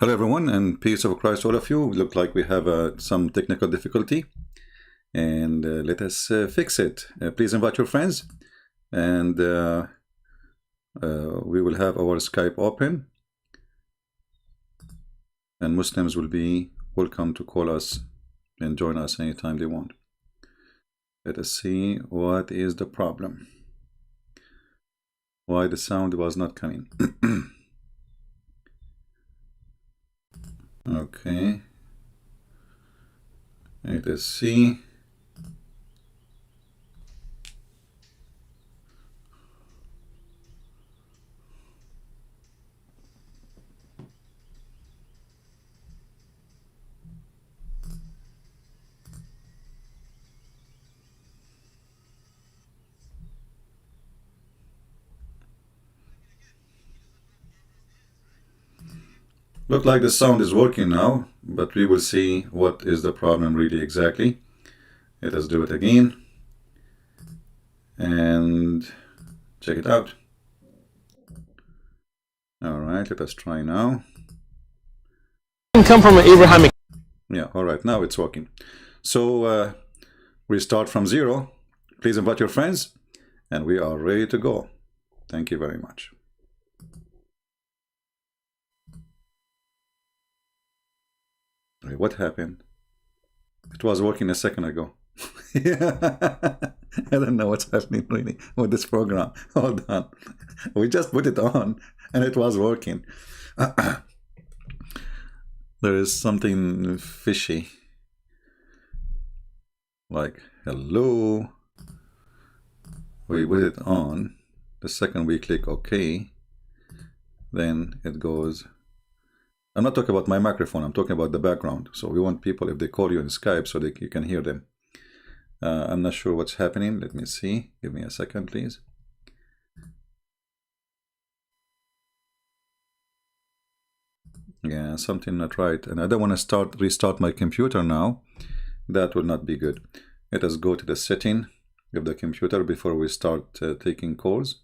Hello everyone, and peace of Christ to all of you. Look like we have some technical difficulty, and let us fix it. Please invite your friends, and we will have our Skype open, and Muslims will be welcome to call us and join us anytime they want. Let us see what is the problem. Why the sound was not coming. Okay, let us see. Look like the sound is working now, but we will see what is the problem really exactly. Let us do it again and check it out. All right, let us try now. Come from an Abrahamic. Yeah, all right, now it's working. So we start from zero. Please invite your friends, and we are ready to go. Thank you very much. What happened? It was working a second ago. I don't know what's happening really with this program. Hold on. We just put it on and it was working. There is something fishy. Like, hello. We put it on. The second we click OK, then it goes. I'm not talking about my microphone, I'm talking about the background. So we want people, if they call you in Skype, so you can hear them. I'm not sure what's happening. Let me see. Give me a second, please. Yeah, something not right. And I don't want to restart my computer now. That will not be good. Let us go to the setting of the computer before we start taking calls.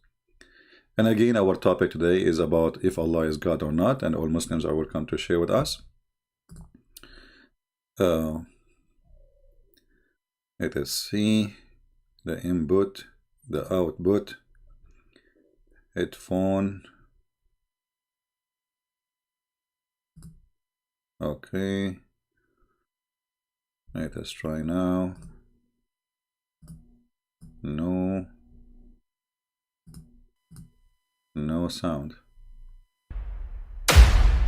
And again, our topic today is about if Allah is God or not, and all Muslims are welcome to share with us. Let us see the input, the output, headphone. Okay. Let us try now. No. No sound.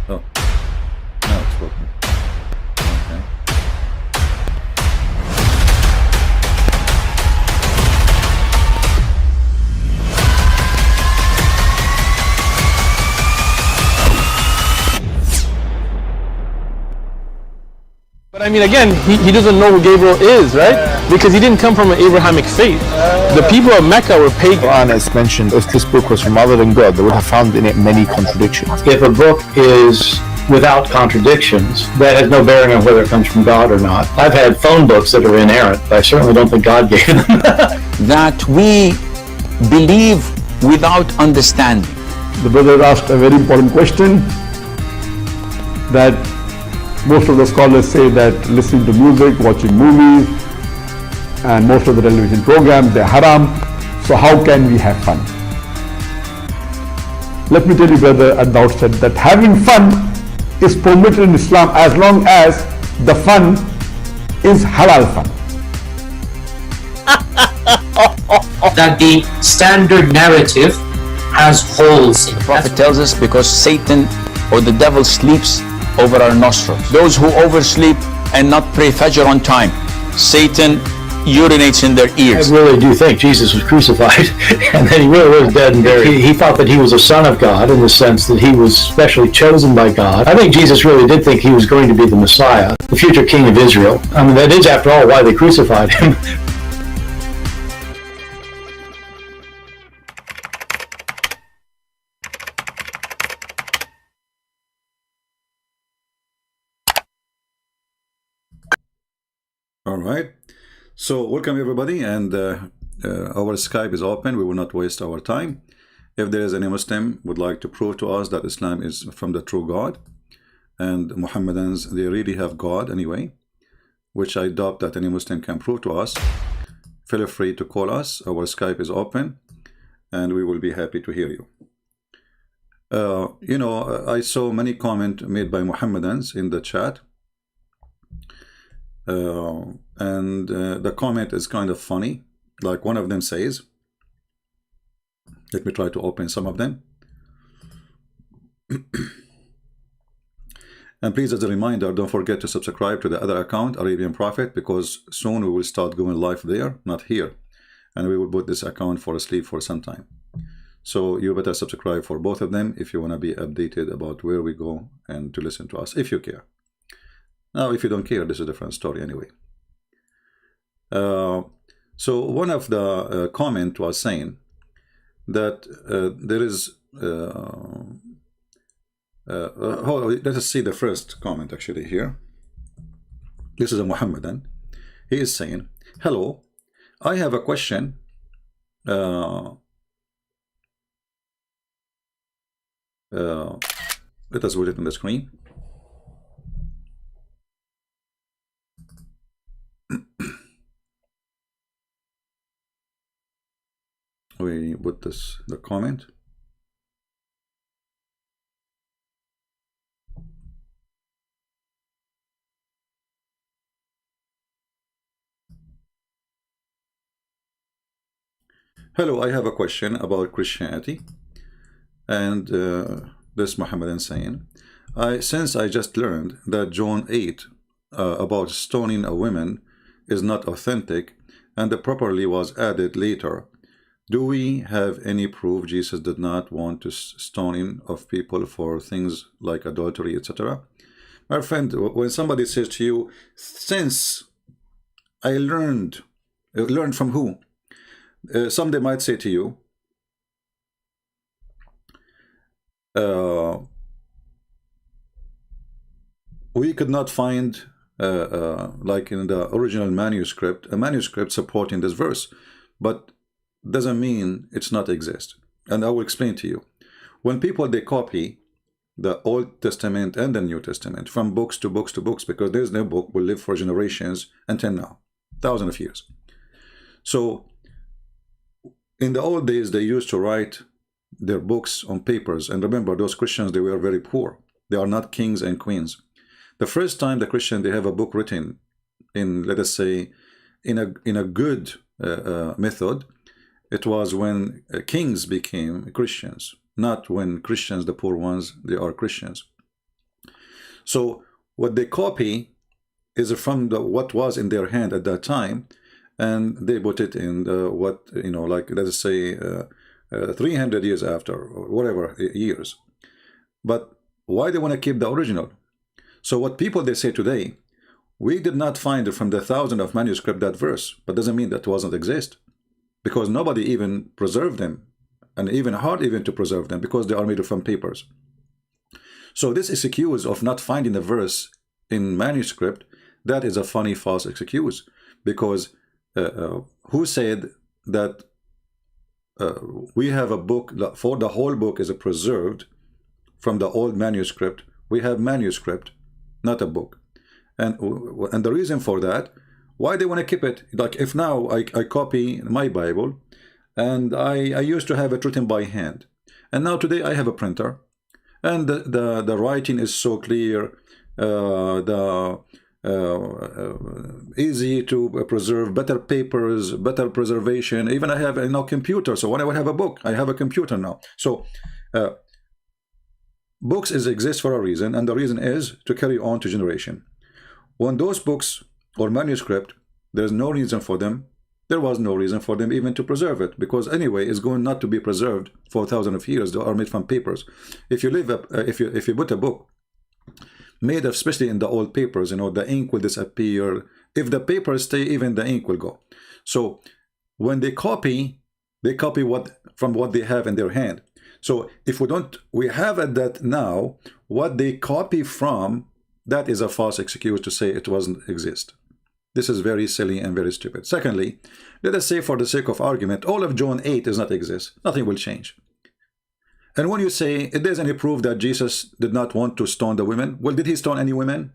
Oh, now it's working. Okay. But I mean, again, he doesn't know who Gabriel is, right? Because he didn't come from an Abrahamic faith. The people of Mecca were pagan. Quran has mentioned if this book was from other than God, they would have found in it many contradictions. If a book is without contradictions, that has no bearing on whether it comes from God or not. I've had phone books that are inerrant, but I certainly don't think God gave them. That we believe without understanding. The brother asked a very important question, that most of the scholars say that listening to music, watching movies, and most of the television programs, they're haram. So how can we have fun? Let me tell you, brother, at the outset that having fun is permitted in Islam as long as the fun is halal fun. That the standard narrative has holes in it. The Prophet tells us because Satan or the devil sleeps over our nostrils. Those who oversleep and not pray Fajr on time, Satan urinates in their ears. I really do think Jesus was crucified and that he really was dead and buried. He thought that he was a son of God in the sense that he was specially chosen by God. I think Jesus really did think he was going to be the Messiah, the future king of Israel. I mean, that is, after all, why they crucified him. All right. So welcome everybody, and our Skype is open. We will not waste our time. If there is any Muslim would like to prove to us that Islam is from the true God, and Mohammedans, they really have God anyway, which I doubt that any Muslim can prove to us, feel free to call us. Our Skype is open, and we will be happy to hear you. You know, I saw many comments made by Mohammedans in the chat, and the comment is kind of funny. Like one of them says, let me try to open some of them. And please, as a reminder, don't forget to subscribe to the other account, Arabian Prophet, because soon we will start going live there, not here, and we will put this account for asleep for some time. So you better subscribe for both of them if you want to be updated about where we go and to listen to us, if you care. Now, if you don't care, this is a different story anyway. So one of the comment was saying that there is let us see the first comment actually here. This is a Muhammadan. He is saying, hello, I have a question. Let us put it on the screen. We put this, the comment. Hello, I have a question about Christianity. And this Muhammadan saying, since I just learned that John 8 about stoning a woman is not authentic and the properly was added later, do we have any proof Jesus did not want to stoning of people for things like adultery, etc.? My friend, when somebody says to you, since I learned from who? Some they might say to you, we could not find, like in the original manuscript, a manuscript supporting this verse, but doesn't mean it's not exist. And I will explain to you. When people, they copy the Old Testament and the New Testament from books to books to books, because there's no book will live for generations until now, thousands of years. So in the old days, they used to write their books on papers. And remember, those Christians, they were very poor. They are not kings and queens. The first time the Christian, they have a book written in, let us say, in a good method, it was when kings became Christians, not when Christians, the poor ones, they are Christians. So what they copy is from what was in their hand at that time, and they put it in what, you know, like, let us say 300 years after, or whatever years. But why they want to keep the original? So what people, they say today, we did not find from the thousands of manuscript that verse, but doesn't mean that doesn't exist, because nobody even preserved them, and even hard even to preserve them, because they are made from papers. So this excuse of not finding the verse in manuscript, that is a funny false excuse, because who said that we have a book for the whole book is preserved from the old manuscript? We have manuscript, not a book. And the reason for that, why they want to keep it, like if now I copy my Bible, and I used to have it written by hand, and now today I have a printer, and the writing is so clear, easy to preserve, better papers, better preservation. Even I have a computer, so when I would have a book, I have a computer now. So books exist for a reason, and the reason is to carry on to generation. When those books or manuscript, there's no reason for them. There was no reason for them even to preserve it, because anyway, it's going not to be preserved for thousands of years. They are made from papers. If you live up, if you put a book made of, especially in the old papers, you know, the ink will disappear. If the papers stay, even the ink will go. So when they copy what from what they have in their hand. So if we have at that now what they copy from, that is a false excuse to say it doesn't exist. This is very silly and very stupid. Secondly, let us say for the sake of argument, all of John 8 does not exist. Nothing will change. And when you say it doesn't any proof that Jesus did not want to stone the women, well, did he stone any women?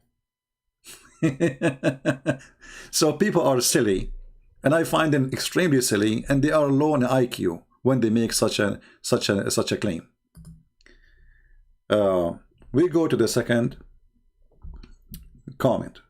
So people are silly, and I find them extremely silly, and they are low in IQ when they make such a claim. We go to the second comment.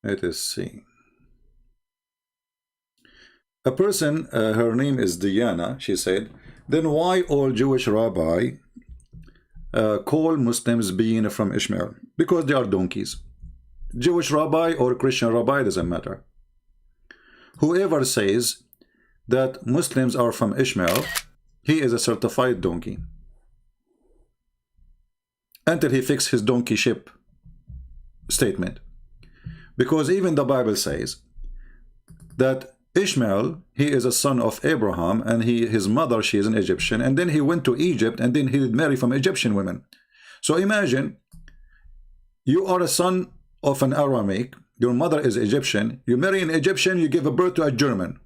Let us see. A person, her name is Diana, she said, then why all Jewish rabbi call Muslims being from Ishmael? Because they are donkeys. Jewish rabbi or Christian rabbi, doesn't matter. Whoever says that Muslims are from Ishmael, he is a certified donkey. Until he fixes his donkeyship statement. Because even the Bible says that Ishmael, he is a son of Abraham, and his mother, she is an Egyptian, and then he went to Egypt, and then he did marry from Egyptian women. So imagine, you are a son of an Aramaic, your mother is Egyptian, you marry an Egyptian, you give a birth to a German.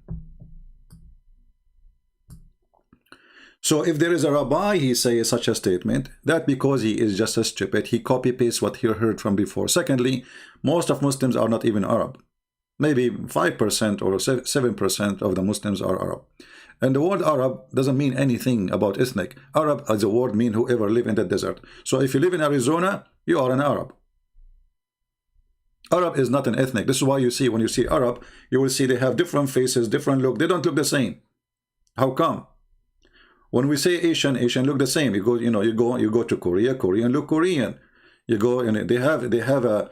So if there is a rabbi, he says such a statement, that because he is just a stupid, he copy-pastes what he heard from before. Secondly, most of Muslims are not even Arab. Maybe 5% or 7% of the Muslims are Arab. And the word Arab doesn't mean anything about ethnic. Arab as a word means whoever live in the desert. So if you live in Arizona, you are an Arab. Arab is not an ethnic. This is why you see, when you see Arab, you will see they have different faces, different look. They don't look the same. How come? When we say Asian, Asian look the same. You go, you go to Korea, Korean look Korean. You go, and they have the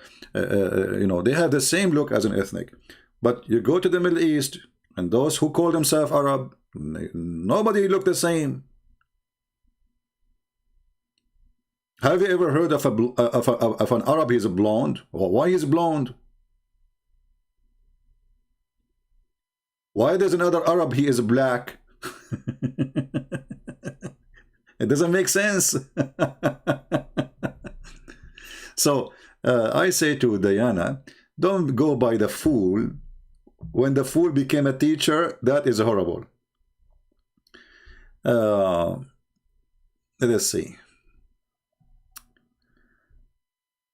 same look as an ethnic. But you go to the Middle East, and those who call themselves Arab, nobody look the same. Have you ever heard of an Arab? He's blonde. Well, why is blonde? Why there's another Arab? He is black. It doesn't make sense. So I say to Diana, don't go by the fool. When the fool became a teacher, that is horrible. Let's see.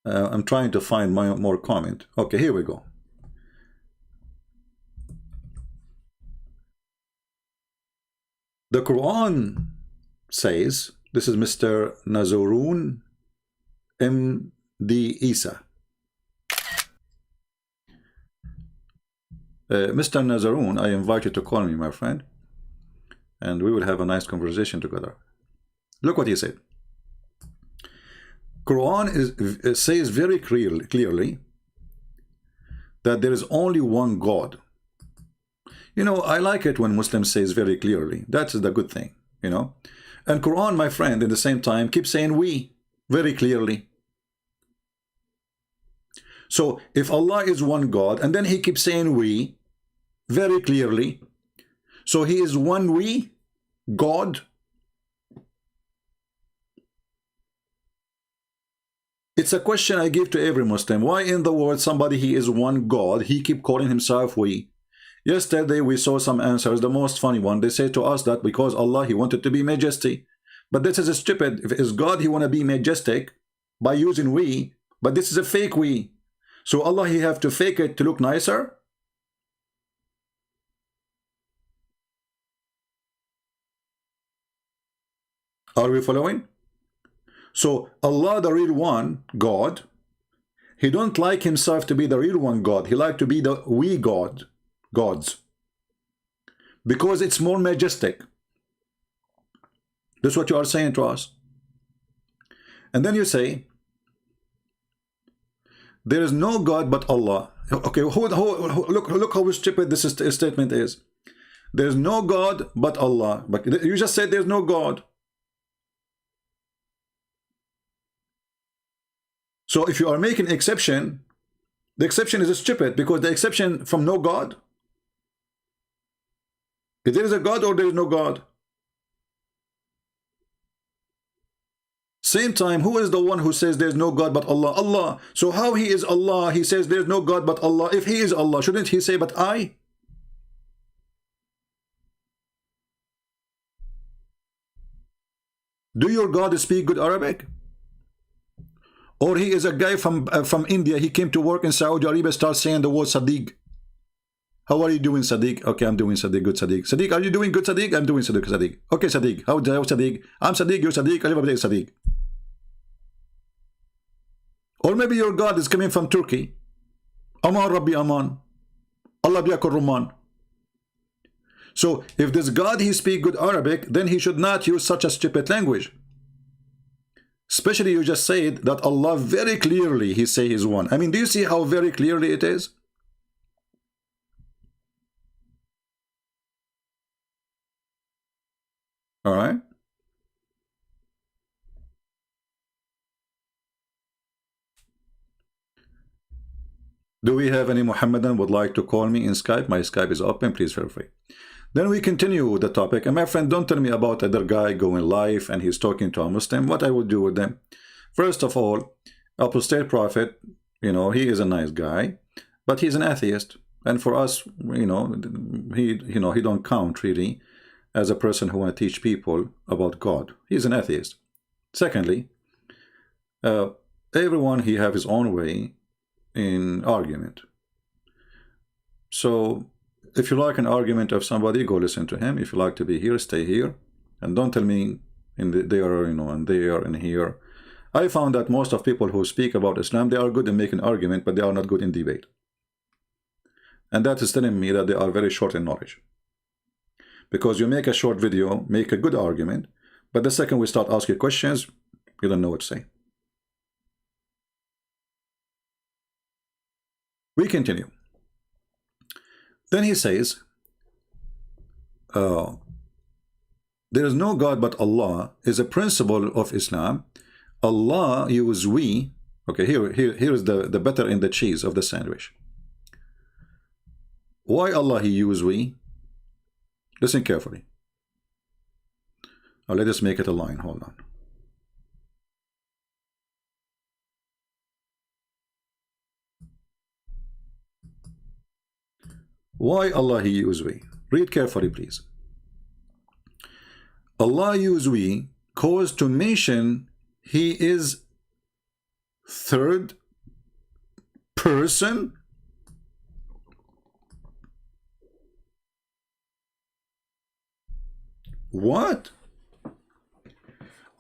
I'm trying to find more comment. Okay, here we go. The Quran says, this is Mr. Nazarun M.D. Isa. Mr. Nazarun, I invite you to call me, my friend, and we will have a nice conversation together. Look what he said. Quran says very clearly that there is only one God. You know, I like it when Muslims says very clearly. That's the good thing, you know. And Quran, my friend, at the same time, keeps saying we very clearly. So if Allah is one God, and then he keeps saying we very clearly, so he is one we, God. It's a question I give to every Muslim. Why in the world somebody he is one God, he keep calling himself we? Yesterday we saw some answers, the most funny one. They say to us that because Allah, he wanted to be majestic. But this is a stupid. If it's God, he want to be majestic by using we, but this is a fake we. So Allah, he have to fake it to look nicer? Are we following? So Allah, the real one, God, he don't like himself to be the real one God. He like to be the we God. Gods, because it's more majestic. That's what you are saying to us. And then you say there is no God but Allah. Okay, look how stupid this statement is. There is no God but Allah. But you just said there's no God. So if you are making exception The exception is stupid, because the exception from no God. If there is a God or there is no God. Same time, who is the one who says there's no God but Allah? Allah. So how he is Allah? He says there's no God but Allah. If he is Allah, shouldn't he say but I? Do your God speak good Arabic? Or he is a guy from India, he came to work in Saudi Arabia, starts saying the word Sadiq. How are you doing, Sadiq? Okay, I'm doing Sadiq, good Sadiq. Sadiq, are you doing good, Sadiq? I'm doing Sadiq, Sadiq. Okay, Sadiq. How Sadiq? I'm Sadiq, you're Sadiq, everybody is Sadiq. Or maybe your God is coming from Turkey. Aman Rabbi Aman. Allah biyakur Ruman. So if this God, he speak good Arabic, then he should not use such a stupid language. Especially you just said that Allah very clearly, he say he's one. I mean, do you see how very clearly it is? All right. Do we have any Muhammadan would like to call me in Skype? My Skype is open, please feel free. Then we continue the topic. And my friend, don't tell me about other guy going live and he's talking to a Muslim. What I would do with them? First of all, apostate prophet, you know, he is a nice guy, but he's an atheist. And for us, you know, he don't count really as a person who want to teach people about God. He's an atheist. Secondly, everyone, he have his own way in argument. So if you like an argument of somebody, go listen to him. If you like to be here, stay here, and don't tell me there, you know, and there and here. I found that most of people who speak about Islam, they are good in making argument, but they are not good in debate. And that is telling me that they are very short in knowledge. Because you make a short video, make a good argument, but the second we start asking questions, you don't know what to say. We continue. Then he says, there is no God but Allah is a principle of Islam. Allah use we. Okay, here is the butter in the cheese of the sandwich. Why Allah he use we? Listen carefully. Now let us make it a line. Hold on. Why Allah he use we? Read carefully, please. Allah use we cause to mention he is third person. What?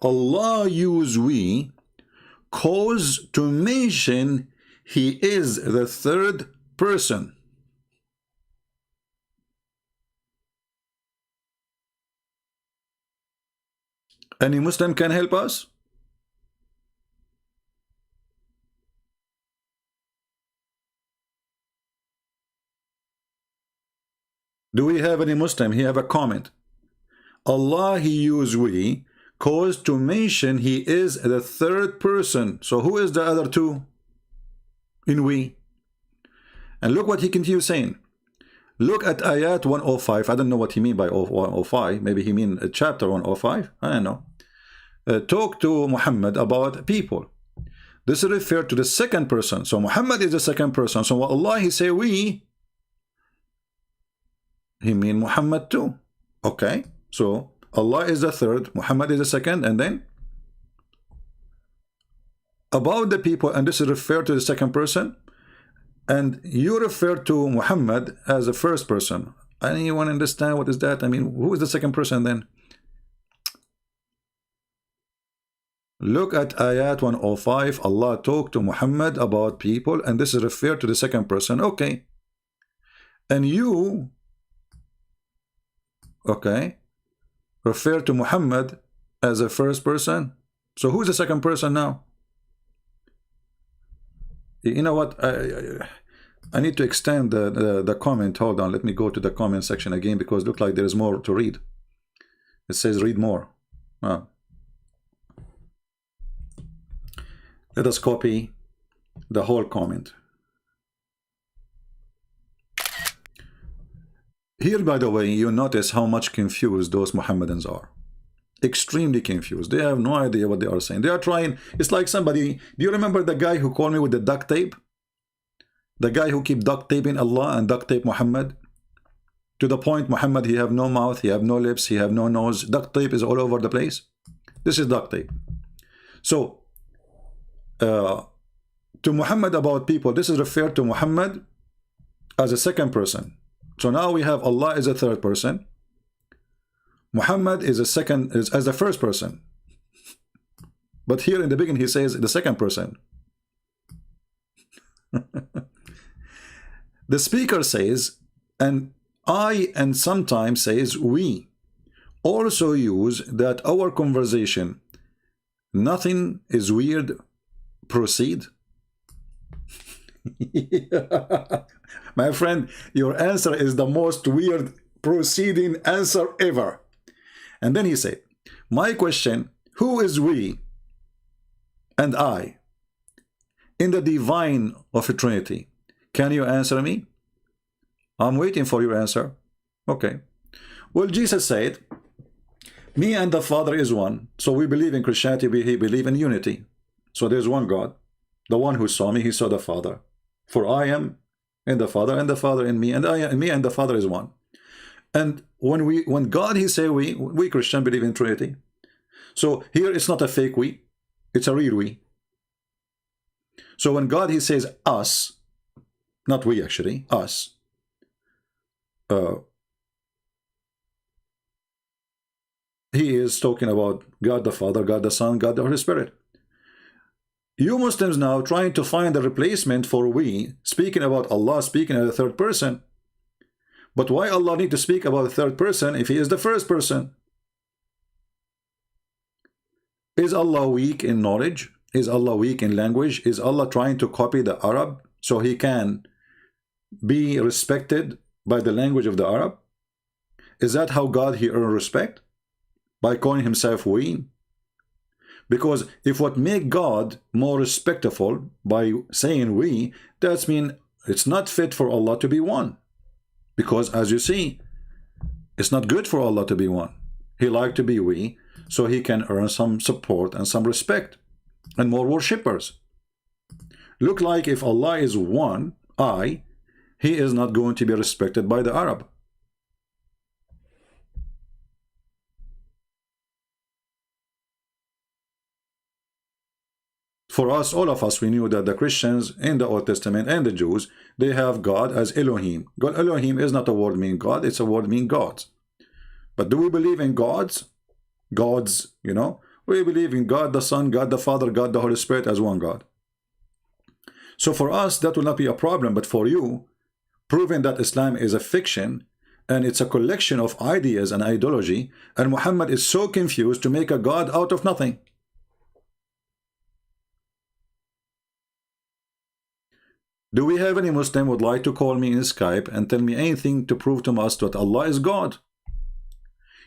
Allah use we cause to mention he is the third person. Any Muslim can help us? Do we have any Muslim? He have a comment. Allah he use we cause to mention he is the third person. So who is the other two in we? And look what he continues saying. Look at ayat 105. I don't know what he mean by 105. Maybe he mean chapter 105. I don't know. Talk to Muhammad about people. This is referred to the second person. So Muhammad is the second person. So Allah he say we, he mean Muhammad too. Okay. So Allah is the third, Muhammad is the second, and then about the people, and this is referred to the second person, and you refer to Muhammad as the first person. Anyone understand what is that? I mean, who is the second person then? Look at ayat 105. Allah talked to Muhammad about people, and this is referred to the second person. Okay. And you, okay, refer to Muhammad as a first person. So who is the second person now? You know what? I need to extend the comment. Hold on. Let me go to the comment section again because it looks like there is more to read. It says read more. Let us copy the whole comment. Here, by the way, you notice how much confused those Mohammedans are. Extremely confused. They have no idea what they are saying. They are trying. It's like somebody. Do you remember the guy who called me with the duct tape? The guy who keep duct taping Allah and duct tape Muhammad? To the point, Muhammad, he have no mouth, he have no lips, he have no nose. Duct tape is all over the place. This is duct tape. So, to Muhammad about people, this is referred to Muhammad as a second person. So now we have Allah as a third person. Muhammad is a second, is as the first person. But here in the beginning he says the second person. The speaker says, and I, and sometimes says we, also use that our conversation, nothing is weird, proceed. My friend, your answer is the most weird proceeding answer ever. And then he said, my question, who is we and I in the divine of a Trinity? Can you answer me? I'm waiting for your answer. Okay. Well, Jesus said, me and the Father is one. So we believe in Christianity, we believe in unity. So there's one God. The one who saw me, he saw the Father. For I am in the Father, and the Father in me, and I and me and the Father is one. And when God, he say we Christian believe in Trinity. So here it's not a fake we, it's a real we. So when God, he says us, not we actually, us. He is talking about God the Father, God the Son, God the Holy Spirit. You Muslims now trying to find a replacement for we, speaking about Allah, speaking as a third person. But why Allah need to speak about the third person if he is the first person? Is Allah weak in knowledge? Is Allah weak in language? Is Allah trying to copy the Arab so he can be respected by the language of the Arab? Is that how God he earned respect? By calling himself we? Because if what make God more respectful by saying we, that's mean it's not fit for Allah to be one. Because as you see, it's not good for Allah to be one. He like to be we, so he can earn some support and some respect and more worshippers. Look like if Allah is one, he is not going to be respected by the Arab. For us, all of us, we knew that the Christians in the Old Testament and the Jews, they have God as Elohim. God, Elohim is not a word meaning God, it's a word meaning gods. But do we believe in gods? Gods, you know? We believe in God the Son, God the Father, God the Holy Spirit as one God. So for us, that will not be a problem. But for you, proving that Islam is a fiction and it's a collection of ideas and ideology, and Muhammad is so confused to make a God out of nothing. Do we have any Muslim would like to call me in Skype and tell me anything to prove to us that Allah is God?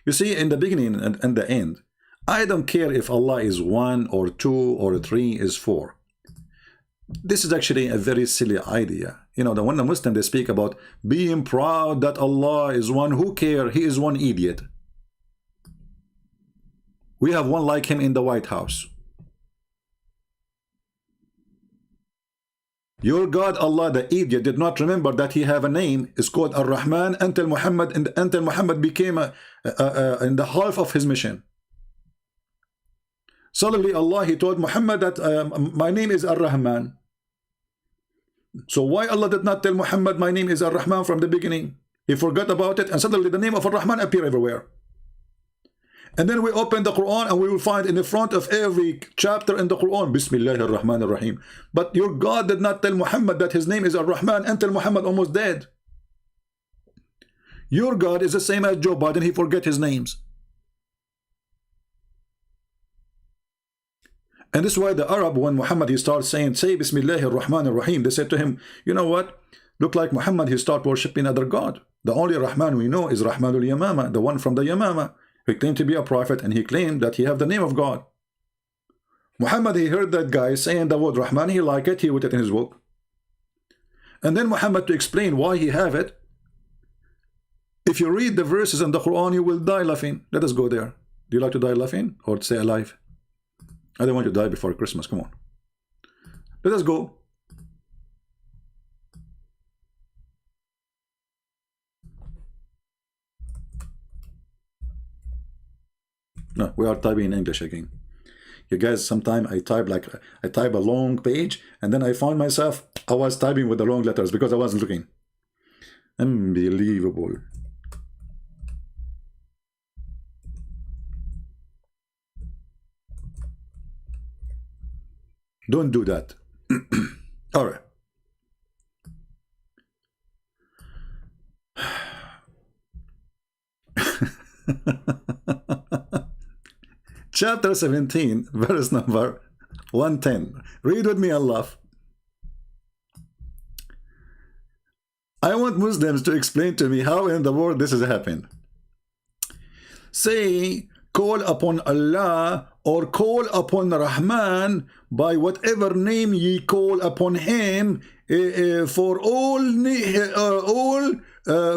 You see, in the beginning and the end, I don't care if Allah is 1 or 2 or 3 is 4. This is actually a very silly idea. You know, when the Muslim they speak about being proud that Allah is one, who care? He is one idiot. We have one like him in the White House. Your God Allah, the idiot, did not remember that he have a name. It's called Ar-Rahman until Muhammad became in the half of his mission. Suddenly Allah, he told Muhammad that my name is Ar-Rahman. So why Allah did not tell Muhammad my name is Ar-Rahman from the beginning? He forgot about it, and suddenly the name of Ar-Rahman appear everywhere. And then we open the Quran and we will find in the front of every chapter in the Quran, Bismillah ar-Rahman ar-Rahim. But your God did not tell Muhammad that his name is Ar-Rahman until Muhammad almost dead. Your God is the same as Joe Biden, he forget his names. And this is why the Arab, when Muhammad he starts saying, say Bismillah ar-Rahman ar-Rahim, they said to him, you know what? Look like Muhammad, he start worshipping other God. The only Rahman we know is Rahmanul Yamama, the one from the Yamama. He claimed to be a prophet and he claimed that he have the name of God. Muhammad, he heard that guy saying the word Rahman, he liked it, he put it in his book. And then Muhammad, to explain why he have it, If you read the verses in the Quran, you will die laughing. Let us go there. Do you like to die laughing or to stay alive? I don't want to die before Christmas. Come on. Let us go. No, we are typing in English again. You guys, sometimes I type a long page and then I found myself I was typing with the wrong letters because I wasn't looking. Unbelievable. Don't do that. All right. Chapter 17, verse number 110. Read with me and laugh. I want Muslims to explain to me how in the world this has happened. Say, call upon Allah or call upon Rahman by whatever name ye call upon him, for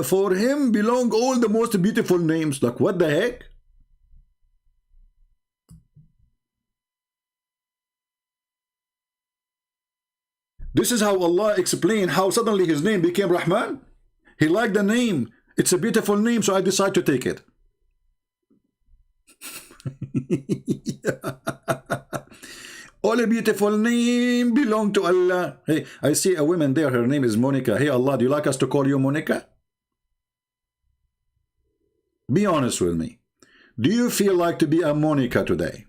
for him belong all the most beautiful names. Like, what the heck? This is how Allah explained how suddenly his name became Rahman. He liked the name. It's a beautiful name, so I decide to take it. All a beautiful name belong to Allah. Hey, I see a woman there. Her name is Monica. Hey, Allah, do you like us to call you Monica? Be honest with me. Do you feel like to be a Monica today?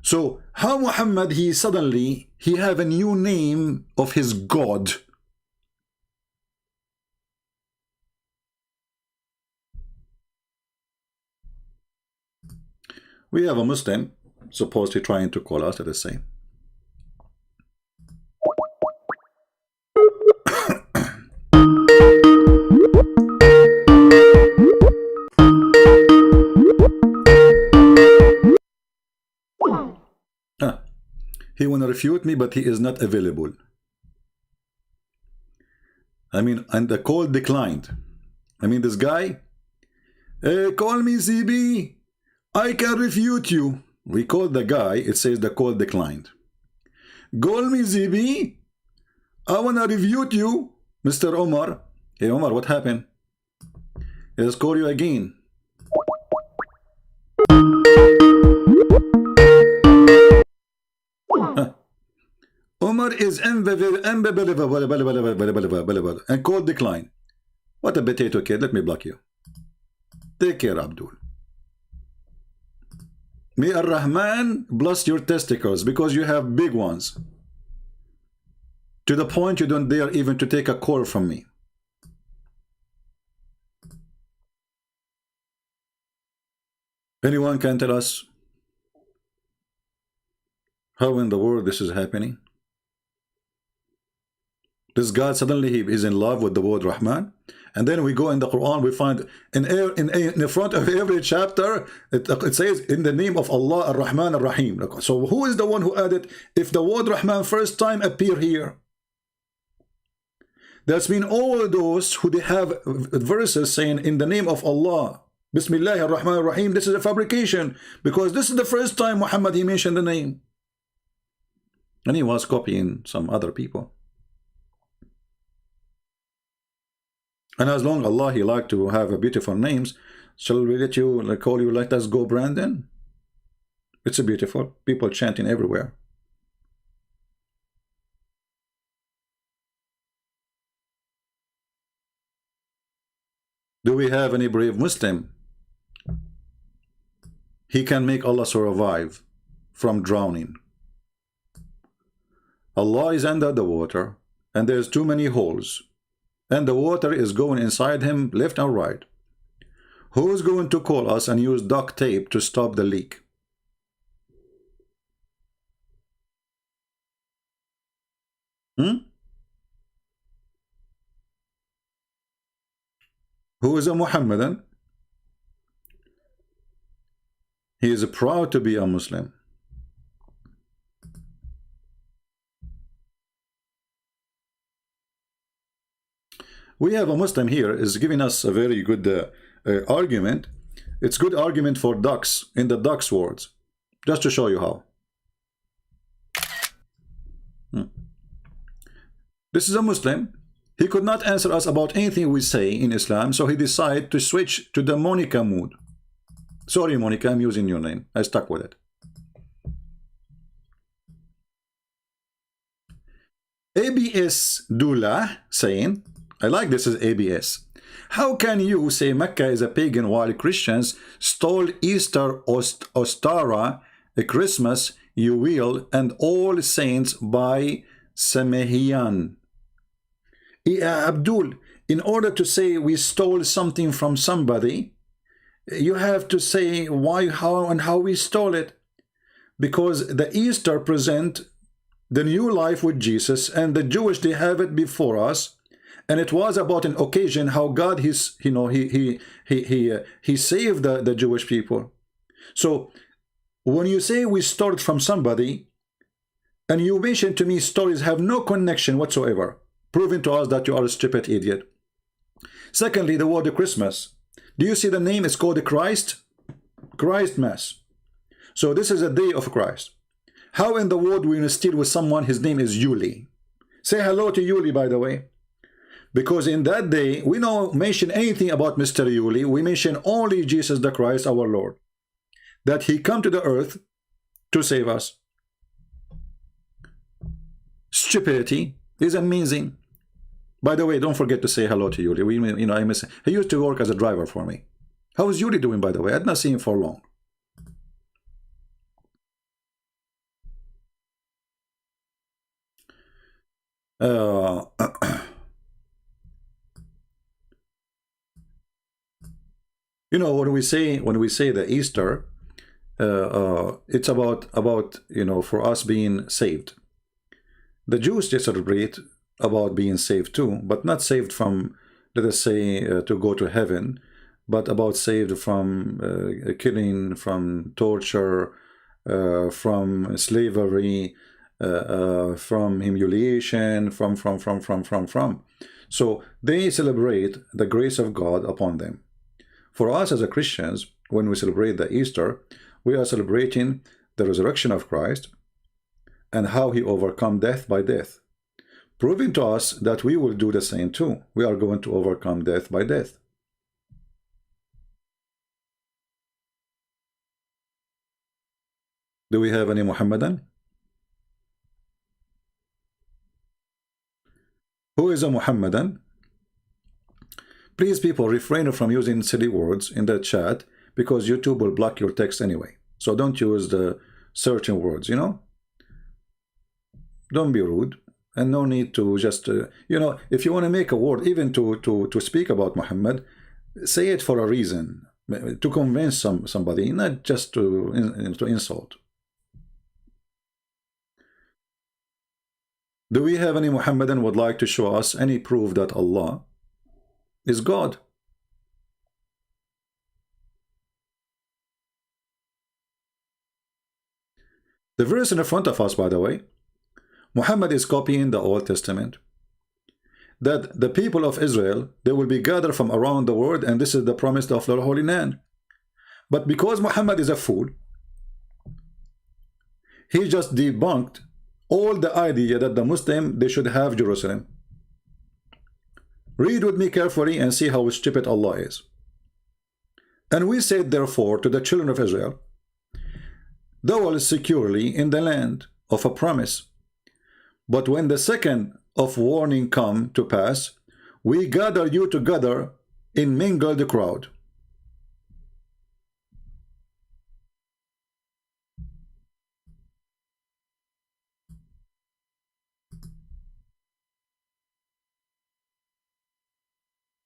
So how Muhammad, he have a new name of his God? We have a Muslim supposedly trying to call us at the same. He want to refute me, but he is not available. I mean, and the call declined. I mean, this guy, call me CB, I can refute you. We called the guy, it says the call declined. Call me CB, I want to refute you, Mr. Omar. Hey Omar, what happened? Let's call you again. Omar is unbelievable and call decline. What a potato kid. Let me block you. Take care, Abdul. May Ar-Rahman bless your testicles because you have big ones. To the point you don't dare even to take a call from me. Anyone can tell us how in the world this is happening? This God suddenly he is in love with the word Rahman, and then we go in the Quran, we find in the front of every chapter it says in the name of Allah Ar-Rahman Ar-Rahim. So who is the one who added if the word Rahman first time appear here? That's been all those who they have verses saying in the name of Allah, Bismillah Ar-Rahman Ar-Rahim. This is a fabrication because this is the first time Muhammad he mentioned the name, and he was copying some other people. And as long Allah he like to have beautiful names, shall we let you call you let us go Brandon? It's a beautiful people chanting everywhere. Do we have any brave Muslim? He can make Allah survive from drowning. Allah is under the water and there's too many holes. And the water is going inside him left and right. Who's going to call us and use duct tape to stop the leak? Who is a Muhammadan? He is proud to be a Muslim. we have a Muslim here is giving us a very good argument. It's good argument for ducks in the ducks words. Just to show you how. This is a Muslim. He could not answer us about anything we say in Islam, so he decided to switch to the Monica mood. Sorry, Monica, I'm using your name. I stuck with it. ABS Dula saying, I like this as ABS. How can you say Mecca is a pagan while Christians stole Easter, Ostara, Christmas, Yule, and All Saints by Samahian? Abdul, in order to say we stole something from somebody, you have to say why, how, and how we stole it. Because the Easter present the new life with Jesus, and the Jewish, they have it before us, and it was about an occasion how God he saved the Jewish people. So when you say we stole it from somebody, and you mention to me stories have no connection whatsoever, proving to us that you are a stupid idiot. Secondly, the word Christmas. Do you see the name? It's called the Christ Mass. So this is a day of Christ. How in the world we steal with someone, his name is Yuli? Say hello to Yuli, by the way. Because in that day, we don't mention anything about Mr. Yuli. We mention only Jesus the Christ, our Lord. That he come to the earth to save us. Stupidity is amazing. By the way, don't forget to say hello to Yuli. I miss him. He used to work as a driver for me. How is Yuli doing, by the way? I had not seen him for long. When we say the Easter, it's about for us being saved. The Jews, they celebrate about being saved too, but not saved from, let us say, to go to heaven, but about saved from killing, from torture, from slavery, from humiliation, from. So they celebrate the grace of God upon them. For us as a Christians, when we celebrate the Easter, we are celebrating the resurrection of Christ and how he overcome death by death, proving to us that we will do the same too. We are going to overcome death by death. Do we have any Muhammadan? Who is a Muhammadan? Please, people, refrain from using silly words in the chat because YouTube will block your text anyway. So don't use the certain words, Don't be rude, and no need to just, if you want to make a word, even to speak about Muhammad, say it for a reason, to convince somebody, not just to insult. Do we have any Muhammadan would like to show us any proof that Allah is God? The verse in the front of us, by the way, Muhammad is copying the Old Testament, that the people of Israel, they will be gathered from around the world, and this is the promise of the Holy Land. But because Muhammad is a fool, he just debunked all the idea that the Muslim, they should have Jerusalem. Read with me carefully and see how stupid Allah is. And we said, therefore, to the children of Israel, dwell securely in the land of a promise. But when the second of warning come to pass, we gather you together in mingled crowd.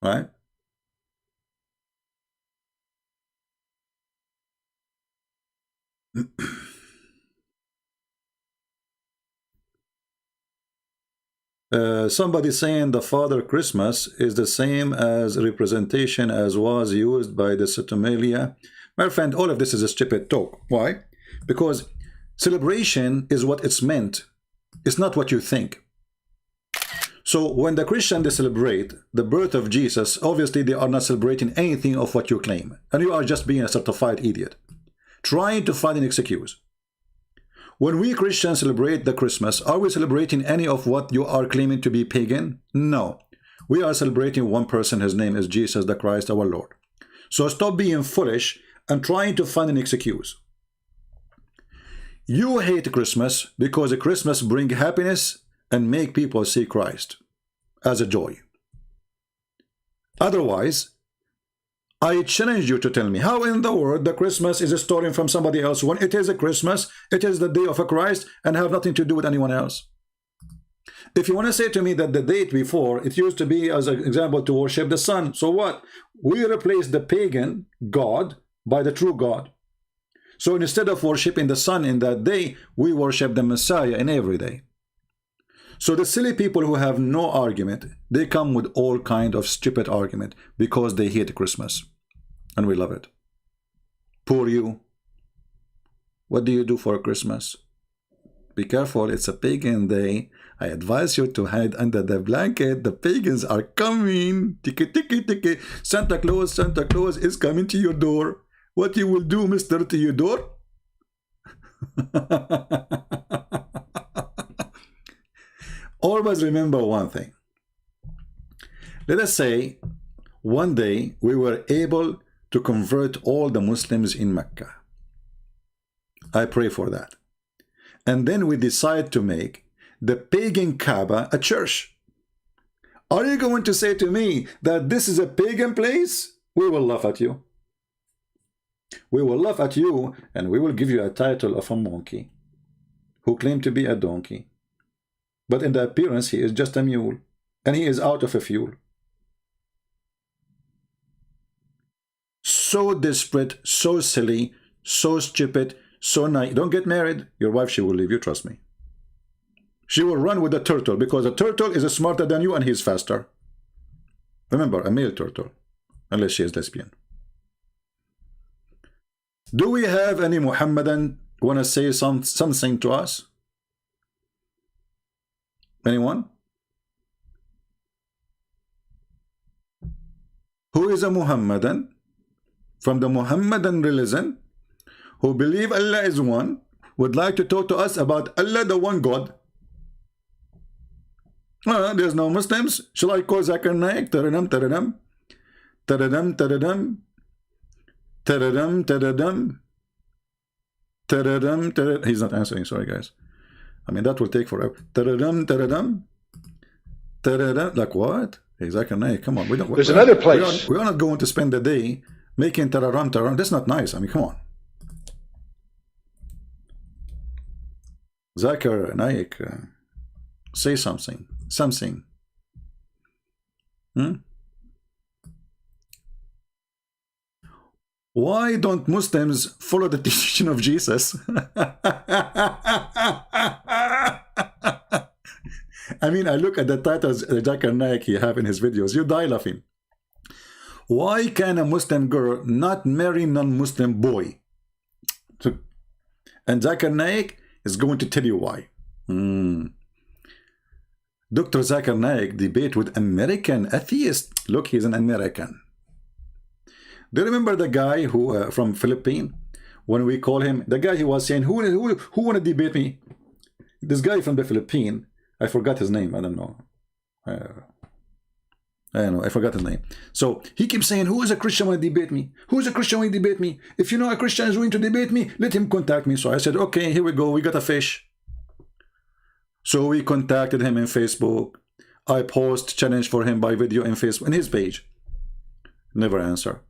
Right? Somebody saying the Father Christmas is the same as representation as was used by the Sotomalia. My friend, all of this is a stupid talk. Why? Because celebration is what it's meant. It's not what you think. So when the Christians, they celebrate the birth of Jesus, obviously they are not celebrating anything of what you claim. And you are just being a certified idiot, trying to find an excuse. When we Christians celebrate the Christmas, are we celebrating any of what you are claiming to be pagan? No. We are celebrating one person. His name is Jesus the Christ, our Lord. So stop being foolish and trying to find an excuse. You hate Christmas because Christmas brings happiness and make people see Christ as a joy. Otherwise, I challenge you to tell me how in the world the Christmas is stolen from somebody else when it is a Christmas, it is the day of a Christ and have nothing to do with anyone else. If you want to say to me that the date before, it used to be, as an example, to worship the sun. So what? We replace the pagan God by the true God. So instead of worshiping the sun in that day, we worship the Messiah in every day. So the silly people who have no argument, they come with all kind of stupid argument because they hate Christmas. And we love it. Poor you. What do you do for Christmas? Be careful, it's a pagan day. I advise you to hide under the blanket. The pagans are coming. Tiki, tiki, tiki. Santa Claus is coming to your door. What you will do, Mr. Theodore? Always remember one thing. Let us say one day we were able to convert all the Muslims in Mecca. I pray for that. And then we decide to make the pagan Kaaba a church. Are you going to say to me that this is a pagan place? We will laugh at you. We will laugh at you and we will give you a title of a monkey who claimed to be a donkey. But in the appearance, he is just a mule and he is out of a fuel. So desperate, so silly, so stupid, so naive. Don't get married. Your wife, she will leave you, trust me. She will run with the turtle because a turtle is smarter than you and he's faster. Remember, a male turtle, unless she is lesbian. Do we have any Muhammadan want to say something to us? Anyone? Who is a Muhammadan from the Muhammadan religion who believe Allah is one, would like to talk to us about Allah the one God? There's no Muslims. Shall I call Zakir Naik? Taradam, taradam. Taradam, taradam. Taradam, taradam. Taradam, taradam. He's not answering, sorry guys. I mean, that will take forever. Taradam, taradam. Taradam. Like what? Hey, Zakir Naik, come on. There's another place. We are not going to spend the day making tararam, tararam. That's not nice. I mean, come on. Zakir Naik, say something. Something. Why don't Muslims follow the teaching of Jesus? I mean, I look at the titles Zakir Naik he have in his videos. You die laughing. Why can a Muslim girl not marry non-Muslim boy? And Zakir Naik is going to tell you why. Dr. Zakir Naik debate with American atheist. Look, he's an American. Do you remember the guy who from Philippines? When we call him, the guy he was saying, who want to debate me? This guy from the Philippines. I forgot his name. I don't know. I don't know. I forgot his name. So he keeps saying, who is a Christian want to debate me? Who is a Christian want to debate me? If you know a Christian is willing to debate me, let him contact me. So I said, okay, here we go. We got a fish. So we contacted him in Facebook. I post challenge for him by video in Facebook, in his page. Never answer.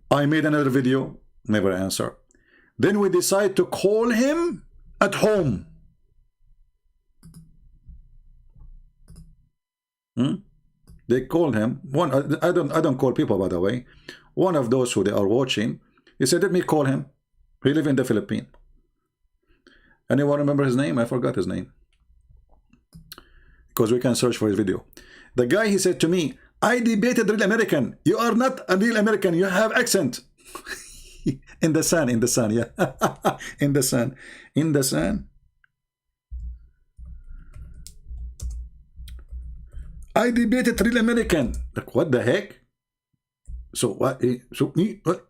I made another video. Never answer. Then we decide to call him at home. They called him. I don't call people, by the way. One of those who they are watching, he said, let me call him. He lives in the Philippines. Anyone remember his name? I forgot his name. Because we can search for his video. The guy, he said to me, I debated real American. You are not a real American. You have accent. In the sun, yeah. In the sun. I debated real American. Like, what the heck? So what? So what?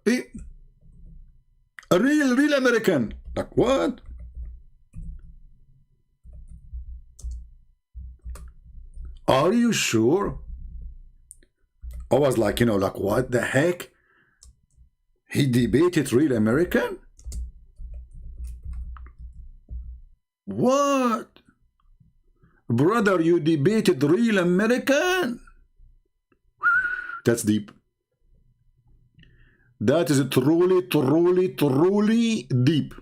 A real American. Like, what? Are you sure? I was like, you know, like, what the heck? He debated real American? What? Brother, you debated real American? That's deep. That is truly deep.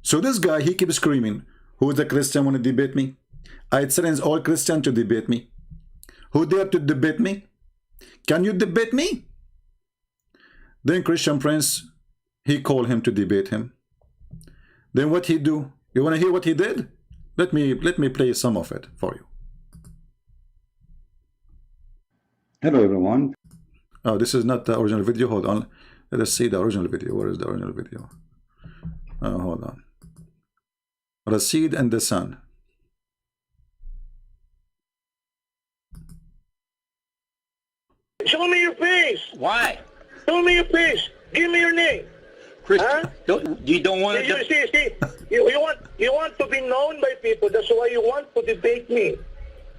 So this guy, he keeps screaming, who is the Christian want to debate me? I challenge all Christians to debate me. Who dare to debate me? Can you debate me? Then Christian Prince, he called him to debate him. Then what he do? You want to hear what he did? Let me play some of it for you. Hello everyone. Oh, this is not the original video. Hold on. Let us see the original video. Where is the original video? Oh, hold on. The seed and the sun. Show me your face. Why? Show me your face. Give me your name. Christian, Huh? you don't want to... See, you want to be known by people. That's why you want to debate me.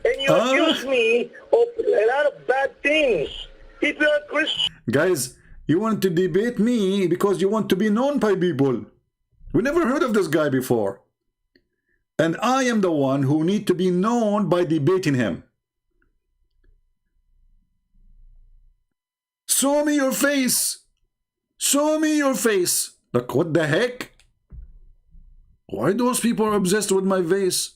And you accuse me of a lot of bad things. If you're a Christian... Guys, you want to debate me because you want to be known by people. We never heard of this guy before. And I am the one who need to be known by debating him. Show me your face. Show me your face. Like, what the heck? Why those people are obsessed with my face?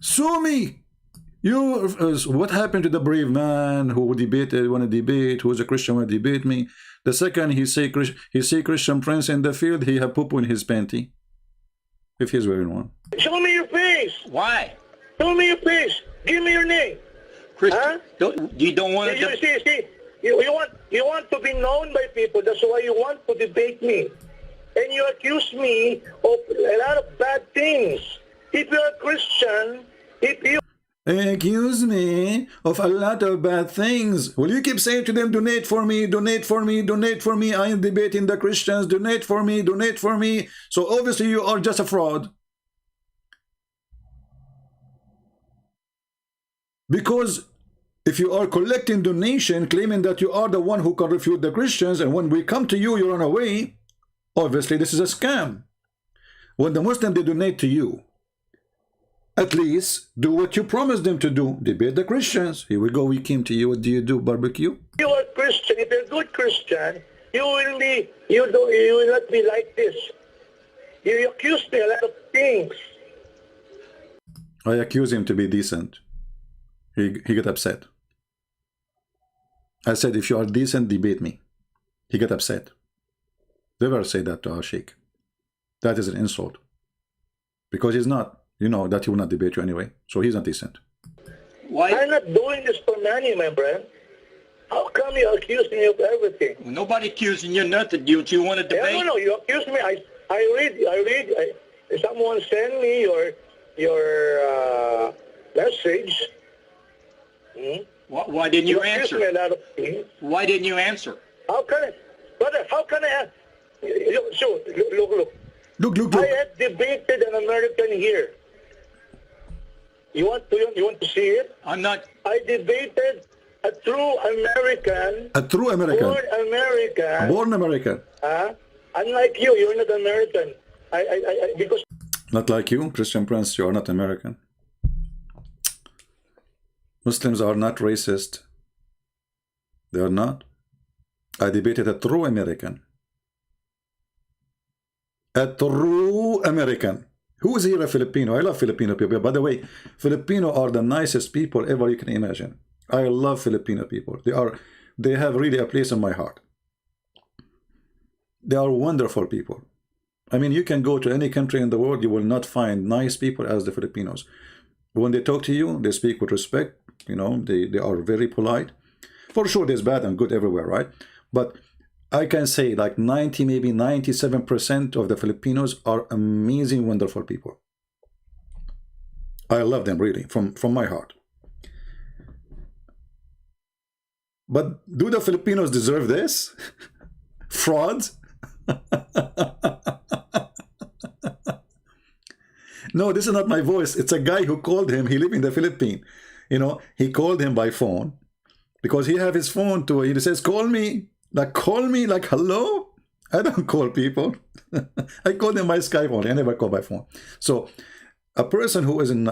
Show me. You. What happened to the brave man who debated, want to debate, who is a Christian, want to debate me? The second he say Christian Prince in the field, he have poo-poo in his panty. If he's wearing one. Show me your face. Why? Show me your face. Give me your name. Christian, Huh? you don't want to... You want to be known by people. That's why you want to debate me. And you accuse me of a lot of bad things. If you're a Christian, if you... Accuse me of a lot of bad things. Will you keep saying to them, donate for me, donate for me, donate for me? I am debating the Christians, donate for me, donate for me. So obviously you are just a fraud. Because if you are collecting donation, claiming that you are the one who can refute the Christians, and when we come to you, you run away, obviously this is a scam. When the Muslims, they donate to you, at least do what you promised them to do. Debate the Christians. Here we go, we came to you. What do you do? Barbecue? You are Christian. If you're a good Christian, you will not be like this. You accuse me a lot of things. I accuse him to be decent. He got upset. I said, if you are decent, debate me. He got upset. Never say that to our sheikh. That is an insult. Because he's not. You know that he will not debate you anyway. So he's not decent. Why? I'm not doing this for money, my friend. How come you accuse me of everything? Nobody accusing you nothing. You want to debate? No, you accuse me. I read. Someone sent me your message. Why didn't you answer? Me a lot of things. Why didn't you answer? How can I, brother? How can I? So look. Look. I have debated an American here. You want to see it? I'm not. I debated a true American. A true American. Born American. Born American. Unlike you, you're not American. Because. Not like you, Christian Prince. You are not American. Muslims are not racist. They are not. I debated a true American. A true American. Who is here a Filipino? I love Filipino people. By the way, Filipino are the nicest people ever you can imagine. I love Filipino people. They have really a place in my heart. They are wonderful people. I mean, you can go to any country in the world, you will not find nice people as the Filipinos. When they talk to you, they speak with respect. You know, they are very polite. For sure, there's bad and good everywhere, right? But I can say like 90, maybe 97% of the Filipinos are amazing, wonderful people. I love them really from my heart. But do the Filipinos deserve this? Frauds? No, this is not my voice. It's a guy who called him. He lived in the Philippines. You know, he called him by phone because he have his phone too. He says, call me like hello. I don't call people. I call them by Skype only. I never call by phone. So a person who is in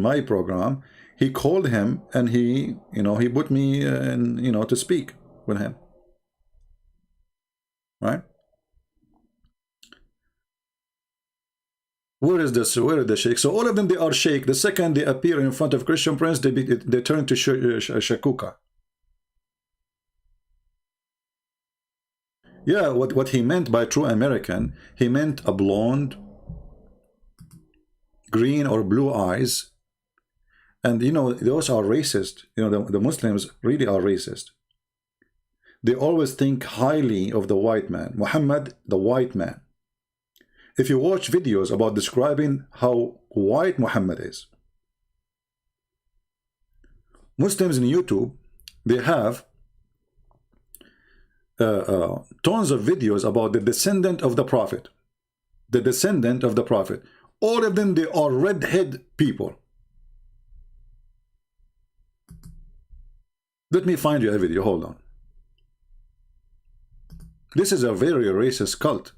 my program, he called him and he put me in, to speak with him. Right? Where is this? Where is the sheikh? So all of them, they are sheikh. The second they appear in front of Christian prince, they turn to shakuka. Yeah, what he meant by true American, he meant a blonde, green or blue eyes. And those are racist. The Muslims really are racist. They always think highly of the white man. Muhammad, the white man. If you watch videos about describing how white Muhammad is, Muslims in YouTube, they have tons of videos about the descendant of the Prophet. The descendant of the Prophet. All of them, they are redhead people. Let me find you a video. Hold on. This is a very racist cult.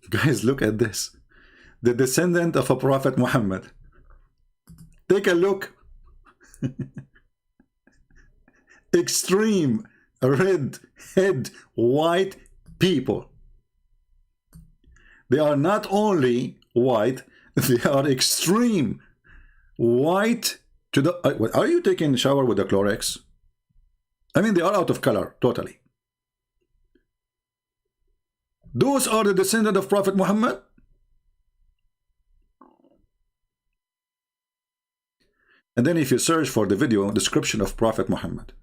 Guys, look at this. The descendant of a Prophet Muhammad. Take a look. Extreme red head white people. They are not only white, they are extreme white to the... Are you taking a shower with the Clorox? I mean, they are out of color, totally. Those are the descendants of Prophet Muhammad. And then if you search for the video description of Prophet Muhammad,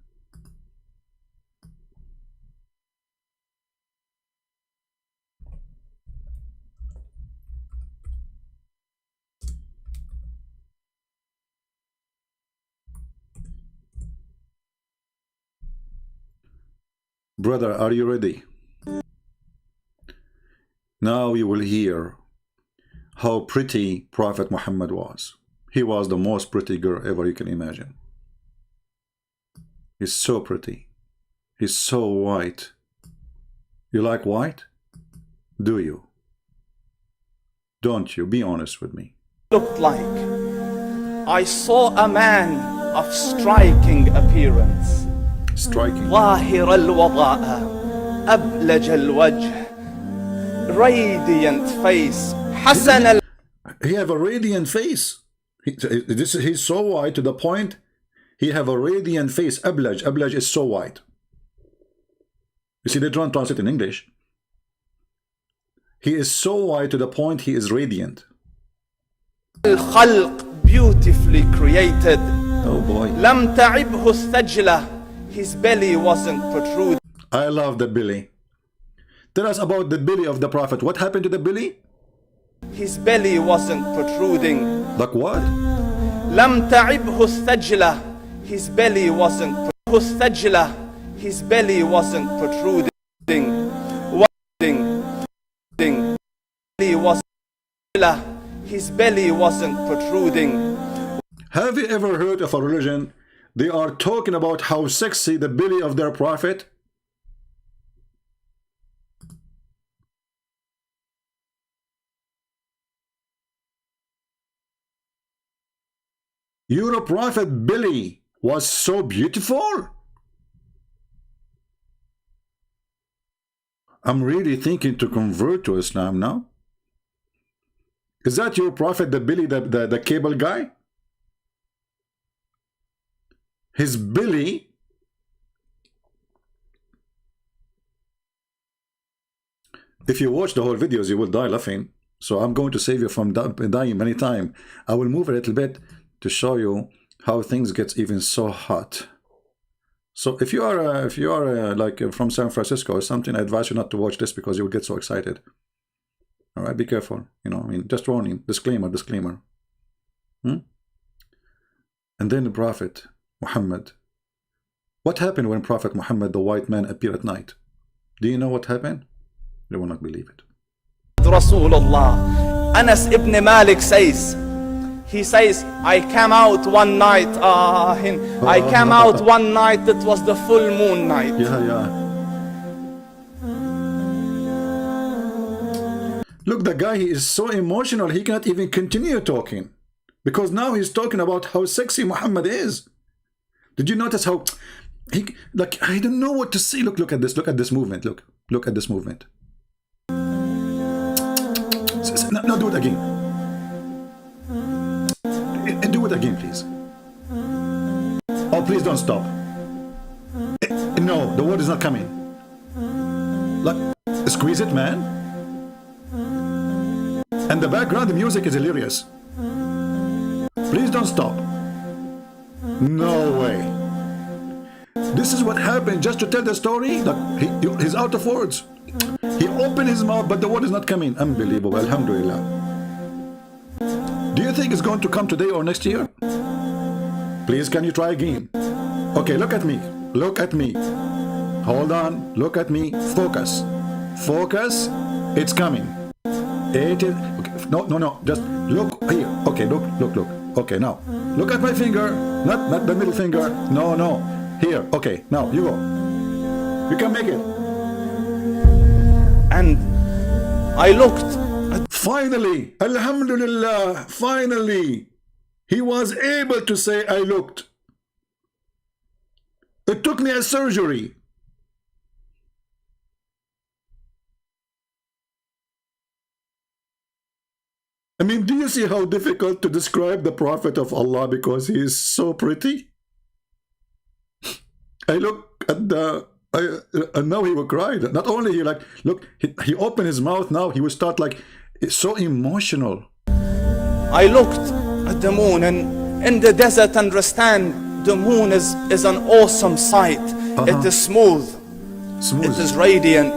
brother, are you ready? Now you will hear how pretty Prophet Muhammad was. He was the most pretty girl ever you can imagine. He's so pretty. He's so white. You like white? Do you? Don't you? Be honest with me. Looked like I saw a man of striking appearance. Striking. ظاهر الوضاء أبلج الوجه radiant face حسن. He have a radiant face. He's so white to the point he have a radiant face. Ablaj. Ablaj is so white. You see, they don't translate in English. He is so white to the point he is radiant. الخلق beautifully created. Oh boy. لم تعبه الثجلة. His belly wasn't protruding. I love the belly. Tell us about the belly of the Prophet. What happened to the belly? His belly wasn't protruding. Like what? لم تعبه الثجلة. His belly wasn't الثجلة. His belly wasn't protruding. His belly wasn't protruding. Have you ever heard of a religion? They are talking about how sexy the belly of their Prophet. Your Prophet belly was so beautiful. I'm really thinking to convert to Islam now. Is that your Prophet, the belly, the cable guy? his belly. If you watch the whole videos, you will die laughing. So I'm going to save you from dying many times. I will move a little bit to show you how things get even so hot. So if you are like from San Francisco or something, I advise you not to watch this because you will get so excited. All right, be careful. You know, I mean, just warning, disclaimer. And then the Prophet Muhammad. What happened when Prophet Muhammad, the white man, appeared at night? Do you know what happened? You will not believe it. Rasulullah. Anas ibn Malik says, he says, I came out one night, I came out one night, it was the full moon night. Yeah. Look, the guy, he is so emotional, he cannot even continue talking. Because now he's talking about how sexy Muhammad is. Did you notice how, like, I don't know what to say. Look at this movement, look at this movement. No, do it again. Do it again, please. Oh, please don't stop. No, the word is not coming. Like, squeeze it, man. And the background, the music is hilarious. Please don't stop. No way. This is what happened just to tell the story. Like, he's out of words. He opened his mouth, but the word is not coming. Unbelievable. Alhamdulillah. Do you think it's going to come today or next year? Please, can you try again? Okay, look at me. Look at me. Hold on. Look at me. Focus. Focus. It's coming. It is. Okay. No. Just look here. Okay, look. Okay, now. Look at my finger. Not the middle finger. No. Here. Okay, now you go. You can make it. And I looked. Finally, Alhamdulillah, finally, he was able to say, I looked. It took me a surgery. I mean, do you see how difficult to describe the Prophet of Allah because he is so pretty? I look at the... and now he will cry. Not only he like, look, he opened his mouth now, he will start like, it's so emotional. I looked at the moon, and in the desert, understand, the moon is an awesome sight. It is smooth. It is radiant.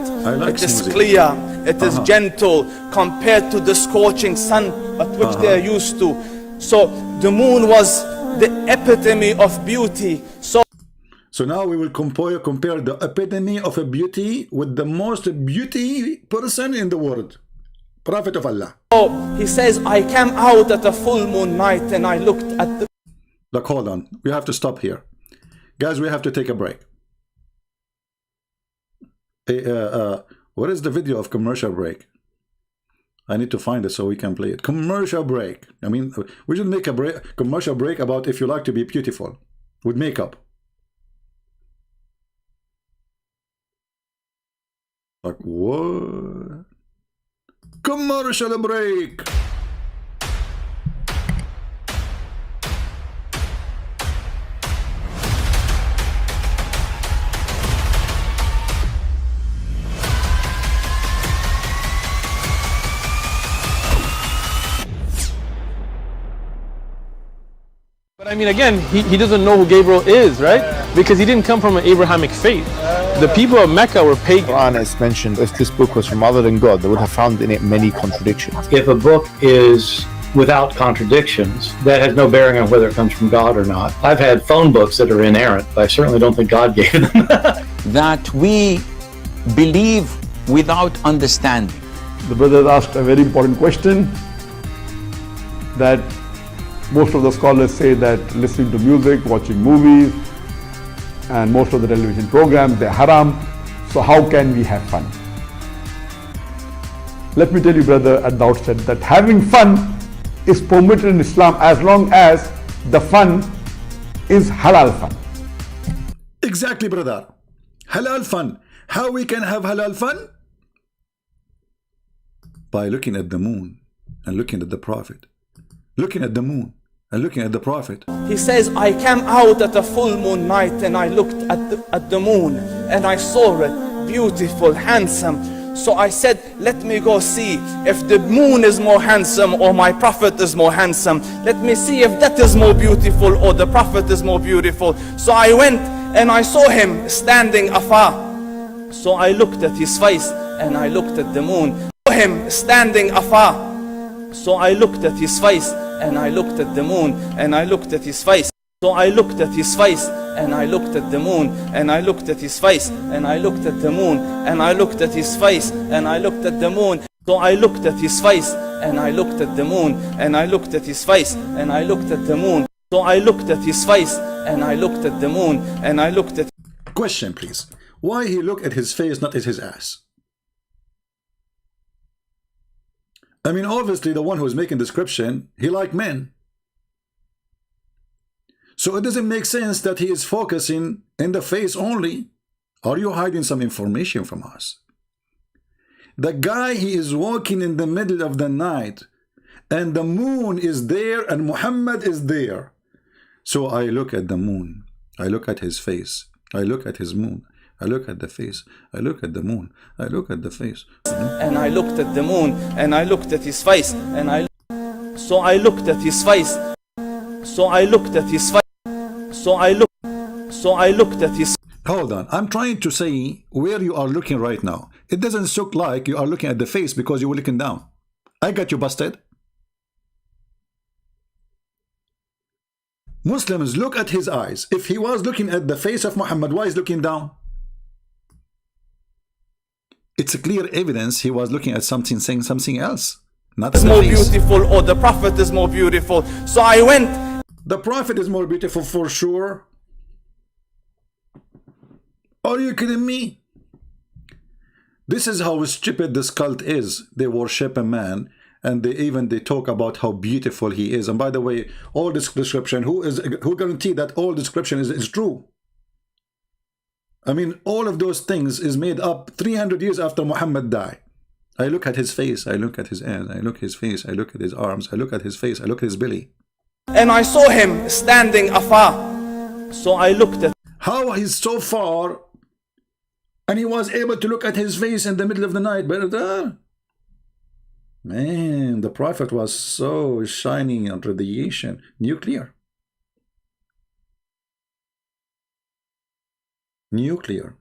It is clear. It is gentle compared to the scorching sun at which they are used to. So the moon was the epitome of beauty. So now we will compare the epitome of a beauty with the most beauty person in the world, Prophet of Allah. So he says, I came out at a full moon night and I looked at the... Look, hold on. We have to stop here. Guys, we have to take a break. What is the video of commercial break? I need to find it so we can play it. Commercial break. I mean, we should make a commercial break about if you like to be beautiful with makeup. Like, what? Commercial break. But I mean, again, he doesn't know who Gabriel is, right? Because he didn't come from an Abrahamic faith. The people of Mecca were pagan. Qur'an is mentioned, if this book was from other than God, they would have found in it many contradictions. If a book is without contradictions, that has no bearing on whether it comes from God or not. I've had phone books that are inerrant, but I certainly don't think God gave them. That we believe without understanding. The brother asked a very important question, that most of the scholars say that listening to music, watching movies, and most of the television programs, they're haram. So how can we have fun? Let me tell you, brother, at the outset that having fun is permitted in Islam as long as the fun is halal fun. Exactly, brother. Halal fun. How we can have halal fun? By looking at the moon and looking at the Prophet. Looking at the moon and looking at the Prophet. He says, I came out at a full moon night and I looked at the moon and I saw it, beautiful, handsome. So I said, let me go see if the moon is more handsome or my Prophet is more handsome. Let me see if that is more beautiful or the Prophet is more beautiful. So I went and I saw him standing afar. So I looked at his face and I looked at the moon. I saw him standing afar. So I looked at his face and I looked at the moon and I looked at his face. So I looked at his face and I looked at the moon and I looked at his face and I looked at the moon and I looked at his face and I looked at the moon. So I looked at his face and I looked at the moon and I looked at his face and I looked at the moon. So I looked at his face and I looked at the moon and I looked at... Question, please. Why he looked at his face, not at his ass? I mean, obviously the one who is making description, he liked men. So it doesn't make sense that he is focusing in the face only. Are you hiding some information from us? The guy, he is walking in the middle of the night and the moon is there and Muhammad is there. So I look at the moon, I look at his face, I look at his moon, I look at the face, I look at the moon, I look at the face. And I looked at the moon and I looked at his face and I... So I looked at his face. So I looked at his face. So I looked at his... Hold on, I'm trying to say where you are looking right now. It doesn't look like you are looking at the face because you were looking down. I got you busted. Muslims look at his eyes. If he was looking at the face of Muhammad, why is looking down? It's a clear evidence he was looking at something, saying something else. Not the more face. Beautiful or the Prophet is more beautiful. So I went... The Prophet is more beautiful for sure. Are you kidding me? This is how stupid this cult is. They worship a man and they talk about how beautiful he is. And by the way, all this description, who guarantee that all description is true? I mean, all of those things is made up 300 years after Muhammad died. I look at his face, I look at his hands, I look at his face, I look at his arms, I look at his face, I look at his belly. And I saw him standing afar. So I looked at... How he's so far and he was able to look at his face in the middle of the night. But man, the Prophet was so shining on radiation. Nuclear. Nuclear.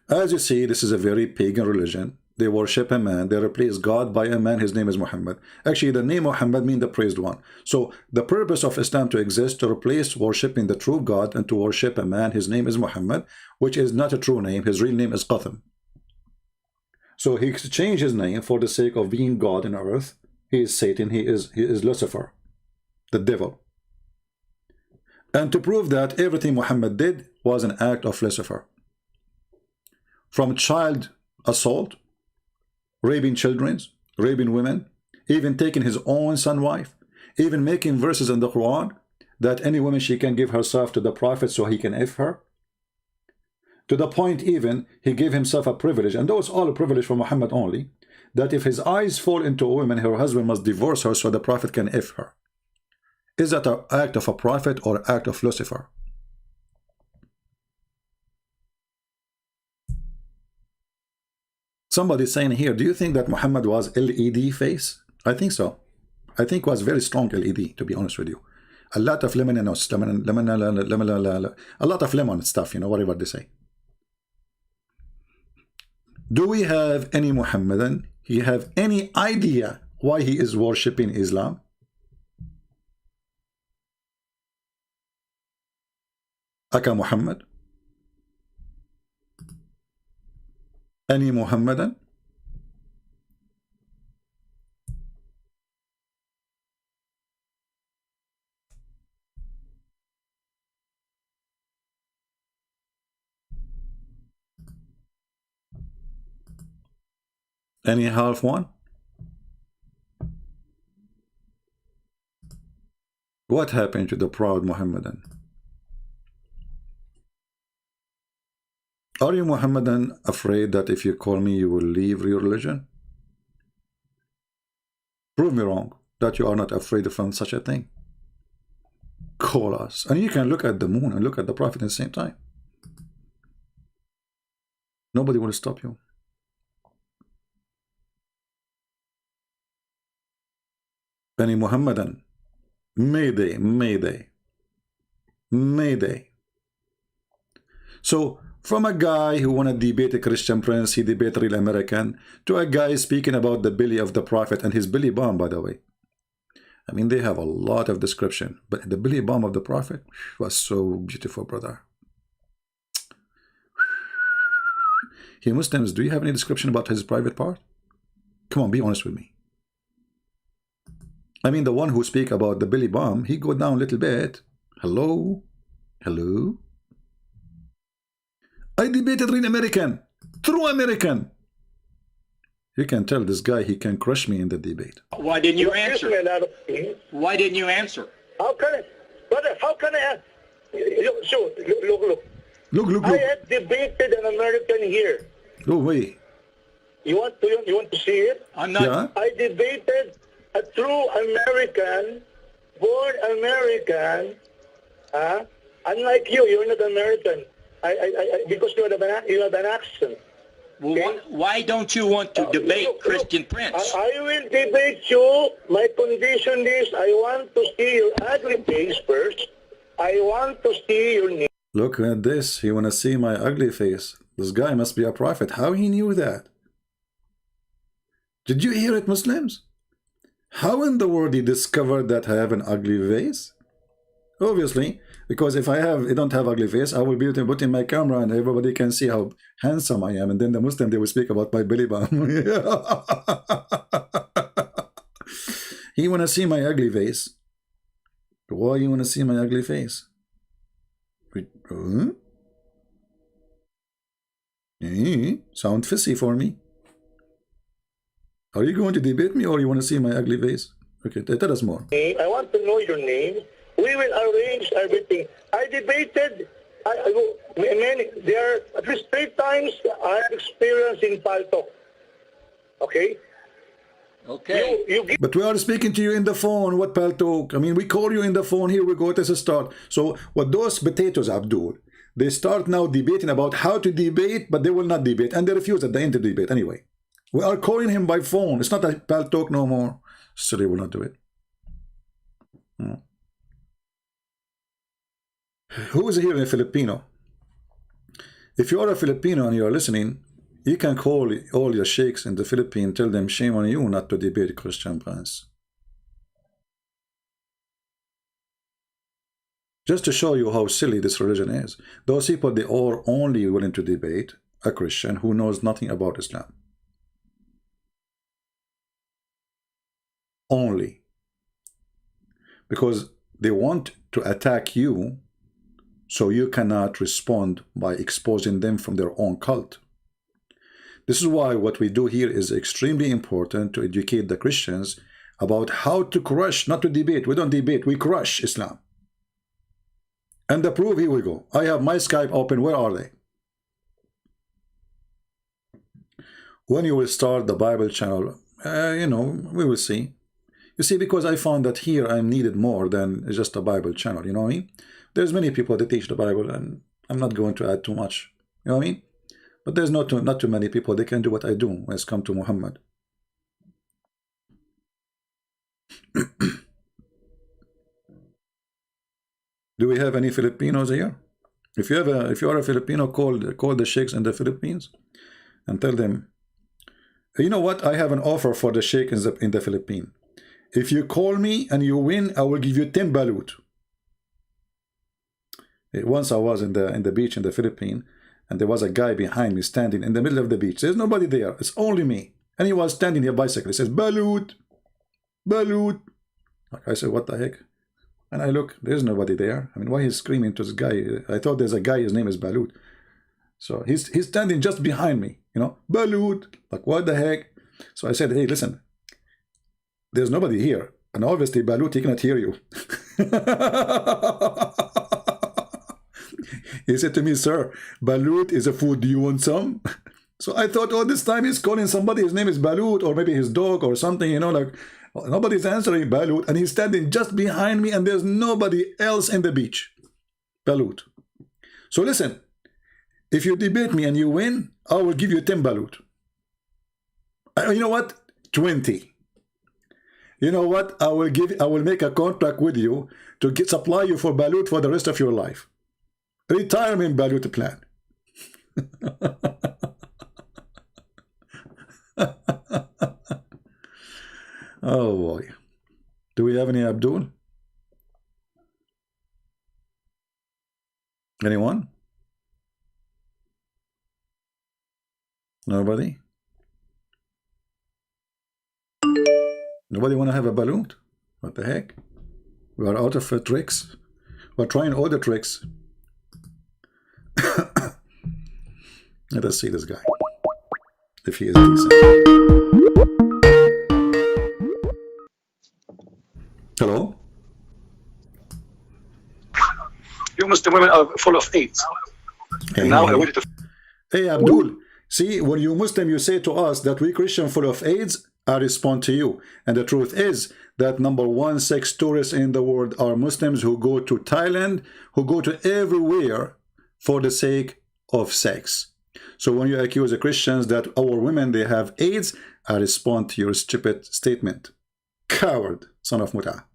As you see, this is a very pagan religion. They worship a man, they replace God by a man, his name is Muhammad. Actually, the name Muhammad means the praised one. So the purpose of Islam to exist, to replace worshipping the true God and to worship a man, his name is Muhammad, which is not a true name, his real name is Qatham. So he changed his name for the sake of being God in earth. He is Satan, he is Lucifer, the devil. And to prove that everything Muhammad did was an act of Lucifer. From child assault, raping children, raping women, even taking his own son wife, even making verses in the Quran that any woman she can give herself to the Prophet so he can F her. To the point even he gave himself a privilege, and that was all a privilege for Muhammad only, that if his eyes fall into a woman, her husband must divorce her so the Prophet can F her. Is that an act of a prophet or an act of Lucifer? Somebody saying here, do you think that Muhammad was LED face? I think so. I think was very strong LED, to be honest with you. A lot of lemon, a lot of lemon stuff, you know, whatever they say. Do we have any Muhammadan? He have any idea why he is worshipping Islam? Aka Muhammad? Any Muhammadan? Any half one? What happened to the proud Muhammadan? Are you Muhammadan afraid that if you call me you will leave your religion? Prove me wrong. that you are not afraid from such a thing? Call us. And you can look at the moon and look at the Prophet at the same time. Nobody will stop you. Bani Muhammadan, Mayday, Mayday, Mayday. So, from a guy who want to debate a Christian prince, he debate real American, to a guy speaking about the belly of the Prophet and his belly bomb, by the way. I mean, they have a lot of description, but the belly bomb of the Prophet was so beautiful, brother. Hey, Muslims, do you have any description about his private part? Come on, be honest with me. I mean, the one who speak about the belly bomb, he go down a little bit. Hello? Hello? I debated real American, true American. You can tell this guy he can crush me in the debate. Why didn't you answer? Why didn't you answer? How can I, brother? How can I? Look. I had debated an American here. Oh wait. You want to see it? I'm not. Yeah? I debated a true American, born American. Unlike you, you're not American. Because you have an accent. Well, okay? why don't you want to debate Christian Prince? I will debate you. My condition is I want to see your ugly face first. I want to see your name. Look at this. He want to see my ugly face. This guy must be a prophet. How he knew that? Did you hear it, Muslims? How in the world he discovered that I have an ugly face? Obviously, because if I don't have ugly face, I will be able to put in my camera and everybody can see how handsome I am. And then the Muslim, they will speak about my belly bump. He want to see my ugly face. Why you want to see my ugly face? Sound fishy for me. Are you going to debate me or you want to see my ugly face? Okay, tell us more. I want to know your name. We will arrange everything. I debated there are at least 3 times I have experience in Paltok. Okay? Okay. But we are speaking to you in the phone. What Paltok? I mean, we call you in the phone. Here we go. This is start. So what those potatoes, Abdul, they start now debating about how to debate, but they will not debate. And they refuse at the end to debate anyway. We are calling him by phone. It's not a Paltok no more. So they will not do it. Who is here a Filipino? If you are a Filipino and you are listening, you can call all your sheikhs in the Philippines, tell them shame on you not to debate Christian prince. Just to show you how silly this religion is. Those people, they are only willing to debate a Christian who knows nothing about Islam. Only. Because they want to attack you, so you cannot respond by exposing them from their own cult. This is why what we do here is extremely important, to educate the Christians about how to crush, not to debate. We don't debate, we crush Islam. And the proof, here we go. I have my Skype open. Where are they? When you will start the Bible channel, we will see. You see, because I found that here I'm needed more than just a Bible channel, you know what I mean? There's many people that teach the Bible, and I'm not going to add too much, you know what I mean? But there's not too many people that can do what I do when it's come to Muhammad. Do we have any Filipinos here? If you are a Filipino, call the sheikhs in the Philippines and tell them, you know what? I have an offer for the sheikh in the Philippines. If you call me and you win, I will give you 10 balut. Once I was in the beach in the Philippines, and there was a guy behind me standing in the middle of the beach. There's nobody there. It's only me. And he was standing here bicycle. He says, balut, balut. Like I said, what the heck? And I look, there's nobody there. I mean, why he's screaming to this guy? I thought there's a guy, his name is Balut. So he's standing just behind me, Balut. Like, what the heck? So I said, hey, listen, there's nobody here. And obviously, Balut, he cannot hear you. He said to me, sir, Balut is a food. Do you want some? So I thought all this time he's calling somebody. His name is Balut, or maybe his dog or something, like Nobody's answering balut, and he's standing just behind me, and there's nobody else in the beach. Balut. So listen, if you debate me and you win, I will give you 10 balut. You know what? 20. You know what? I will make a contract with you to supply you for balut for the rest of your life. Retirement balut plan. Oh boy. Do we have any Abdul? Anyone? Nobody? Nobody want to have a balut? What the heck? We are out of tricks. We're trying all the tricks. Let us see this guy, if he is decent. Hello? You Muslim women are full of AIDS. Hey, now I wanted to... Hey Abdul, see, when you Muslim, you say to us that we Christian full of AIDS, I respond to you. And the truth is that number one, sex tourists in the world are Muslims who go to Thailand, who go to everywhere for the sake of sex. So when you accuse the Christians that our women, they have AIDS, I respond to your stupid statement. Coward, son of Muta.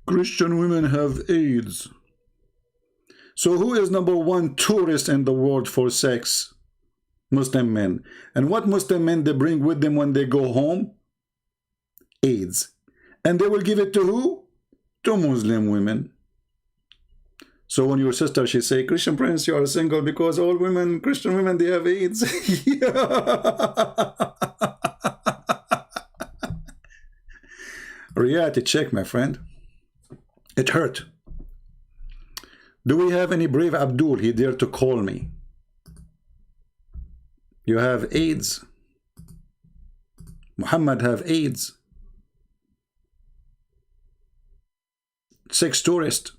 Christian women have AIDS. So who is number one tourist in the world for sex? Muslim men. And what Muslim men they bring with them when they go home? AIDS. And they will give it to who? To Muslim women. So when your sister, she say, Christian Prince, you are single because all women, Christian women, they have AIDS. Reality check, my friend. It hurt. Do we have any brave Abdul? He dared to call me. You have AIDS. Muhammad have AIDS. Sex tourist.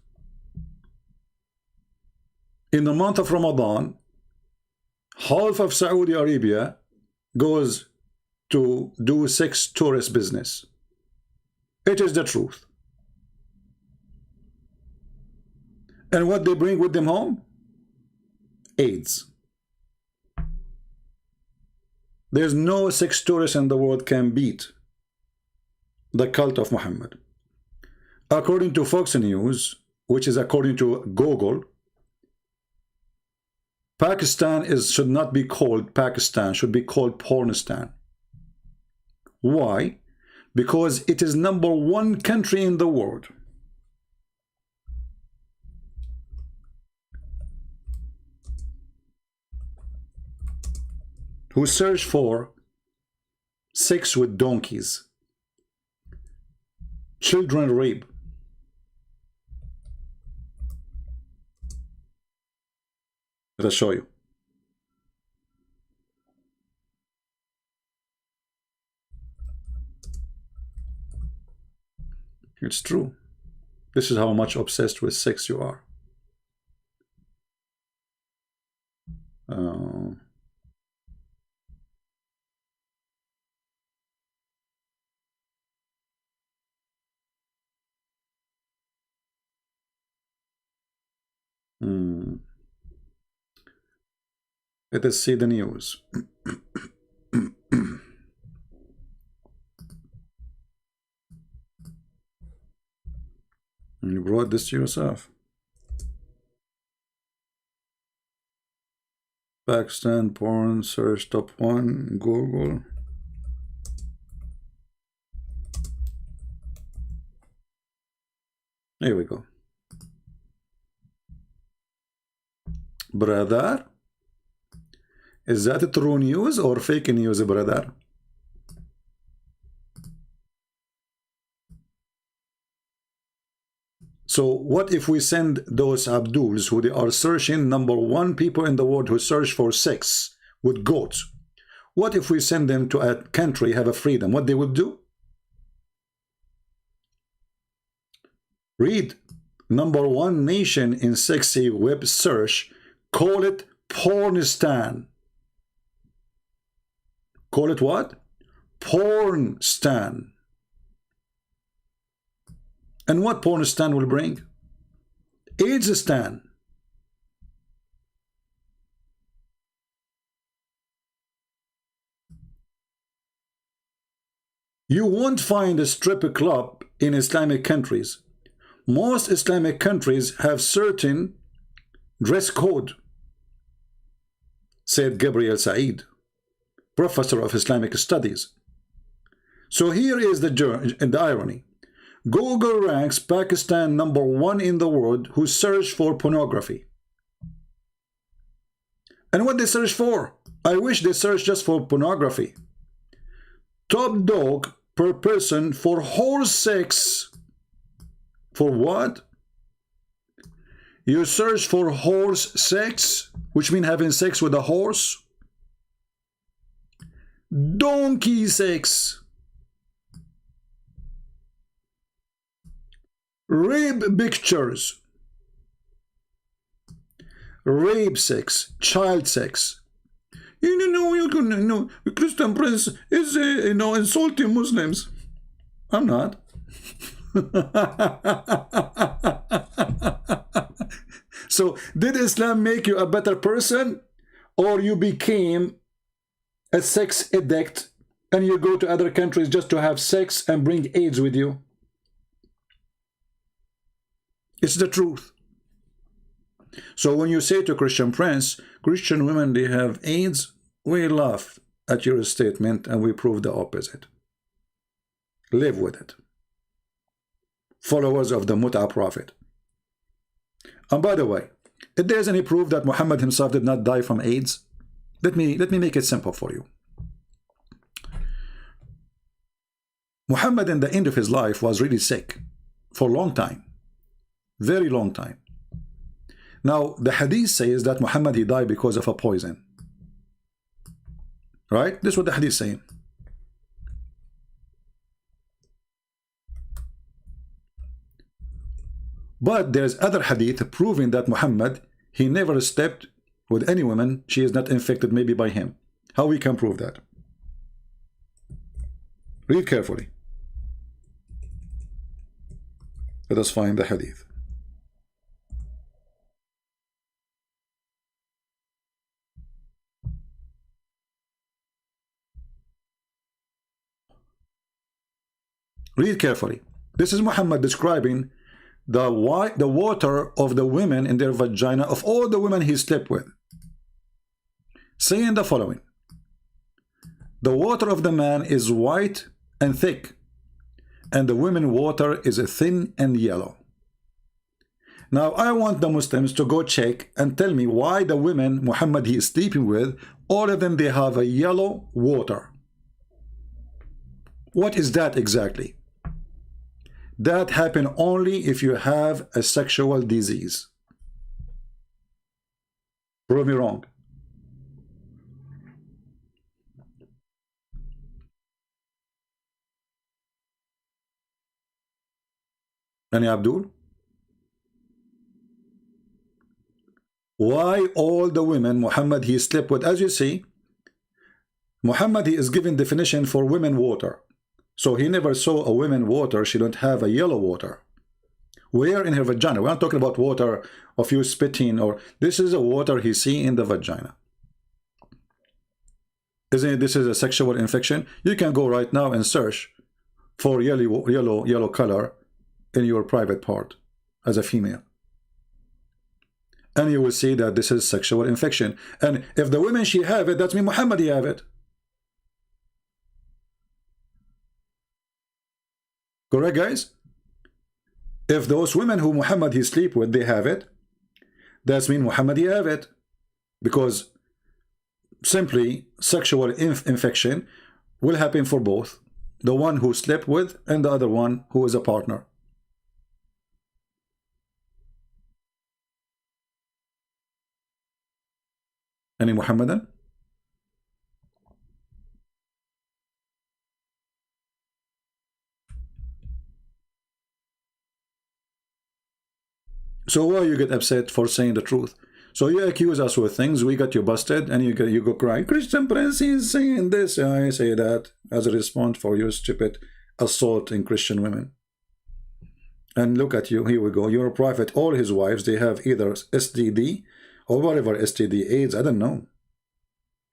In the month of Ramadan, half of Saudi Arabia goes to do sex tourist business. It is the truth. And what they bring with them home? AIDS. There's no sex tourist in the world can beat the cult of Muhammad. According to Fox News, which is according to Google, Pakistan should not be called Pakistan, should be called Pornistan. Why? Because it is number one country in the world. Who search for sex with donkeys, children rape. Let us show you. It's true. This is how much obsessed with sex you are. Let us see the news. You brought this to yourself. Pakistan porn search top 1 Google. Here we go. Brother, is that true news or fake news, brother? So what if we send those Abduls who they are searching, number one people in the world who search for sex with goats? What if we send them to a country have a freedom? What they would do? Read. Number one nation in sexy web search, call it Pornistan. Call it what? porn stan. And what porn stan will bring? AIDS stan. You won't find a strip club in Islamic countries. Most Islamic countries have certain dress code, said Gabriel Said, professor of Islamic studies. So here is the irony. Google ranks Pakistan #1 in the world who search for pornography. And what they search for? I wish they search just for pornography. Top dog per person for horse sex. For what? You search for horse sex, which means having sex with a horse. Donkey sex. Rape pictures. Rape sex. Child sex. You know, Christian Prince is, insulting Muslims. I'm not. So, did Islam make you a better person? Or you became a sex addict and you go to other countries just to have sex and bring AIDS with you? It's the truth. So when you say to Christian Prince, Christian women, they have AIDS, we laugh at your statement and we prove the opposite. Live with it. Followers of the Mut'a Prophet. And by the way, if there's any proof that Muhammad himself did not die from AIDS, let me make it simple for you. Muhammad in the end of his life was really sick for a long time. Very long time. Now, the hadith says that Muhammad, he died because of a poison. Right? This is what the hadith is saying. But there's other hadith proving that Muhammad, he never slept with any woman. She is not infected maybe by him. How we can prove that? Read carefully. Let us find the hadith. Read carefully. This is Muhammad describing the water of the women in their vagina of all the women he slept with, saying the following: the water of the man is white and thick, and the women water is thin and yellow. Now I want the Muslims to go check and tell me why the women Muhammad he is sleeping with, all of them, they have a yellow water. What is that exactly? That happens only if you have a sexual disease. Prove me wrong. Any Abdul? Why all the women Muhammad he slept with? As you see, Muhammad he is giving definition for women water. So he never saw a woman water, she don't have a yellow water. Where in her vagina? We're not talking about water of you spitting, or this is a water he see in the vagina. Isn't it, this is a sexual infection? You can go right now and search for yellow color in your private part as a female. And you will see that this is sexual infection. And if the women she have it, that means Muhammad he have it. Correct, guys? If those women who Muhammad he sleep with, they have it, that means Muhammad he have it. Because simply sexual infection will happen for both. The one who slept with and the other one who is a partner. Any Muhammadan? So why you get upset for saying the truth? So you accuse us with things, we got you busted, and you go cry, Christian Prince is saying this, I say that, as a response for your stupid assault in Christian women. And look at you, here we go, you're a prophet, all his wives, they have either STD, or whatever STD, AIDS, I don't know.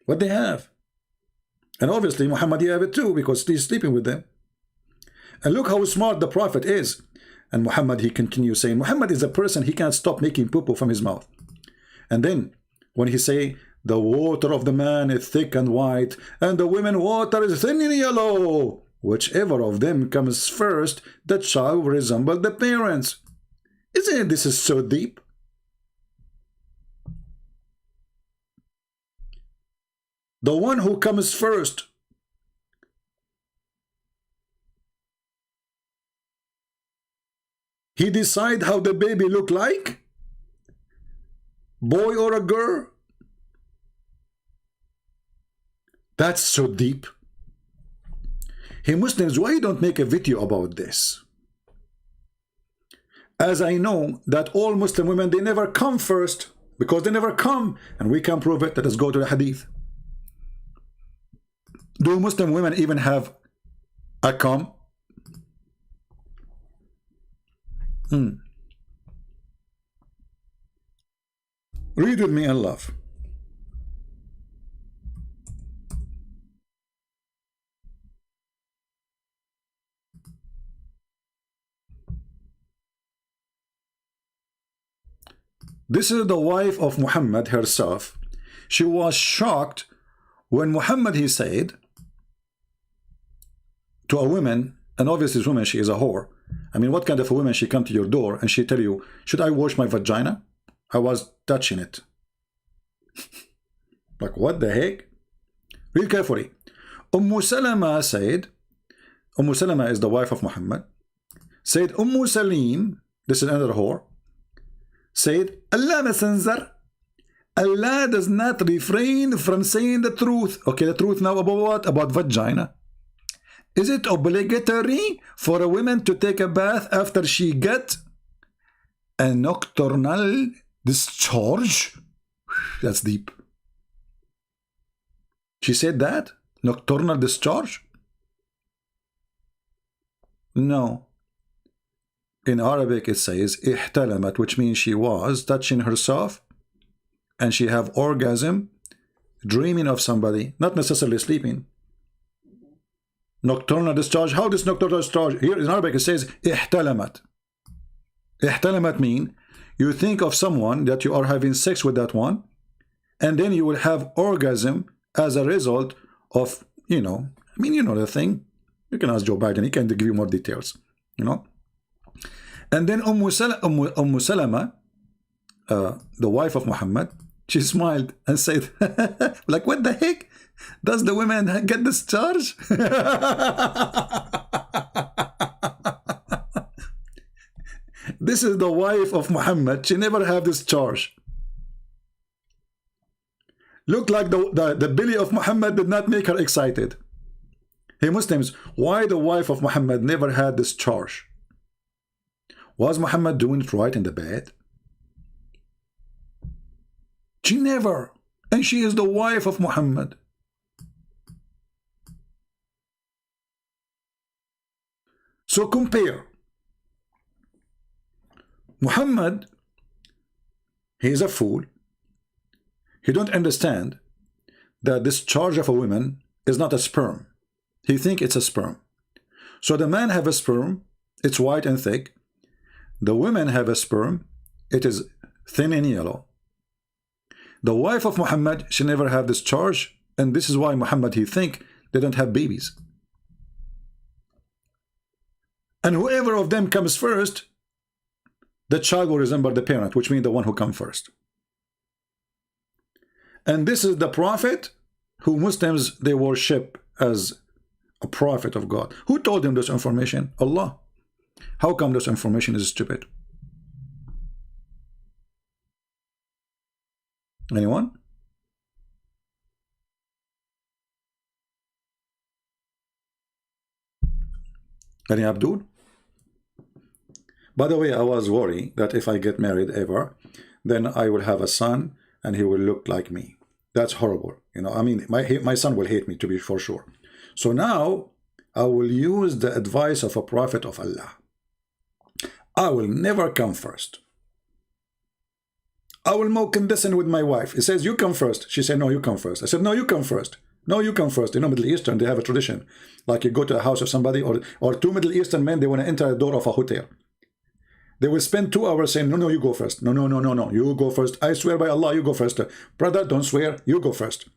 What they have. And obviously Muhammad, you have it too, because he's sleeping with them. And look how smart the prophet is. And Muhammad, he continues saying, Muhammad is a person, he can't stop making poo-poo from his mouth. And then when he say, the water of the man is thick and white, and the women water is thin and yellow, whichever of them comes first, the child will resemble the parents. Isn't it, this is so deep? The one who comes first, he decide how the baby look like, boy or a girl. That's so deep. Hey Muslims, why you don't make a video about this? As I know that all Muslim women, they never come first, because they never come, and we can prove it. Let us go to the hadith. Do Muslim women even have a cum? Read with me and laugh. This is the wife of Muhammad herself. She was shocked when Muhammad, he said to a woman, and obviously this woman, she is a whore. I mean, what kind of a woman, she come to your door and she tell you, should I wash my vagina? I was touching it. Like, what the heck? Read carefully. Salama said, Salama is the wife of Muhammad, said, Salim, this is another whore, said, Allah Messenger, Allah does not refrain from saying the truth. Okay, the truth now about what? About vagina. Is it obligatory for a woman to take a bath after she get a nocturnal discharge? That's deep. She said that? Nocturnal discharge? No. In Arabic it says ihtalamat, which means she was touching herself and she have orgasm, dreaming of somebody, not necessarily sleeping. Nocturnal discharge. How does nocturnal discharge? Here in Arabic it says ihtalamat. Ihtalamat mean you think of someone that you are having sex with that one, and then you will have orgasm as a result of, you know, I mean, you know the thing. You can ask Joe Biden, he can give you more details, you know. And then Salama, the wife of Muhammad, she smiled and said, like, what the heck? Does the women get discharged? This is the wife of Muhammad. She never had discharge. Looked like the belly of Muhammad did not make her excited. Hey Muslims, why the wife of Muhammad never had discharge? Was Muhammad doing it right in the bed? She never. And she is the wife of Muhammad. So compare. Muhammad, he is a fool. He don't understand that this charge of a woman is not a sperm. He think it's a sperm. So the man have a sperm, it's white and thick. The women have a sperm, it is thin and yellow. The wife of Muhammad, she never have this charge, and this is why Muhammad, he think they don't have babies. And whoever of them comes first, the child will resemble the parent, which means the one who comes first. And this is the prophet who Muslims, they worship as a prophet of God. Who told them this information? Allah. How come this information is stupid? Anyone? Any Abdul? By the way, I was worried that if I get married ever, then I will have a son and he will look like me. That's horrible. You know, I mean, my son will hate me, to be for sure. So now I will use the advice of a prophet of Allah. I will never come first. I will more condescend with my wife. He says, you come first. She said, no, you come first. I said, no, you come first. No, you come first. You know, Middle Eastern, they have a tradition. Like you go to a house of somebody, or two Middle Eastern men, they want to enter a door of a hotel. They will spend 2 hours saying, no, no, you go first. No, no, no, no, no, you go first. I swear by Allah, you go first. Brother, don't swear, you go first.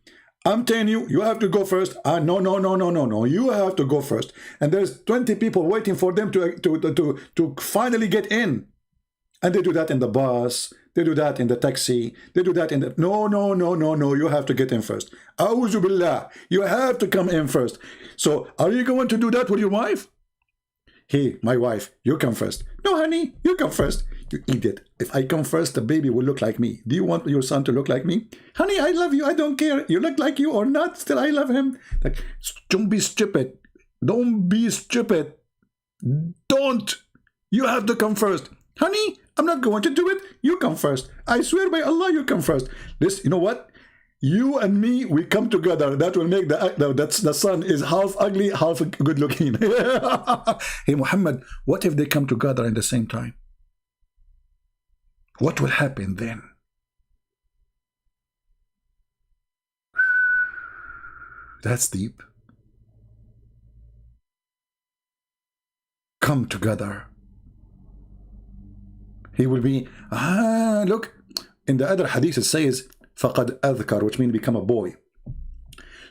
I'm telling you, you have to go first. No, no, no, no, no, no, you have to go first. And there's 20 people waiting for them to finally get in. And they do that in the bus, they do that in the taxi, they do that in the... No, no, no, no, no, you have to get in first. A'udhu billah, you have to come in first. So, are you going to do that with your wife? Hey, my wife, you come first. No, honey, you come first. You idiot. If I come first, the baby will look like me. Do you want your son to look like me? Honey, I love you. I don't care. You look like you or not. Still, I love him. Like, don't be stupid. Don't be stupid. Don't. You have to come first. Honey, I'm not going to do it. You come first. I swear by Allah, you come first. This, you know what? You and me, we come together. That will make the son is half ugly, half good looking. Hey, Muhammad, what if they come together in the same time? What will happen then? That's deep. Come together. He will be, look, in the other hadith it says, فَقَدْ أَذْكَرْ, which means become a boy.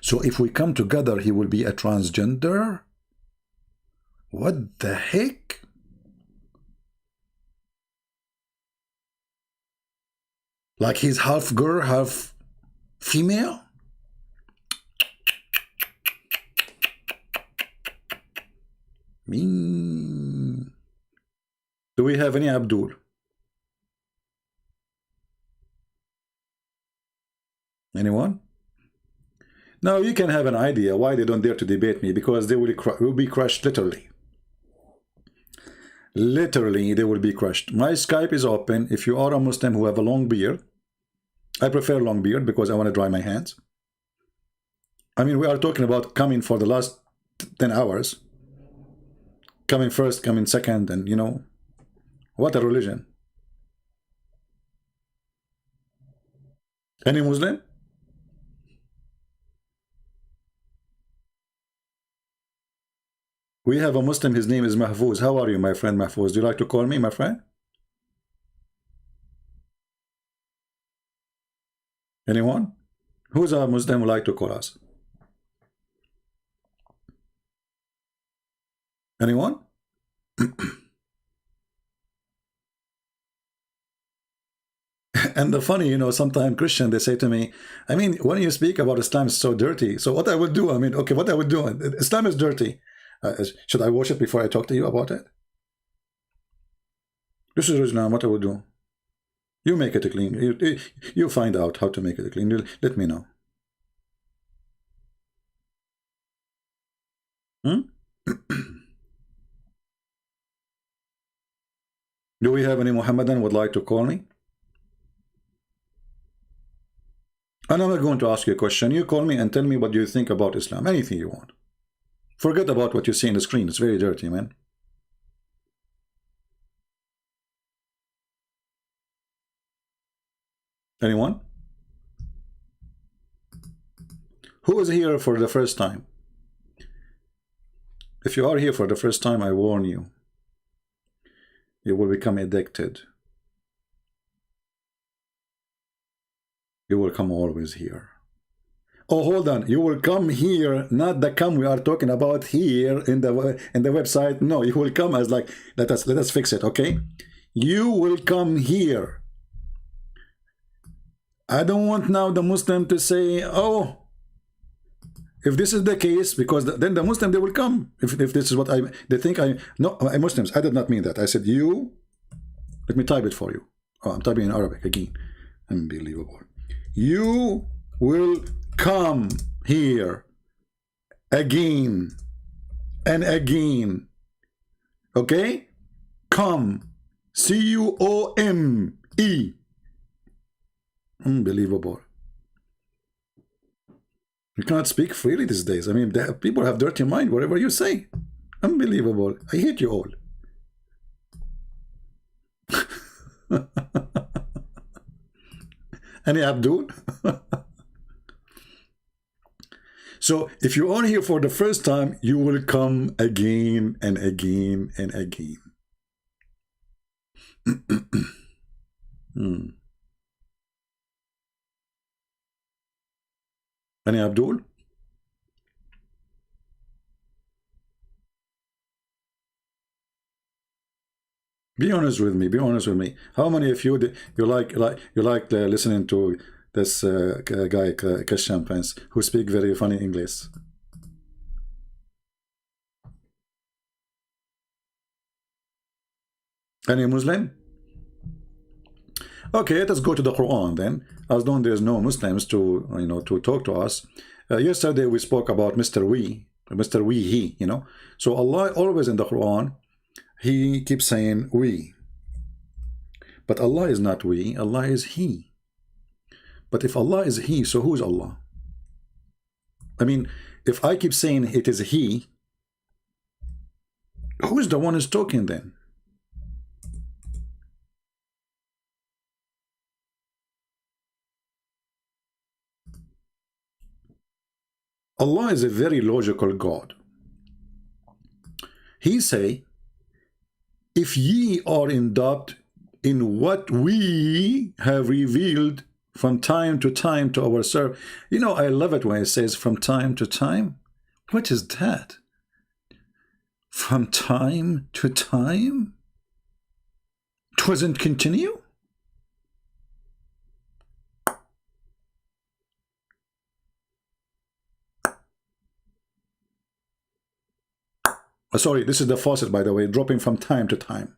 So if we come together, he will be a transgender? What the heck? Like he's half girl, half female? Do we have any Abdul? Anyone? Now you can have an idea why they don't dare to debate me, because they will be crushed literally. Literally, they will be crushed. My Skype is open. If you are a Muslim who have a long beard, I prefer long beard because I want to dry my hands. I mean, we are talking about coming for the last 10 hours. Coming first, coming second, and you know, what a religion. Any Muslim? We have a Muslim, his name is Mahfouz. How are you, my friend Mahfouz? Do you like to call me, my friend? Anyone? Who's a Muslim who like to call us? Anyone? And the funny, you know, sometimes Christian, they say to me, I mean, when you speak about Islam, it's so dirty. So what I would do, I mean, okay, what I would do, Islam is dirty. Should I worship before I talk to you about it? This is Islam, what I would do. You make it clean. You find out how to make it clean. Let me know. Do we have any Muhammadan would like to call me? And I'm not going to ask you a question. You call me and tell me what you think about Islam. Anything you want. Forget about what you see on the screen. It's very dirty, man. Anyone? Who is here for the first time? If you are here for the first time, I warn you. You will become addicted. You will come always here. Oh, hold on. You will come here, not the come we are talking about here in the website. No, you will come as like, let us fix it, okay? You will come here. I don't want now the Muslim to say, oh, if this is the case, because then the Muslim, they will come. If this is what they think no, Muslims, I did not mean that. I said you, let me type it for you. Oh, I'm typing in Arabic again. Unbelievable. You will come here again and again. Okay? Come. C-U-O-M-E. Unbelievable. You cannot speak freely these days. I mean, people have dirty mind, whatever you say. Unbelievable. I hate you all. Any Abdul? So if you are here for the first time, you will come again and again and again. Any Abdul? Be honest with me. Be honest with me. How many of you like listening to this guy Christian Apologist who speak very funny English? Any Muslim? Okay, let us go to the Quran then. As long as there's no Muslims to to talk to us. Yesterday we spoke about Mr. We, he. So Allah always in the Quran, He keeps saying we. But Allah is not we. Allah is He. But if Allah is He, so who is Allah? I mean, if I keep saying it is He, who is the one who's talking then? Allah is a very logical God. He say, if ye are in doubt in what we have revealed from time to time to our servant. I love it when it says from time to time. What is that? From time to time? Doesn't continue? Sorry, this is the faucet, by the way, dropping from time to time.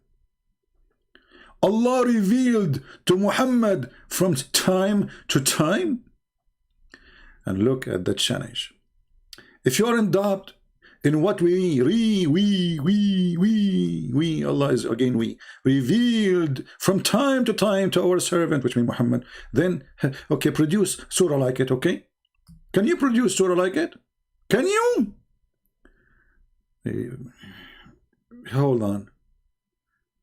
Allah revealed to Muhammad from time to time. And look at the challenge. If you are in doubt in what we, Allah is again we, revealed from time to time to our servant, which means Muhammad, then, okay, produce surah like it, okay? Can you produce surah like it? Can you? Hold on.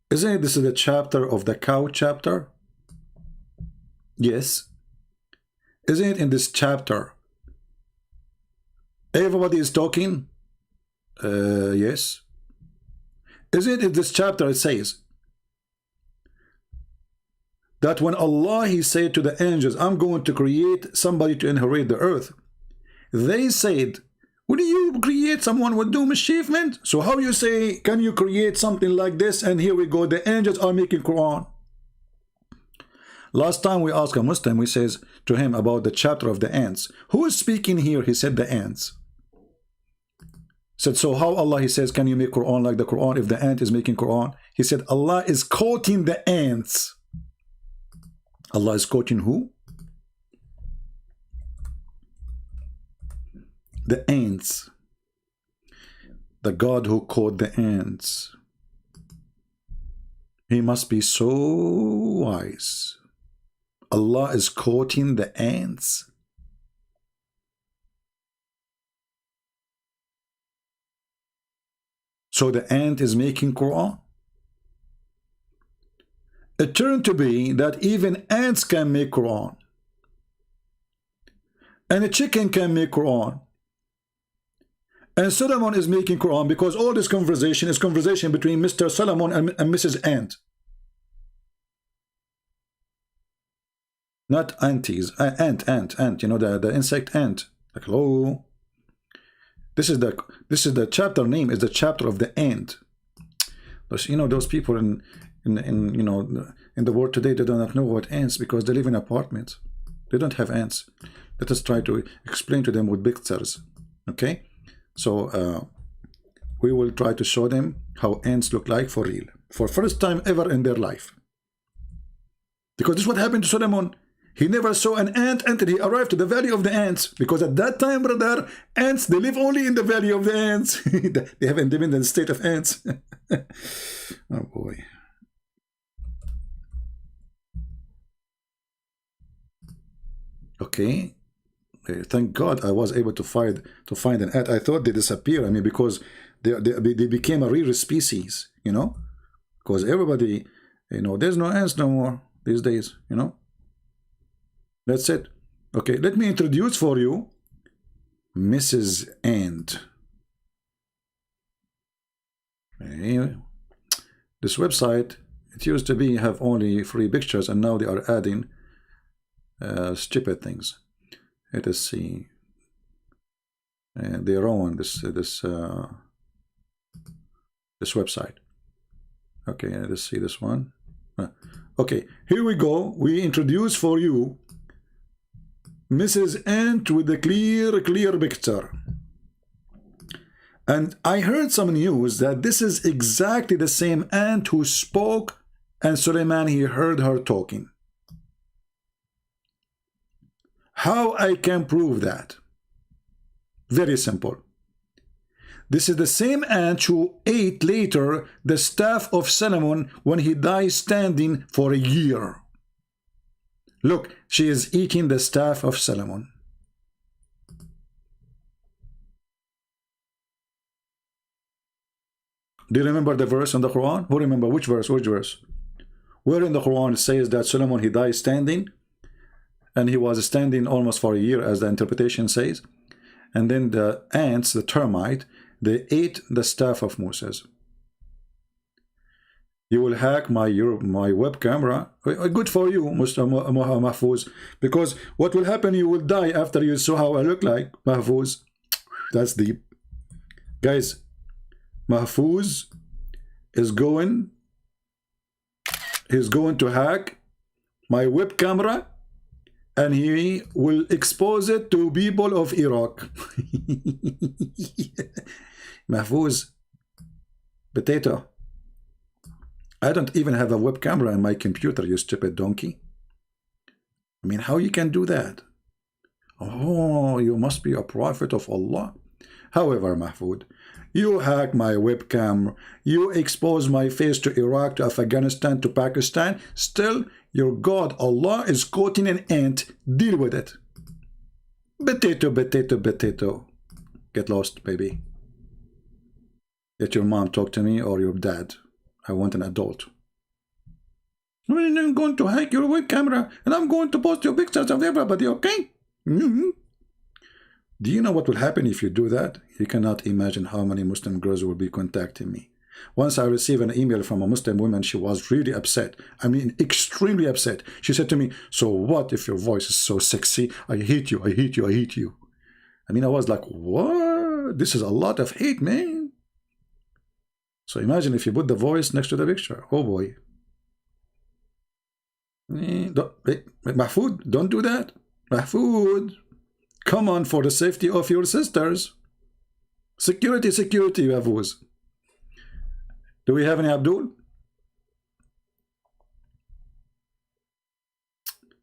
Isn't it this is the chapter of the cow chapter? Yes. Isn't it in this chapter everybody is talking? Yes. Isn't it in this chapter it says that when Allah He said to the angels, I'm going to create somebody to inherit the earth, they said, will you create someone with doom achievement? So how you say, can you create something like this? And here we go, the angels are making Quran. Last time we asked a Muslim, we says to him about the chapter of the ants. Who is speaking here? He said the ants. Said, so how Allah, He says, can you make Quran like the Quran if the ant is making Quran? He said, Allah is quoting the ants. Allah is quoting who? The ants. The God who caught the ants. He must be so wise. Allah is quoting the ants. So the ant is making Quran. It turned to be that even ants can make Quran. And a chicken can make Quran. And Solomon is making Quran, because all this conversation is conversation between Mr. Solomon and Mrs. Ant. Not aunties, ant, the insect ant. Like, hello. This is the chapter name, is the chapter of the ant. But those people in the world today, they do not know what ants, because they live in apartments. They don't have ants. Let us try to explain to them with pictures. Okay? So we will try to show them how ants look like for real, for first time ever in their life. Because this is what happened to Solomon. He never saw an ant until he arrived to the valley of the ants. Because at that time, brother, ants, they live only in the valley of the ants. They have independent state of ants. Oh boy. Okay, thank God I was able to find an ant. I thought they disappeared. I mean, because they became a rare species, you know, because everybody, you know, there's no ants no more these days, you know. That's it. Okay, let me introduce for you Mrs. Ant. Okay. This website, it used to be have only 3 pictures, and now they are adding stupid things. Let us see. They own this website. Okay, let's see this one. Okay, here we go. We introduce for you Mrs. Ant with a clear picture. And I heard some news that this is exactly the same ant who spoke, and Suleiman, he heard her talking. How I can prove that? Very simple. This is the same ant who ate later the staff of Solomon when he died standing for a year. Look, she is eating the staff of Solomon. Do you remember the verse in the Quran? Who remember which verse? Which verse? Where in the Quran it says that Solomon, he died standing, and he was standing almost for a year, as the interpretation says, and then the ants, the termite, they ate the staff of Moses. You will hack my web camera. Good for you, Mr. Mahfouz, because what will happen, you will die after you saw how I look like, Mahfouz. That's deep. Guys, Mahfouz is he's going to hack my web camera, and he will expose it to people of Iraq. Mahfouz, potato, I don't even have a web camera in my computer, you stupid donkey. I mean, how you can do that? Oh, you must be a prophet of Allah. However, Mahfouz, you hack my webcam, you expose my face to Iraq, to Afghanistan, to Pakistan, still your God Allah is quoting an ant. Deal with it. Potato, potato, potato. Get lost, baby. Let your mom talk to me, or your dad. I want an adult. I'm going to hack your web camera, and I'm going to post your pictures of everybody, okay? Do you know what will happen if you do that? You cannot imagine how many Muslim girls will be contacting me. Once I received an email from a Muslim woman, she was really upset. I mean, extremely upset. She said to me, so what if your voice is so sexy? I hate you, I hate you, I hate you. I mean, I was like, what? This is a lot of hate, man. So imagine if you put the voice next to the picture. Oh boy. Mahfouz, don't do that. Mahfouz, come on, for the safety of your sisters. Security, security, Mahfouz. Do we have any Abdul?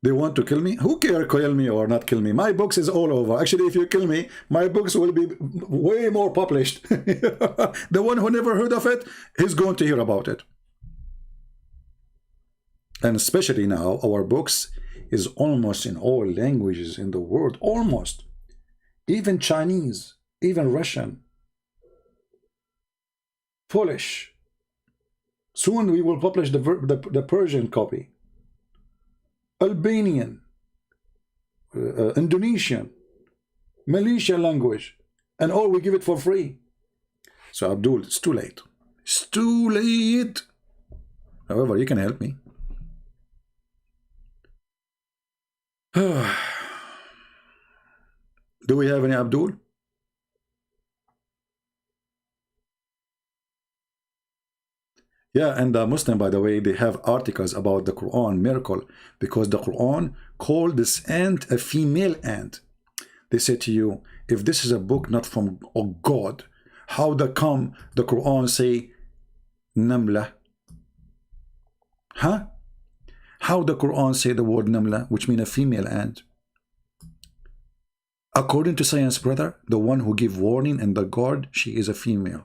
They want to kill me? Who cares, kill me or not kill me? My books is all over. Actually, if you kill me, my books will be way more published. The one who never heard of it, he's going to hear about it. And especially now, our books is almost in all languages in the world. Almost. Even Chinese, even Russian, Polish. Soon we will publish the Persian copy. Albanian, Indonesian, Malaysian language, and all we give it for free. So Abdul, it's too late. It's too late. However, you can help me. Do we have any Abdul? Yeah, and the Muslim, by the way, they have articles about the Quran miracle, because the Quran called this ant a female ant. They say to you, if this is a book not from God, how come the Quran say Namla? Huh? How the Quran say the word Namla, which means a female ant? According to science, brother, the one who give warning and the guard, she is a female.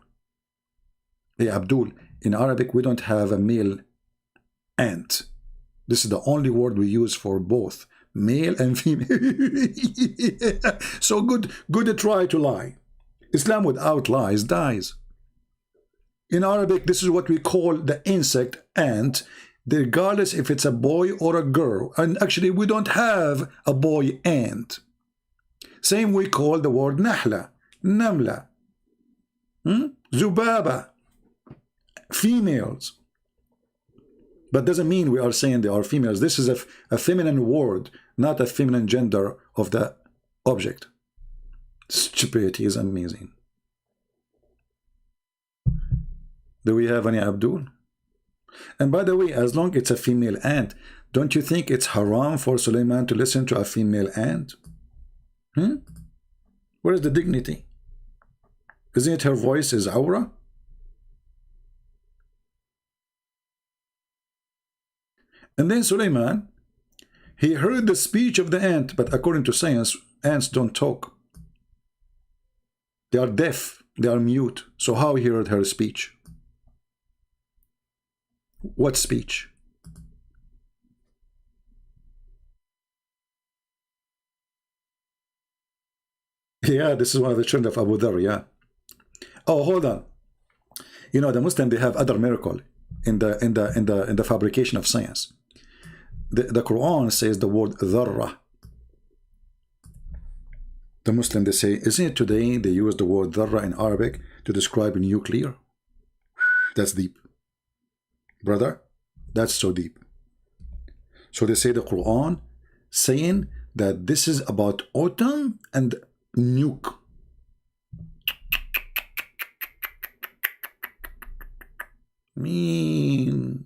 Hey, Abdul, in Arabic, we don't have a male ant. This is the only word we use for both male and female. So good try to lie. Islam without lies dies. In Arabic, this is what we call the insect ant, regardless if it's a boy or a girl. And actually, we don't have a boy ant. Same we call the word nahla, namla, zubaba, females. But doesn't mean we are saying they are females. This is a feminine word, not a feminine gender of the object. Stupidity is amazing. Do we have any Abdul? And by the way, as long as it's a female ant, don't you think it's haram for Suleiman to listen to a female ant? Where is the dignity? Isn't it her voice is aura? And then Suleiman, he heard the speech of the ant, but according to science, ants don't talk. They are deaf, they are mute. So how he heard her speech? What speech? Yeah, this is one of the children of Abu Dhar, yeah. Oh, hold on. You know, the Muslim, they have other miracle in the fabrication of science. The Quran says the word dharra. The Muslim, they say, isn't it today they use the word dharra in Arabic to describe nuclear? That's deep. Brother, that's so deep. So they say the Quran saying that this is about atom and nuke. Mean.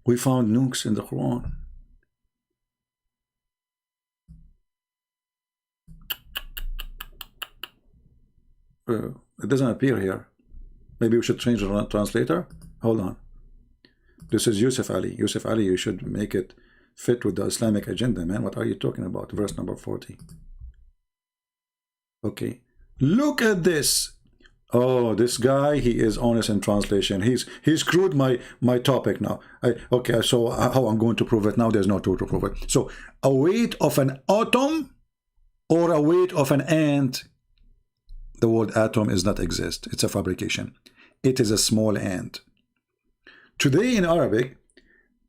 We found nukes in the Quran. It doesn't appear here. Maybe we should change the translator. Hold on. This is Yusuf Ali. Yusuf Ali, you should make it fit with the Islamic agenda, man. What are you talking about? Verse number 40. Okay. Look at this. Oh, this guy, he is honest in translation. He screwed my topic now. Okay, so how I'm going to prove it now? There's no tool to prove it. So a weight of an atom or a weight of an ant. The word atom does not exist. It's a fabrication. It is a small ant. Today in Arabic,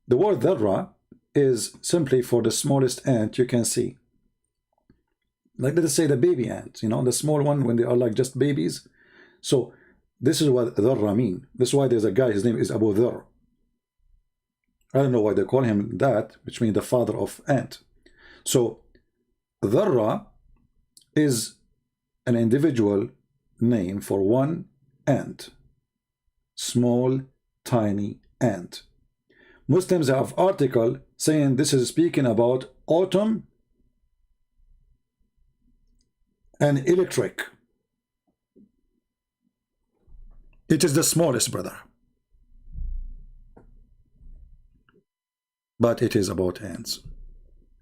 the word dharra is simply for the smallest ant you can see. Like, let us say the baby ants, you know, the small one when they are like just babies. So this is what dharra mean. This is why there's a guy, his name is Abu Dhar. I don't know why they call him that, which means the father of ant. So dharra is an individual name for one ant. Small, tiny ant. Muslims have article saying this is speaking about atom and electric. It is the smallest, brother. But it is about ants.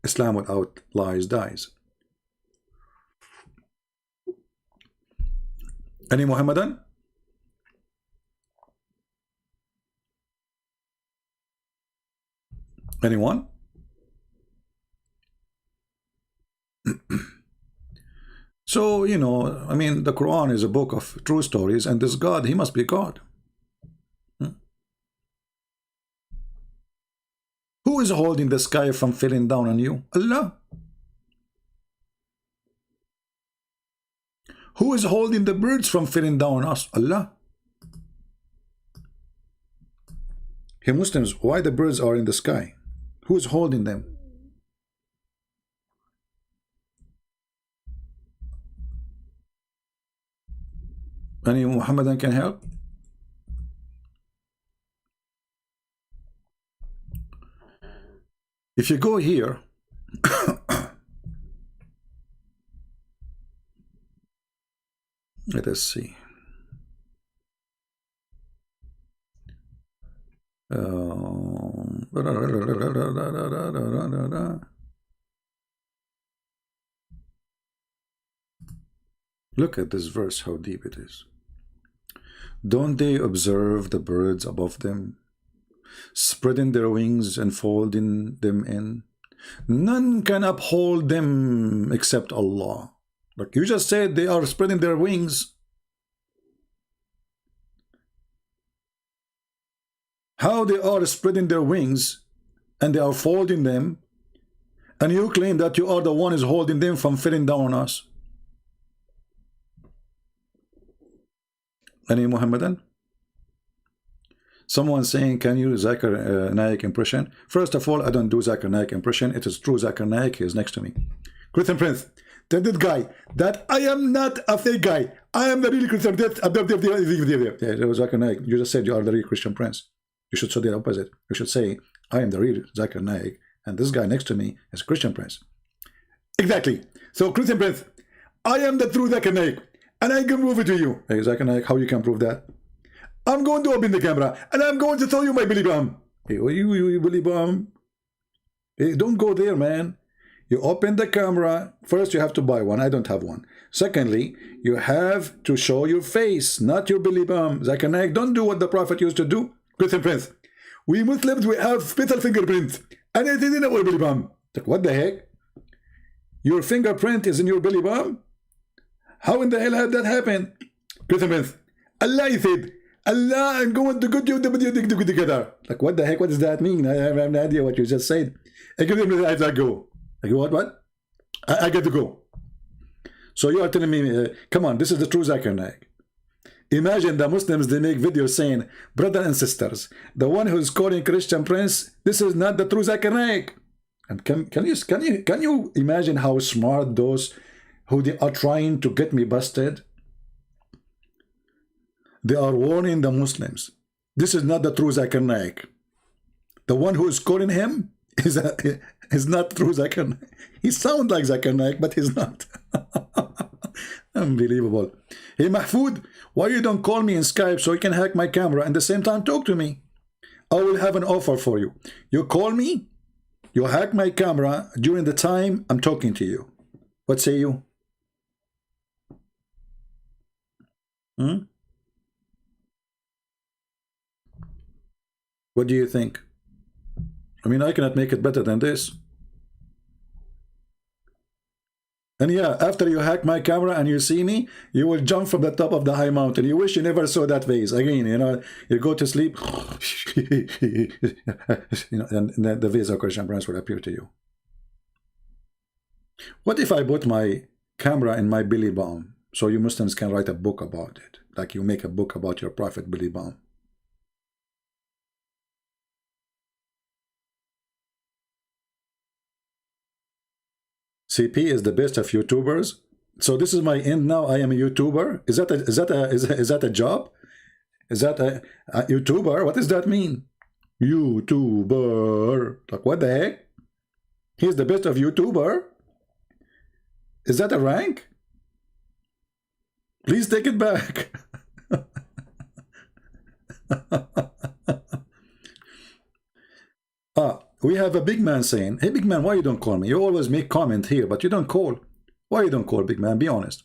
Islam without lies dies. Any Muhammadan? Anyone? So, you know, I mean, the Quran is a book of true stories, and this God, he must be God. Who is holding the sky from falling down on you? Allah. Who is holding the birds from falling down on us? Allah. Hey Muslims, why the birds are in the sky? Who is holding them? Any Muhammadan can help? If you go here, let us see. Look at this verse, how deep it is. Don't they observe the birds above them, spreading their wings and folding them in? None can uphold them except Allah. Like you just said, they are spreading their wings. How they are spreading their wings and they are folding them, and you claim that you are the one who is holding them from falling down on us? Any Muhammadan? Someone saying, can you Zakir Naik impression? First of all, I don't do Zakir Naik impression. It is true Zakir Naik. He is next to me. Christian Prince, tell that guy that I am not a fake guy. I am the real Christian. Zakir Naik, you just said you are the real Christian Prince. You should say the opposite. You should say, I am the real Zakir Naik, and this guy next to me is Christian Prince. Exactly. So, Christian Prince, I am the true Zakir Naik, and I can prove it to you. Hey, Zakir Naik, how you can prove that? I'm going to open the camera, and I'm going to throw you my belly bomb. Hey, you belly bomb? Hey, don't go there, man. You open the camera. First, you have to buy one. I don't have one. Secondly, you have to show your face, not your belly bomb. Zakir Naik, don't do what the Prophet used to do. Christian Prince, we Muslims, we have special fingerprints, and it is in our belly bomb. Like, what the heck? Your fingerprint is in your belly bomb? How in the hell had that happen? Christian Prince, Allah said, Allah, I'm going to get you together. Like, what the heck? What does that mean? I have no idea what you just said. I give him I go. Like, what? I get to go. So you are telling me, come on, this is the true Zakir Naik. Imagine the Muslims, they make videos saying, brothers and sisters, the one who is calling Christian Prince, this is not the true Zakir Naik. And can you imagine how smart those who they are trying to get me busted? They are warning the Muslims. This is not the true Zakir Naik. The one who is calling him is not true Zakir Naik. He sounds like Zakir Naik, but he's not. Unbelievable. Hey Mahfoud, why you don't call me in Skype so you can hack my camera and at the same time talk to me? I will have an offer for you. You call me, you hack my camera during the time I'm talking to you. What say you? What do you think? I mean, I cannot make it better than this. And yeah, after you hack my camera and you see me, you will jump from the top of the high mountain. You wish you never saw that face. Again, you know, you go to sleep, you know, and the face of Christian Prince will appear to you. What if I put my camera in my belly bomb so you Muslims can write a book about it? Like you make a book about your Prophet belly bomb. CP is the best of YouTubers. So this is my end now. I am a YouTuber. Is that a job? Is that a YouTuber? What does that mean? YouTuber. Like what the heck? He's the best of YouTuber. Is that a rank? Please take it back. We have a big man saying, hey big man, why you don't call me? You always make comment here, but you don't call. Why you don't call, big man? Be honest.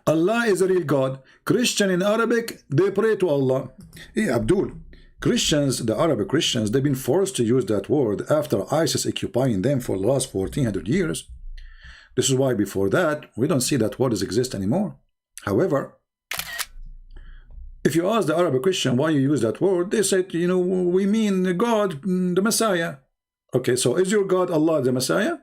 Allah is a real God. Christian in Arabic, they pray to Allah. Hey Abdul, Christians, the Arabic Christians, they've been forced to use that word after ISIS occupying them for the last 1400 years. This is why before that, we don't see that word exist anymore. However, if you ask the Arabic Christian why you use that word, they say, you know, we mean God, the Messiah. Okay, so is your God Allah the Messiah?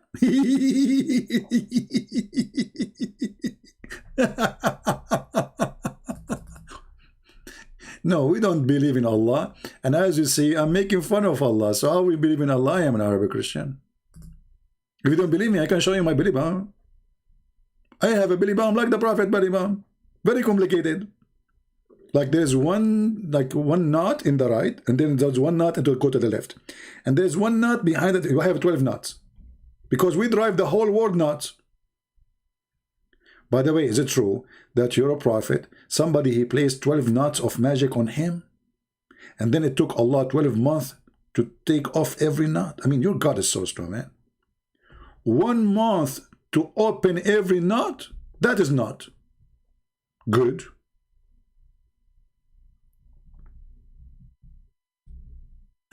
No, we don't believe in Allah. And as you see, I'm making fun of Allah. So how we believe in Allah? I am an Arabic Christian. If you don't believe me, I can show you my belly bomb. I have a belly bomb like the Prophet belly bomb. Very complicated. Like there's one knot in the right, and then there's one knot and it'll go to the left. And there's one knot behind it. I have 12 knots. Because we drive the whole world nuts. By the way, is it true that you're a prophet? Somebody, he placed 12 knots of magic on him. And then it took Allah 12 months to take off every knot. I mean, your God is so strong, man. 1 month to open every knot? That is not good.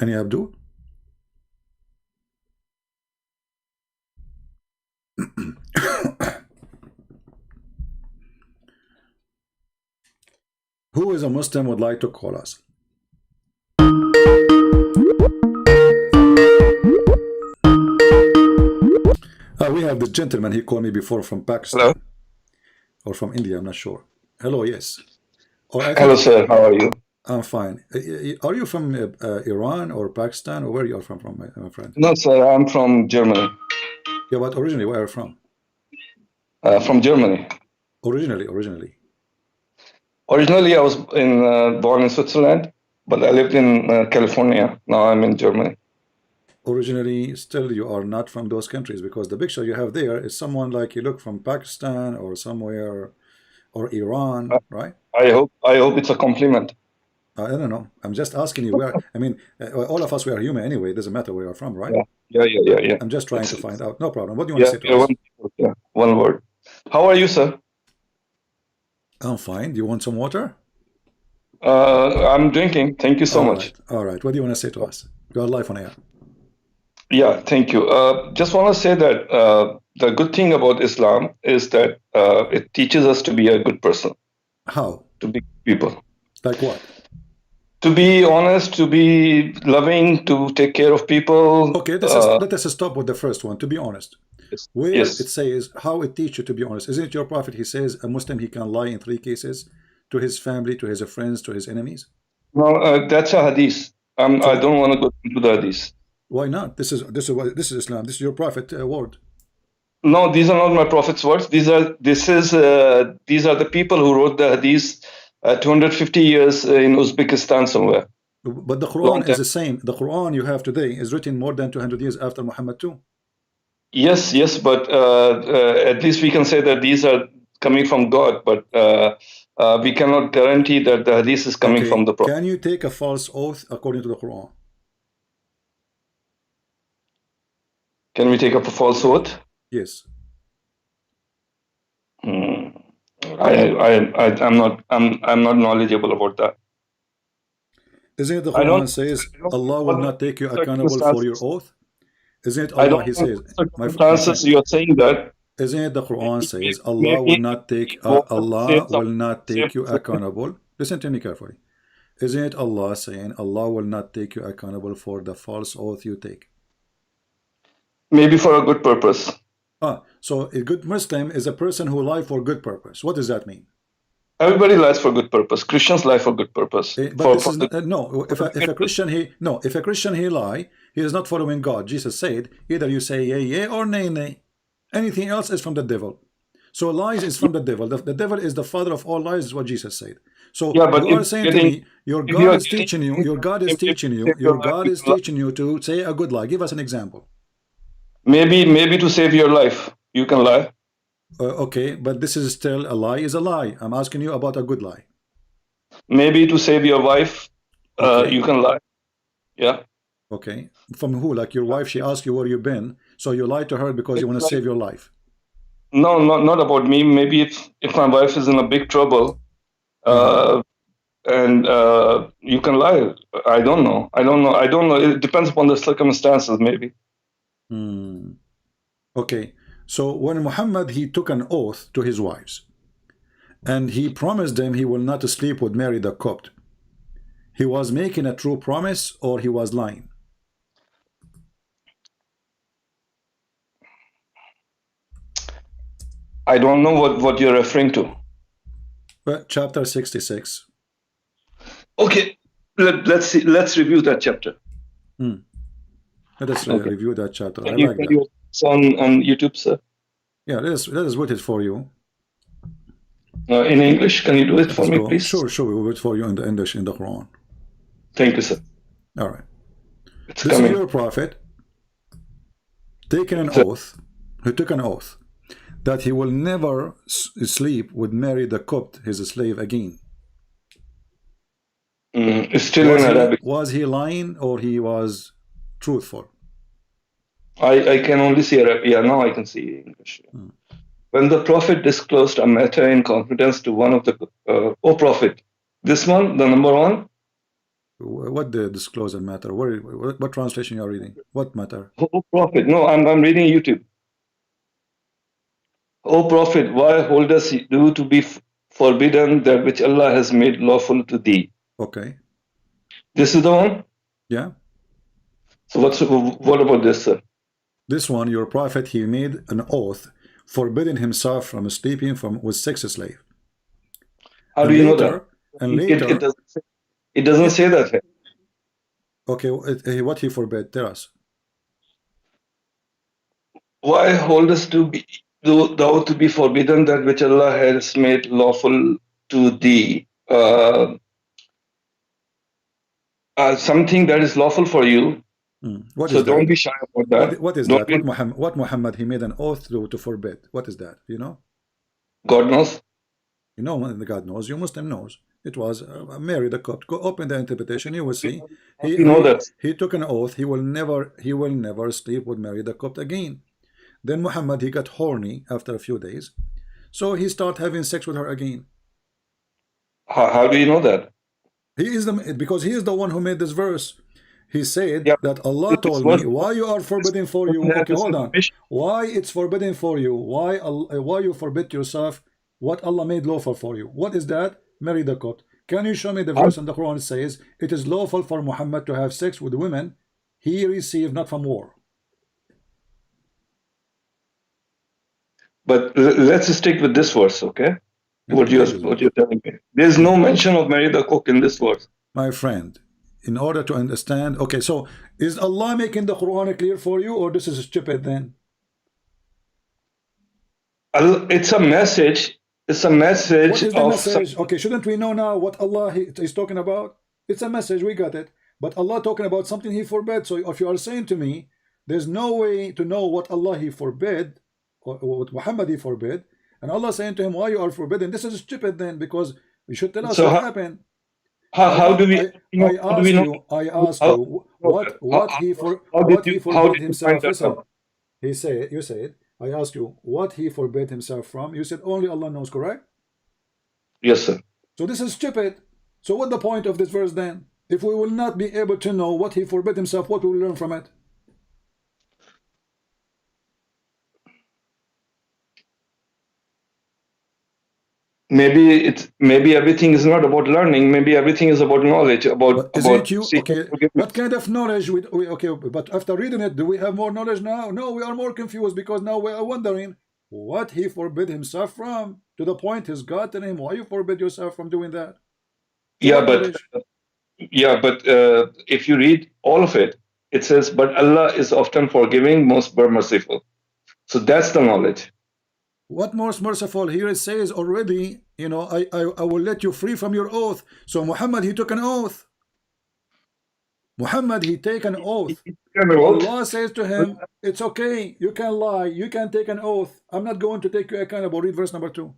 Any Abdul? Who is a Muslim would like to call us? We have the gentleman, he called me before from Pakistan. Hello? Or from India, I'm not sure. Hello, yes. Hello, sir. How are you? I'm fine. Are you from Iran or Pakistan, or where you are from, my friend? No, sir. I'm from Germany. Yeah, but originally, where are you from? From Germany. Originally. Originally, I was born in Switzerland, but I lived in California. Now I'm in Germany. Originally, still you are not from those countries, because the picture you have there is someone like you look from Pakistan or somewhere, or Iran, right? I hope it's a compliment. I don't know. I'm just asking you where. I mean, all of us, we are human anyway. It doesn't matter where you're from, right? Yeah. I'm just trying to find out. No problem. What do you want to say to us? One word. How are you, sir? I'm fine. Do you want some water? I'm drinking. Thank you so much. All right. What do you want to say to us? You are live on air. Yeah, thank you. Just want to say that the good thing about Islam is that it teaches us to be a good person. How? To be people. Like what? To be honest, to be loving, to take care of people. Okay, let us stop with the first one, to be honest. Where it says how it teaches you to be honest. Isn't it your prophet, he says a Muslim, he can lie in 3 cases, to his family, to his friends, to his enemies? No, that's a hadith. I don't want to go into the hadith. Why not? This is Islam. This is your prophet word. No, these are not my prophet's words. These are the people who wrote the hadith 250 years in Uzbekistan somewhere. But the Quran is the same. The Quran you have today is written more than 200 years after Muhammad too. Yes, but at least we can say that these are coming from God, but we cannot guarantee that the hadith is coming from the prophet. Can you take a false oath according to the Quran? Can we take up a false oath? Yes. I'm not knowledgeable about that. Isn't it the Quran says Allah will not take you accountable for your oath? Isn't it Allah, he says, you're saying that? Isn't it the Quran says Allah will not take you accountable? Listen to me carefully. Isn't it Allah saying Allah will not take you accountable for the false oath you take? Maybe for a good purpose. So a good Muslim is a person who lies for good purpose. What does that mean? Everybody lies for good purpose. Christians lie for good purpose. If a Christian he lie, he is not following God. Jesus said, either you say yea or nay. Anything else is from the devil. So lies is from the devil. The devil is the father of all lies, is what Jesus said. So you are saying to me, your God is teaching you to say a good lie. Give us an example. Maybe to save your life, you can lie. Okay, but this is still a lie is a lie. I'm asking you about a good lie. Maybe to save your wife, you can lie. Yeah. Okay. From who? Like your wife, she asked you where you've been, so you lied to her because you want to save your life. No, not about me. Maybe if my wife is in a big trouble, and you can lie. I don't know. It depends upon the circumstances, maybe. Okay. So when Muhammad, he took an oath to his wives, and he promised them he will not sleep with Mary the Copt. He was making a true promise, or he was lying? I don't know what you're referring to. But chapter 66. Okay, let's see. Let's review that chapter. Let us review that chapter. Can you it's on YouTube, sir? Yeah, let us wait it for you. In English, can you do it for me, please? Sure, we will wait for you in the English in the Quran. Thank you, sir. All right. This is your prophet taking an oath. He took an oath that he will never sleep with Mary the Copt, his slave, again. It's still in Arabic. Was he lying or he was truthful? I can only see Arabic. Yeah, now I can see English. When the prophet disclosed a matter in confidence to one of the O prophet, this one, the number one, What the disclosure matter? What translation you are reading? What matter? Oh Prophet, no, I'm reading YouTube. O Prophet, why holdest you to be forbidden that which Allah has made lawful to thee? Okay. This is the one? Yeah. So what about this, sir? This one, your prophet, he made an oath forbidding himself from sleeping with sex slave. How do you know that? And later, it doesn't say that here. Okay, what he forbid? Tell us. Why holdest thou to be forbidden that which Allah has made lawful to thee? Something that is lawful for you. So don't be shy about that. What is that? What Muhammad he made an oath to forbid? What is that? You know? God knows. You know, God knows. You Muslim knows. It was Mary the Copt. Go open the interpretation. You will see. He took an oath. He will never sleep with Mary the Copt again. Then Muhammad he got horny after a few days, so he started having sex with her again. How do you know that? Because he is the one who made this verse. He said that Allah told me why you are forbidden for you. Okay, hold on. Why it's forbidden for you? Why you forbid yourself what Allah made lawful for you? What is that? Marry the Copt. Can you show me the verse in the Quran? It says it is lawful for Muhammad to have sex with women he received not from war. But let's stick with this verse, okay? What you're telling me. There's no mention of Mary the Cook in this verse. My friend, in order to understand, okay, so is Allah making the Quran clear for you, or this is stupid then? It's a message. It's a message. What is the message? Okay, shouldn't we know now what Allah is talking about? It's a message, we got it. But Allah talking about something he forbade. So if you are saying to me, there's no way to know what Allah he forbade, or what Muhammad he forbid, and Allah saying to him why you are forbidden, this is stupid then, because you should tell us what happened. How do we? I ask you what he forbid himself. Listen, you said I asked you what he forbid himself from. You said only Allah knows, correct? Yes, sir. So this is stupid. So what the point of this verse then? If we will not be able to know what he forbid himself, what will we learn from it? Maybe everything is not about learning. Maybe everything is about knowledge. Okay, what kind of knowledge? Okay, but after reading it, do we have more knowledge now? No, we are more confused, because now we are wondering what he forbid himself from, to the point his God telling him why you forbid yourself from doing that. But if you read all of it, it says, but Allah is often forgiving, most merciful. So that's the knowledge. What most merciful? Here it says already, you know, I will let you free from your oath. So Muhammad he took an oath. Muhammad he take an oath. Allah says to him, it's okay, you can lie, you can take an oath. I'm not going to take you accountable. Read verse number 2.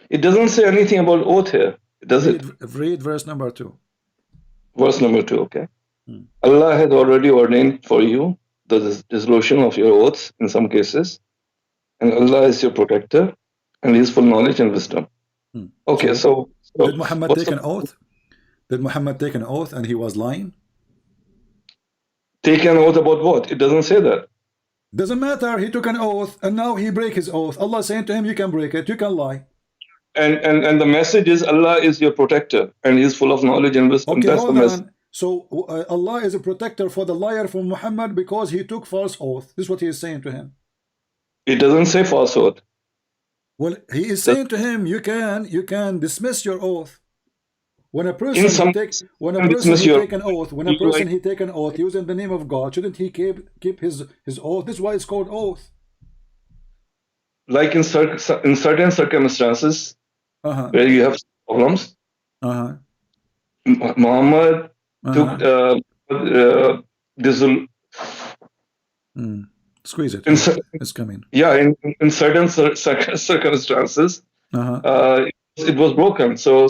It doesn't say anything about oath here, does it? Read verse number 2. Verse number 2, okay. Allah has already ordained for you the dissolution of your oaths in some cases. And Allah is your protector, and He is full knowledge and wisdom. Okay, so did Muhammad take an oath? Did Muhammad take an oath and he was lying? Take an oath about what? It doesn't say that. Doesn't matter. He took an oath and now he break his oath. Allah saying to him, you can break it, you can lie. And the message is Allah is your protector, and He is full of knowledge and wisdom. Okay, that's the message. So Allah is a protector for the liar from Muhammad because he took false oath. This is what he is saying to him. It doesn't say falsehood. Well, he is saying to him, you can dismiss your oath. When a person take an oath using the name of God, shouldn't he keep his oath? This is why it's called oath. Like in certain circumstances where you have problems, Muhammad took squeeze it. It's coming. Yeah, in certain circumstances, it was broken. So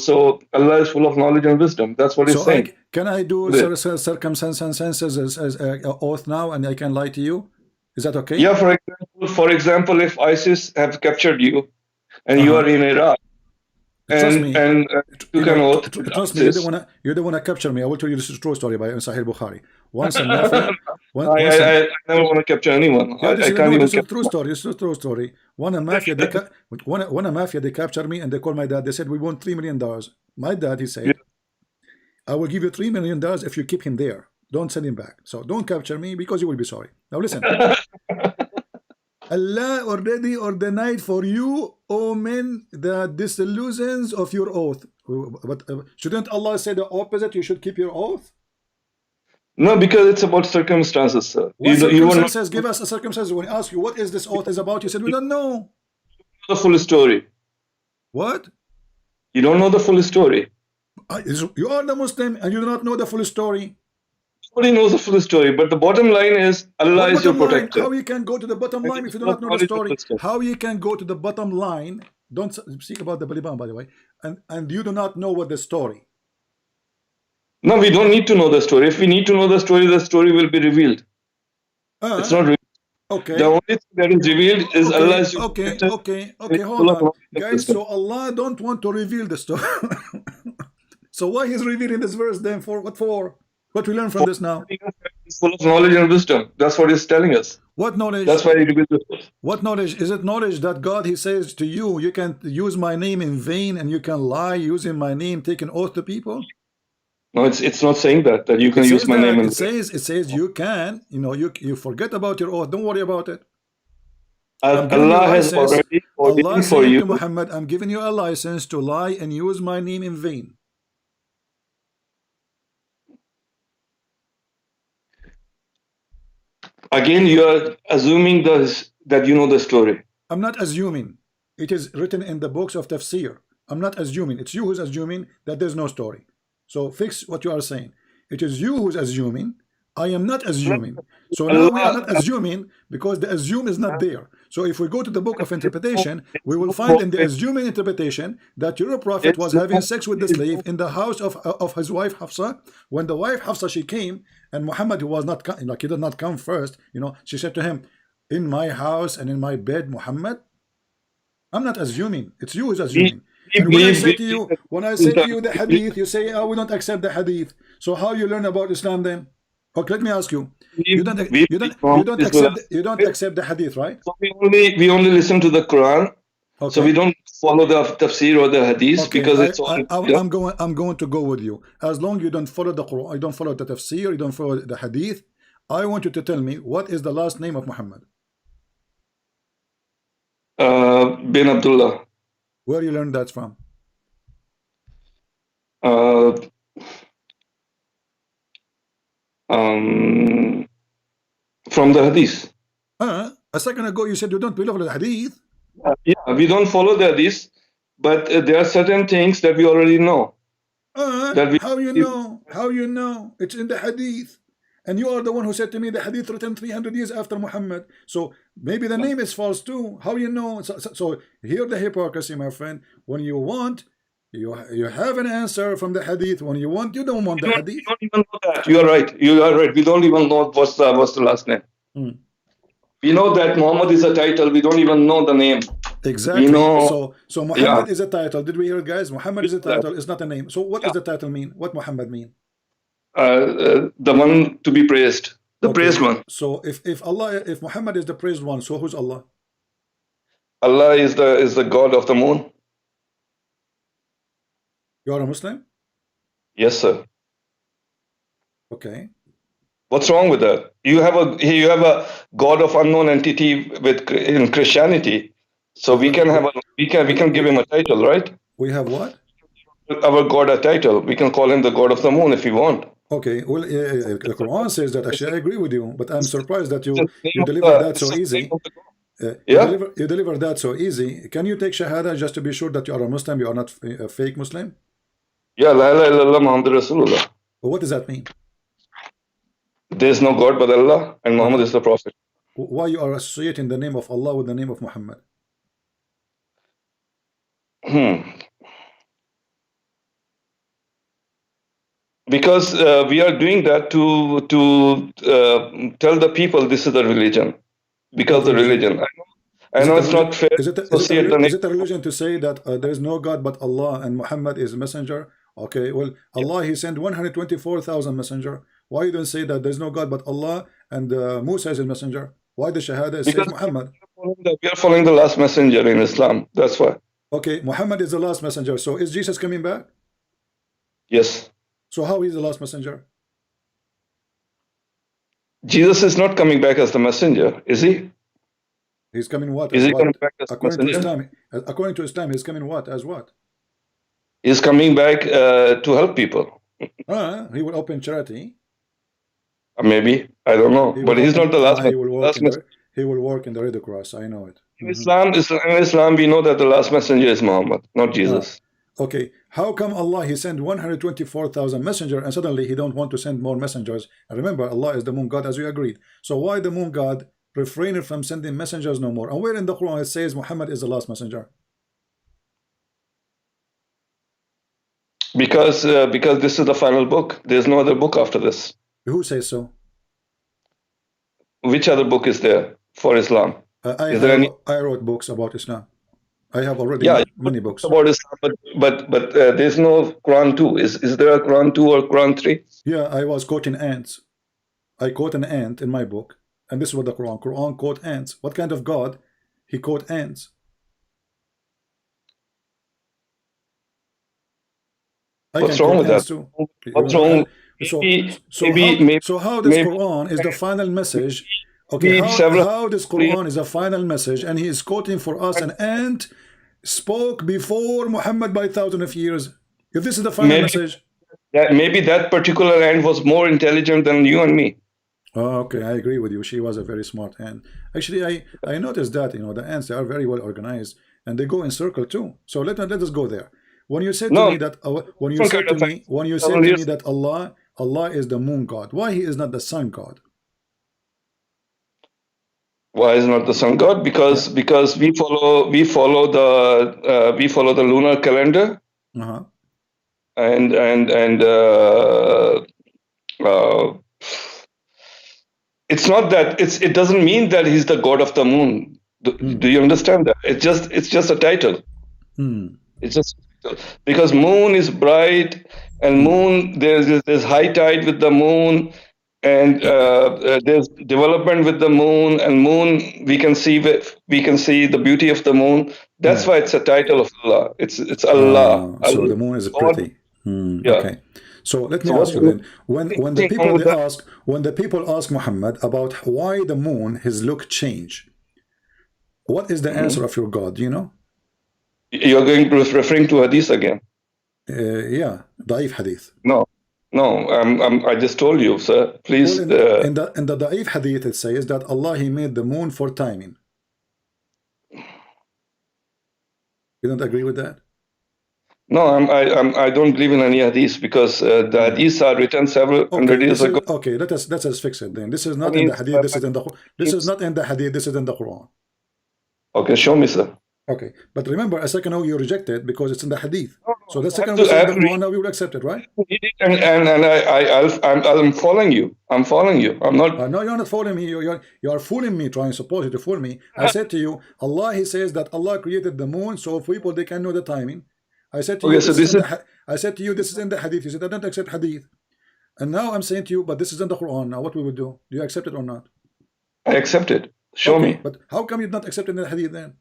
Allah is full of knowledge and wisdom. That's what He's saying. Can I do circumstances as oath now, and I can lie to you? Is that okay? Yeah. For example, if ISIS have captured you, and you are in Iraq, Trust me. and took an oath. Trust me, you don't wanna capture me. I will tell you this is a true story by Sahih Bukhari. Once a mafia, I never want to capture anyone. yeah, I can't even this is a capture. true story. This is a true story. One a mafia, they captured me and they called my dad. They said we want $3 million. My dad, he said, I will give you $3 million if you keep him there. Don't send him back. So don't capture me because you will be sorry. Now listen. Allah already ordained for you, O men, the disillusions of your oath. But shouldn't Allah say the opposite? You should keep your oath? No, because it's about circumstances, sir. What circumstances? Give us a circumstance. When we ask you what is this oath is about, you said we don't know the full story. What? You don't know the full story. You are the Muslim and you do not know the full story. Nobody knows the full story, but the bottom line is Allah is your protector. How you can go to the bottom line if you do not know the story? How you can go to the bottom line? Don't speak about the Baliban, by the way, and you do not know what the story. No, we don't need to know the story. If we need to know the story will be revealed. It's not revealed. Okay. The only thing that is revealed is Allah is your protector. Okay, hold on. Guys, so Allah don't want to reveal the story. So why he's revealing this verse then? For what for? What we learn from this now? He's full of knowledge and wisdom. That's what he's telling us. What knowledge? That's why he reveals this. What knowledge? Is it knowledge that God, he says to you, you can use my name in vain and you can lie using my name, take an oath to people? No, it's not saying that you can use my name in vain. It says you can, you forget about your oath, don't worry about it. Allah has already ordained for you. To Muhammad, I'm giving you a license to lie and use my name in vain. Again, you are assuming that you know the story. I'm not assuming. It is written in the books of tafsir. I'm not assuming. It's you who's assuming that there's no story. So fix what you are saying. It is you who's assuming. I am not assuming. So now we are not assuming because the assume is not there. So if we go to the book of interpretation, we will find in the assuming interpretation that your prophet was having sex with the slave in the house of his wife Hafsa. When the wife Hafsa, she came, and Muhammad, who was not, he did not come first, she said to him, in my house and in my bed, Muhammad. I'm not assuming. It's you who's assuming. And when I say to you the hadith, you say, oh, we don't accept the hadith. So how you learn about Islam then? Okay, let me ask you. You don't accept the hadith, right? So we only listen to the Quran. Okay. So we don't follow the tafsir or the hadith because it's all. I'm going to go with you. As long as you don't follow the Quran, you don't follow the tafsir, you don't follow the hadith. I want you to tell me what is the last name of Muhammad? Bin Abdullah. Where you learned that from? From the hadith. A second ago you said you don't believe in the hadith. Yeah, we don't follow the hadith, but there are certain things that we already know. How you know? How you know? It's in the hadith. And you are the one who said to me the hadith written 300 years after Muhammad. So maybe the name is false too. How you know? So here the hypocrisy, my friend. When you want, you have an answer from the hadith. When you want, you don't want the hadith. We don't even know that. You are right. You are right. We don't even know what's the last name. We know that Muhammad is a title. We don't even know the name. Exactly. So Muhammad is a title. Did we hear it, guys? Muhammad is a title. It's not a name. So what does the title mean? What Muhammad mean? The one to be praised, the praised one. So if Muhammad is the praised one, so who's Allah? Allah is the God of the moon. You are a Muslim? Yes, sir. Okay. What's wrong with that? You have a God of unknown entity in Christianity, so we can give him a title, right? We have what? Our God a title. We can call him the God of the moon if we want. Okay, well, the Quran says that. Actually, I agree with you, but I'm surprised that you deliver that so easy. You deliver that so easy. Can you take Shahada just to be sure that you are a Muslim, you are not a fake Muslim? Yeah, La ilaha illallah Muhammad Rasulullah. Well, what does that mean? There is no God but Allah, and Muhammad is the Prophet. Why you are associating the name of Allah with the name of Muhammad? Because we are doing that to tell the people this is the religion. Because the religion. I know it's not fair is it a religion to say that there is no God but Allah and Muhammad is a messenger? Okay, well, Allah, he sent 124,000 messenger. Why you don't say that there's no God but Allah and Musa is a messenger? Why the Shahada says Muhammad? We are following the last messenger in Islam. That's why. Okay, Muhammad is the last messenger. So is Jesus coming back? Yes. So how is the last messenger? Jesus is not coming back as the messenger, is he? He's coming what? Is he coming back as according messenger? to Islam? According to Islam, he's coming what? As what? He's coming back to help people. He will open charity. Maybe, I don't know, but he's not the last. He will work in the Red Cross. I know it. In Islam, we know that the last messenger is Muhammad, not Jesus. Okay, how come Allah, he sent 124,000 messengers and suddenly he don't want to send more messengers? And remember, Allah is the moon god as we agreed. So why the moon god refrained from sending messengers no more? And where in the Quran it says Muhammad is the last messenger? Because this is the final book. There's no other book after this. Who says so? Which other book is there for Islam? I wrote books about Islam. I have already many books about Islam, but there's no Quran 2. Is there a Quran 2 or Quran 3? Yeah, I was quoting ants. I quote an ant in my book, and this is what the Quran quote ants. What kind of God? He quote ants. What's wrong with that? What's wrong? So how this Quran is the final message? Okay, how this Quran is a final message, and he is quoting for us an ant spoke before Muhammad by thousands of years. If this is the final message, maybe that particular ant was more intelligent than you and me. Oh, okay, I agree with you. She was a very smart ant. Actually, I noticed that the ants, they are very well organized and they go in circle too. So let us go there. When you said to me that that Allah is the moon god, why he is not the sun god? Why is not the sun god? Because we follow the lunar calendar, and it's not that it doesn't mean that he's the god of the moon. Do you understand that? It's just a title. It's just because moon is bright, and moon there's high tide with the moon. And there's development with the moon, and moon we can see the beauty of the moon. That's why it's a title of Allah. It's Allah. So the moon is pretty. Okay. So let me ask you then: when the people ask Muhammad about why the moon his look change, what is the answer of your God? Do you know? You're referring to hadith again. Yeah, Da'if hadith. No, I just told you, sir. Please. Well, in the Da'if hadith, it says that Allah, he made the moon for timing. You don't agree with that? No, I don't believe in any hadith because the hadiths are written several hundred years ago. Okay, let us fix it then. This is not in the hadith. This is in the. This is not in the hadith. This is in the Quran. Okay, show me, sir. Okay, but remember, a second ago you rejected because it's in the hadith. So the second we say the Quran, now we will accept it, right? And I'm following you. I'm following you. I'm not. No, you're not following me. You are fooling me, trying supposedly to fool me. I said to you, Allah, he says that Allah created the moon so people they can know the timing. I said to you, I said to you, this is in the hadith. You said I don't accept hadith, and now I'm saying to you, but this is in the Quran. Now what we will do? Do you accept it or not? I accept it. Show me. But how come you're not accepting the hadith then?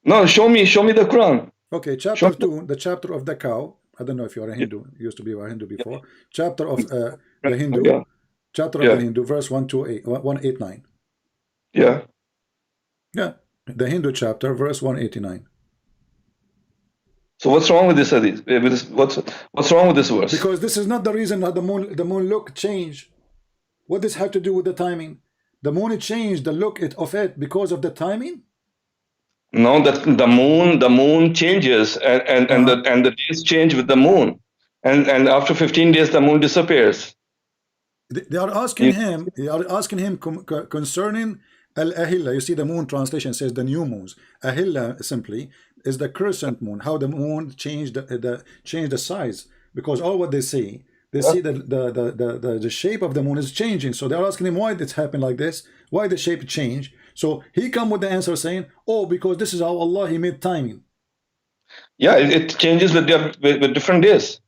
No, show me the Quran. Okay, chapter 2, the chapter of the cow. I don't know if you're a Hindu. You used to be a Hindu before. Chapter of the Hindu. Chapter of the Hindu, verse 189. Yeah. Yeah. The Hindu chapter, verse 189. So what's wrong with this hadith? What's wrong with this verse? Because this is not the reason that the moon look changed. What does this have to do with the timing? The moon changed the look of it because of the timing? No, that the moon changes and the days change with the moon, and after 15 days the moon disappears. They are asking him. They are asking him concerning al-ahilla. You see, the moon translation says the new moons. Ahilla simply is the crescent moon. How the moon changed the size, because all what they see the shape of the moon is changing. So they are asking him why it's happened like this. Why the shape changed? So he come with the answer saying, oh, because this is how Allah he made timing. Yeah, it changes with different days.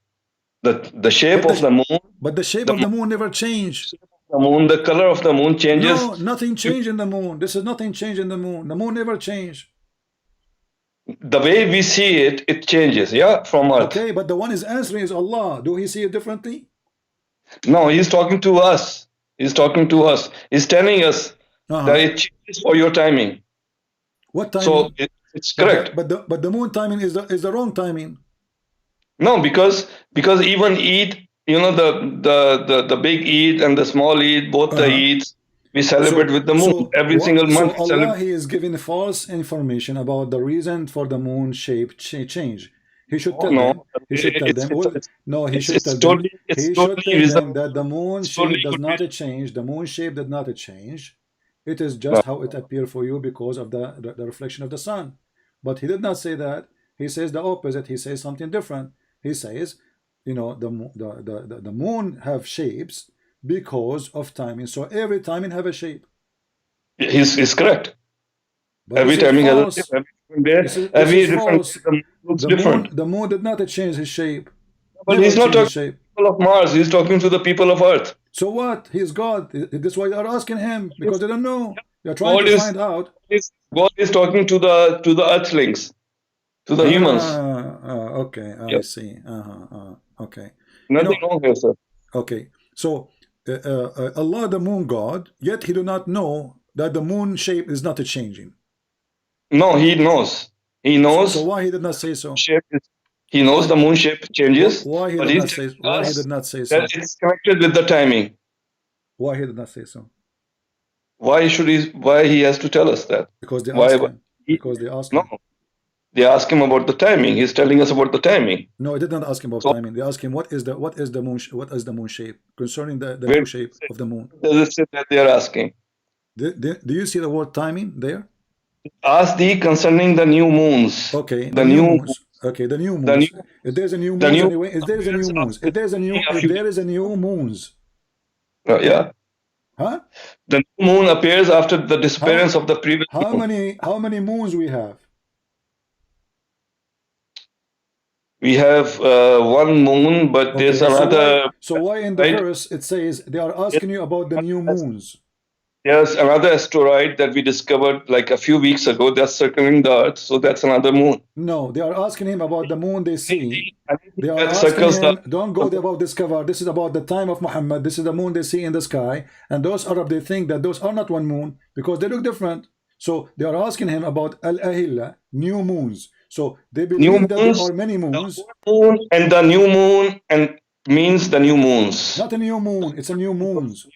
The shape of the moon. But the shape of the moon never changed. The moon, the color of the moon changes. No, nothing changed in the moon. This is nothing changed in the moon. The moon never changed. The way we see it, it changes, yeah, from Earth. Okay, but the one is answering is Allah. Do he see it differently? No, he's talking to us. He's talking to us. He's telling us that it changes for your timing. What timing? So it's correct. But the moon timing is the wrong timing. No, because even Eid, you know, the big Eid and the small Eid, both the Eids, we celebrate with the moon every single month. So Allah he is giving false information about the reason for the moon shape change. He should tell them. He should tell them. No, he should tell them. He should tell them that the moon shape does not change. The moon shape did not change. It is just how it appeared for you because of the reflection of the sun. But he did not say that. He says the opposite. He says something different. He says, you know, the moon have shapes because of timing. So every timing have a shape. He's correct. But every timing has a shape. Every different. The moon did not change his shape. But he's not talking to the people of Mars. He's talking to the people of Earth. So what? He's God. That's why they are asking him, because they don't know. They're trying to find out. God is talking to the Earthlings, to the humans. Okay, I see. Okay. Nothing wrong here, sir. Okay. So Allah, the moon God, yet he do not know that the moon shape is not changing. No, he knows. He knows. So why he did not say so? He knows the moon shape changes. Why he did not say? Why he did not say so? That it's connected with the timing. Why he did not say so? Why should he? Why he has to tell us that? Because they asked him. Because they asked him. No, they ask him about the timing. He's telling us about the timing. No, I did not ask him about timing. They asked him what is the moon shape concerning the moon shape of the moon. Does it say that they are asking? Do you see the word timing there? Ask thee concerning the new moons. Okay, the new moons. Okay, the new moons. If there's a new moon anyway, if there is a new moons, if there is a new moons. Yeah. Huh? The new moon appears after the disappearance of the previous moon. How many moons we have? We have one moon, but there's another. So why in the verse it says they are asking you about the new moons? There's another asteroid that we discovered like a few weeks ago that's circling the Earth, so that's another moon. No, they are asking him about the moon they see. They are asking him, don't go there about discover. This is about the time of Muhammad. This is the moon they see in the sky. And those Arab, they think that those are not one moon because they look different. So they are asking him about Al-Ahilla, new moons. So they believe that there are many moons. The moon and the new moon and means the new moons. Not a new moon, it's a new moons.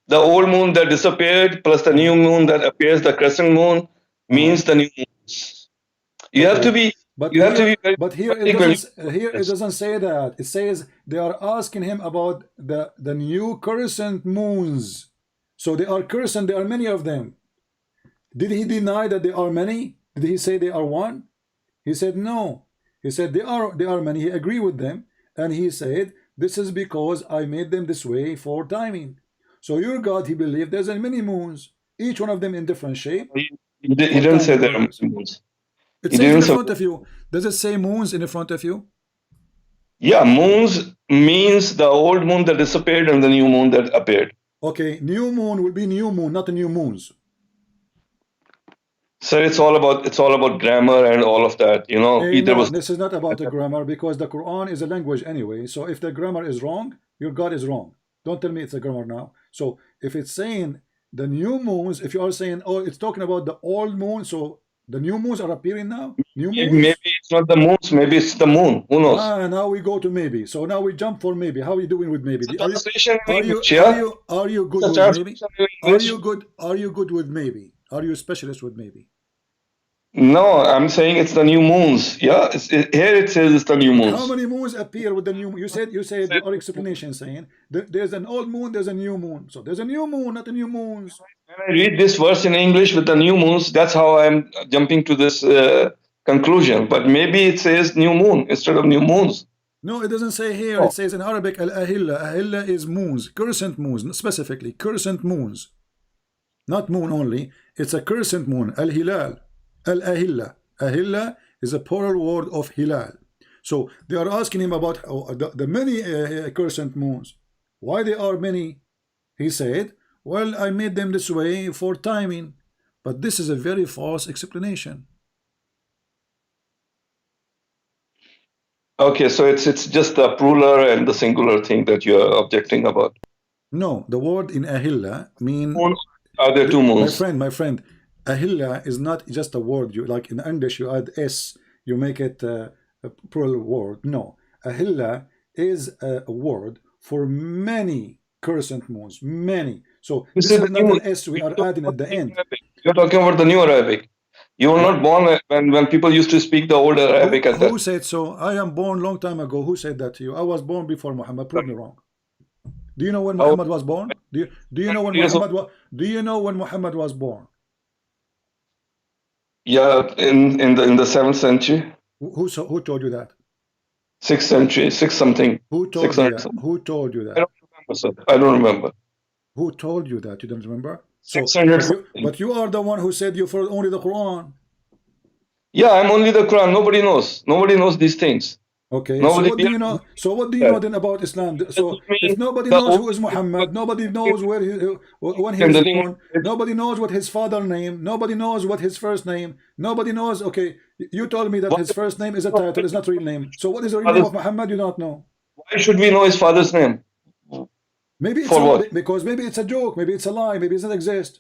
The old moon that disappeared plus the new moon that appears, the crescent moon, means the new moons. You have to be. But here it doesn't say that. It says they are asking him about the new crescent moons. So they are crescent. There are many of them. Did he deny that there are many? Did he say they are one? He said no. He said they are many. He agreed with them, and he said this is because I made them this way for timing. So your God, he believed there's many moons, each one of them in different shape. He didn't say there are moons. It says in front of you. Does it say moons in front of you? Yeah, moons means the old moon that disappeared and the new moon that appeared. Okay, new moon will be new moon, not the new moons. Sir, it's all about grammar and all of that. You know, this is not about the grammar because the Quran is a language anyway. So if the grammar is wrong, your God is wrong. Don't tell me it's a grammar now. So if it's saying the new moons, if you are saying, oh, it's talking about the old moon, so the new moons are appearing now? New moons? Maybe it's not the moons, maybe it's the moon. Who knows? Now we go to maybe. So now we jump for maybe. How are you doing with maybe? Are you good with maybe? Are you good with maybe? Are you a specialist with maybe? No, I'm saying it's the new moons. Yeah, here it says it's the new moons. How many moons appear with the new moon? You said your explanation saying there's an old moon, there's a new moon. So there's a new moon, not a new moons. When I read this verse in English with the new moons, that's how I'm jumping to this conclusion. But maybe it says new moon instead of new moons. No, it doesn't say here. It says in Arabic, Al-Ahilla. Ahilla is moons, crescent moons, specifically crescent moons. not moon only. It's a crescent moon. Al-hilal, al-ahilla. Ahilla is a plural word of hilal. So they are asking him about the many crescent moons. Why there are many? He said, well, I made them this way for timing. But this is a very false explanation. Okay, so it's just the plural and the singular thing that you are objecting about. No, the word in ahilla mean. Are there two moons? My friend, ahilla is not just a word. You like in English, you add s, you make it a plural word. No, ahilla is a word for many crescent moons, many. So this is not an s we are adding at the end. You're talking about the new Arabic. You were not born when people used to speak the old Arabic. Who said so? I am born long time ago. Who said that to you? I was born before Muhammad. Prove me wrong. Do you know when Muhammad was born? Do you know when Muhammad was? Do you know when Muhammad was born? Yeah, in the 7th century. Who told you that? 6th century, 6 something. Who told you that? Who told you that? I don't remember, sir. I don't remember. Who told you that? You don't remember? So, 600. but you are the one who said you follow only the Quran. Yeah, I'm only the Quran. Nobody knows. Nobody knows these things. Okay. So what do you know? So what do you know then about Islam? So if nobody knows who is Muhammad, nobody knows where when he was born, nobody knows what his father name, nobody knows what his first name, nobody knows. Okay, you told me that his first name is a title, it's not real name. So what is the real name of Muhammad? You don't know. Why should we know his father's name? Maybe it's because maybe it's a joke, maybe it's a lie, maybe it doesn't exist.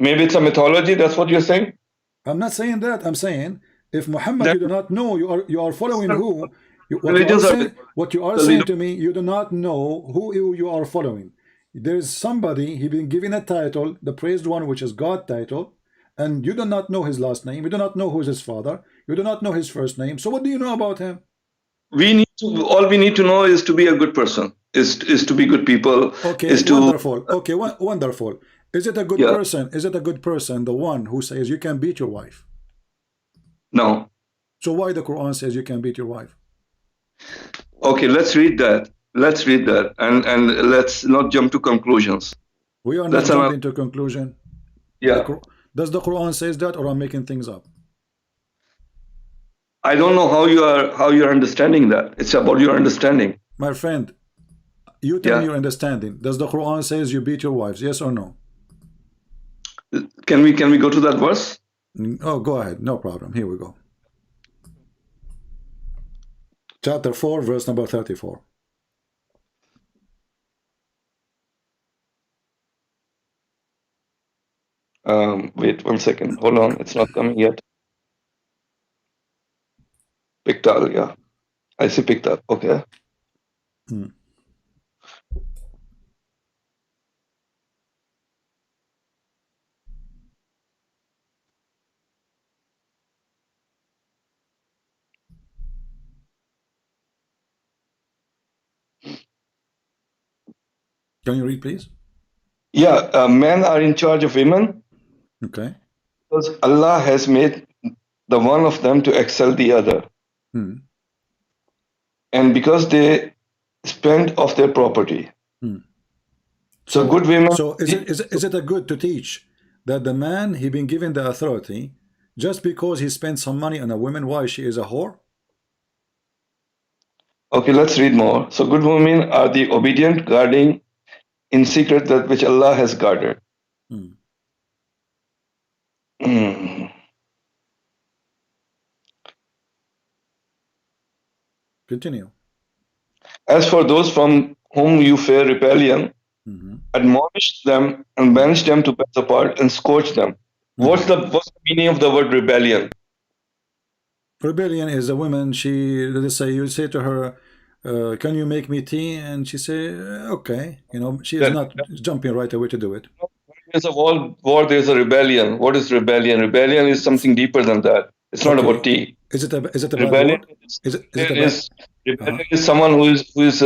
Maybe it's a mythology. That's what you're saying. I'm not saying that. I'm saying if Muhammad you do not know, you are following who? What you are saying to me, you do not know who you are following. There is somebody he been given a title, the praised one, which is God title, and you do not know his last name. You do not know who is his father. You do not know his first name. So what do you know about him? All we need to know is to be a good person. Is to be good people. Okay, wonderful. Okay, wonderful. Is it a good person? Is it a good person, the one who says you can beat your wife? No. So why the Quran says you can beat your wife? Okay, let's read that. Let's read that, and let's not jump to conclusions. We are not jumping to conclusion. Yeah. Does the Quran says that, or I'm making things up? I don't know how you're understanding that. It's about your understanding. My friend, you tell me your understanding. Does the Quran says you beat your wives? Yes or no? Can we go to that verse? Oh, go ahead. No problem. Here we go. Chapter 4, verse number 34. Wait 1 second. Hold on. It's not coming yet. Pictal, yeah. I see Pictal. Okay. Can you read, please? Yeah, men are in charge of women. Okay. Because Allah has made the one of them to excel the other. And because they spend of their property. So good women. So is it a good to teach that the man he been given the authority just because he spent some money on a woman, why she is a whore? Okay, let's read more. So good women are the obedient, guarding in secret that which Allah has guarded. Continue. As for those from whom you fear rebellion, admonish them and banish them to pass apart and scourge them. What's the meaning of the word rebellion? Rebellion is a woman, let's say you say to her, can you make me tea? And she say, okay. You know, she is not jumping right away to do it. There's a war, there's a rebellion. What is rebellion? Rebellion is something deeper than that. It's not about tea. Is it a rebellion? Rebellion is someone who is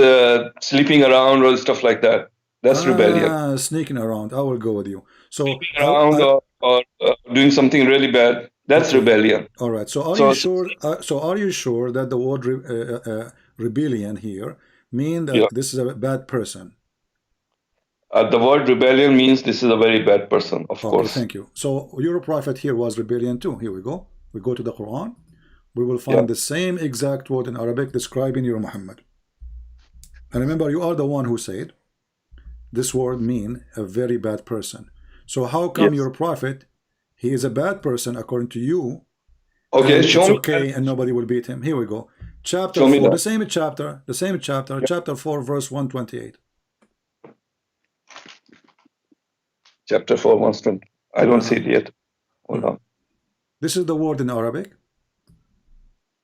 sleeping around or stuff like that. That's rebellion. Sneaking around. I will go with you. So sneaking around or doing something really bad. That's rebellion. All right. So are you sure? Are you sure that the word rebellion here mean that this is a bad person? The word rebellion means this is a very bad person, of course. Thank you. So your prophet here was rebellion too. Here we go. We go to the Quran. We will find the same exact word in Arabic describing your Muhammad. And remember, you are the one who said this word mean a very bad person. So how come your prophet, he is a bad person according to you? Okay, and show it's me. Okay, and nobody will beat him. Here we go. Chapter 4, the same chapter, chapter 4, verse 128. Chapter 4, 128. I don't see it yet. Hold on. This is the word in Arabic.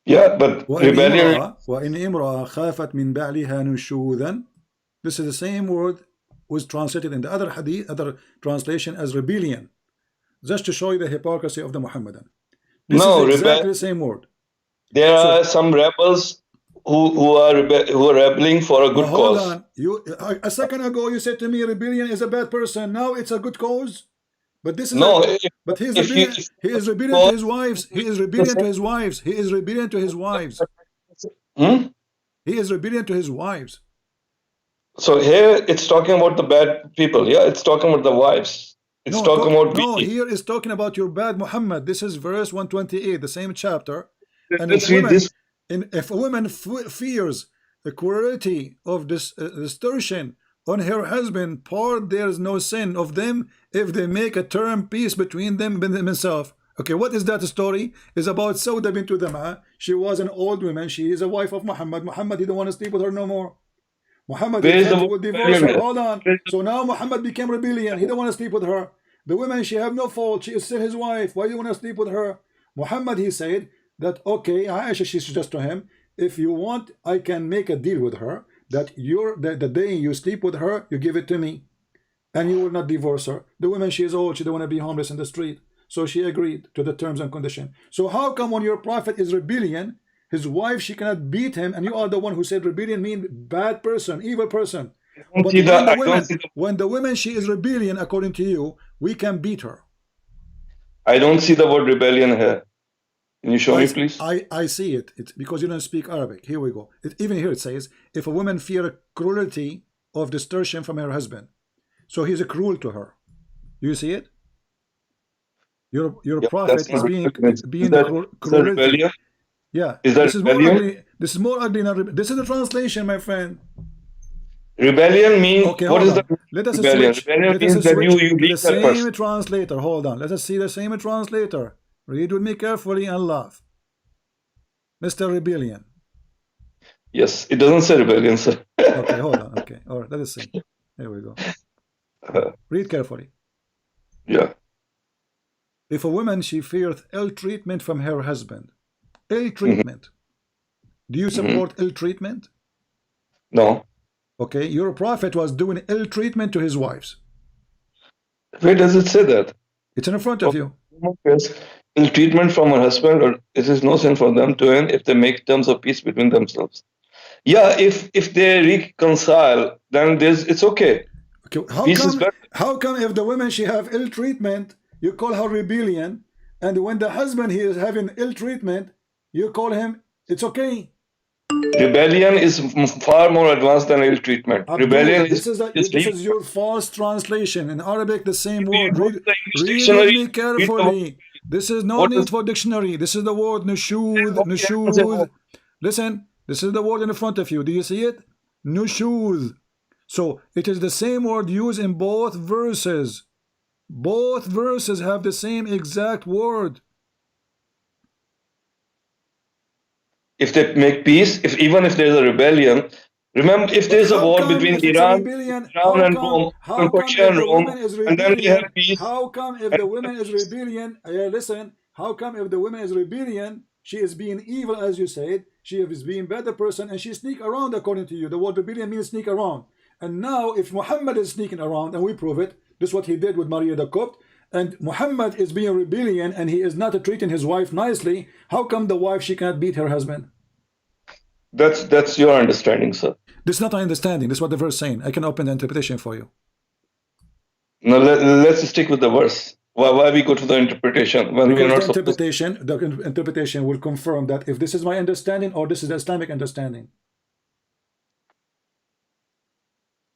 Yeah, but rebellion. وَإِنْ إِمْرَأَ خَافَتْ مِنْ بَعْلِهَا نُشُوذًا. This is the same word was translated in the other hadith, other translation as rebellion, just to show you the hypocrisy of the Muhammadan. This is exactly the same word. There are some rebels who are rebelling for a good cause. Hold on. You a second ago you said to me rebellion is a bad person. Now it's a good cause. But this is but he is rebellion. He is rebellion to his wives. He is rebellion to his wives. He is rebellion to his wives. He is rebellion to his wives. So here it's talking about the bad people. Yeah, it's talking about the wives. It's talking about here is talking about your bad Muhammad. This is verse 128, the same chapter. And let's read this. If a woman fears the cruelty of this distortion on her husband, part there is no sin of them if they make a term peace between them themselves. Okay, what is that story? Is about Sauda bint Dama. She was an old woman. She is a wife of Muhammad. Muhammad didn't want to sleep with her no more. Muhammad will divorce her. Hold on. So now Muhammad became rebellion. He don't want to sleep with her. The woman, she have no fault. She is still his wife. Why do you want to sleep with her? Muhammad, he said that, okay, Aisha, she suggests to him, if you want, I can make a deal with her that the day you sleep with her, you give it to me, and you will not divorce her. The woman, she is old. She don't want to be homeless in the street. So she agreed to the terms and conditions. So how come when your prophet is rebellion, his wife, she cannot beat him, and you are the one who said rebellion means bad person, evil person? But when the woman, she is rebellion, according to you, we can beat her. I don't see the word rebellion here. Can you show me, please? I see it. It's because you don't speak Arabic. Here we go. Even here it says, if a woman fear a cruelty of distortion from her husband, so he's a cruel to her. Do you see it? Your prophet is being cruelty. Yeah. Is that rebellion? This is more ugly than this is the translation, my friend. Rebellion means what is the rebellion? Rebellion means that you leave the same translator. Hold on. Let us see the same translator. Read with me carefully and laugh. Mr. Rebellion. Yes, it doesn't say rebellion, sir. Okay, hold on. Okay, all right. Let us see. Here we go. Read carefully. Yeah. If a woman, she feareth ill treatment from her husband. Ill treatment. Do you support ill treatment? No. Okay, your prophet was doing ill treatment to his wives. Where does it say that? It's in front of you. Ill treatment from her husband, or it is no sin for them to end if they make terms of peace between themselves. Yeah, if they reconcile, then it's okay. Okay, how come if the woman, she have ill treatment, you call her rebellion, and when the husband, he is having ill treatment, you call him, it's okay? Rebellion is far more advanced than ill treatment. Rebellion this is your false translation. In Arabic, the same word. Read me carefully. This is no need for dictionary. This is the word nushud. Listen, this is the word in front of you. Do you see it? Nushud. So it is the same word used in both verses. Both verses have the same exact word. If they make peace, even if there's a rebellion, remember, if there's a war between Iran and Rome, Persia and Rome, and then we have peace. How come if the woman is rebellion? Listen, how come if the woman is rebellion, she is being evil, as you said, she is being better person, and she sneak around according to you. The word rebellion means sneak around. And now, if Muhammad is sneaking around, and we prove it, this is what he did with Maria the Copt, and Muhammad is being rebellion, and he is not treating his wife nicely, how come the wife, she cannot beat her husband? That's your understanding, sir. This is not my understanding. This is what the verse is saying. I can open the interpretation for you. No, let's stick with the verse. Why we go to the interpretation when we are not the interpretation will confirm that if this is my understanding or this is the Islamic understanding.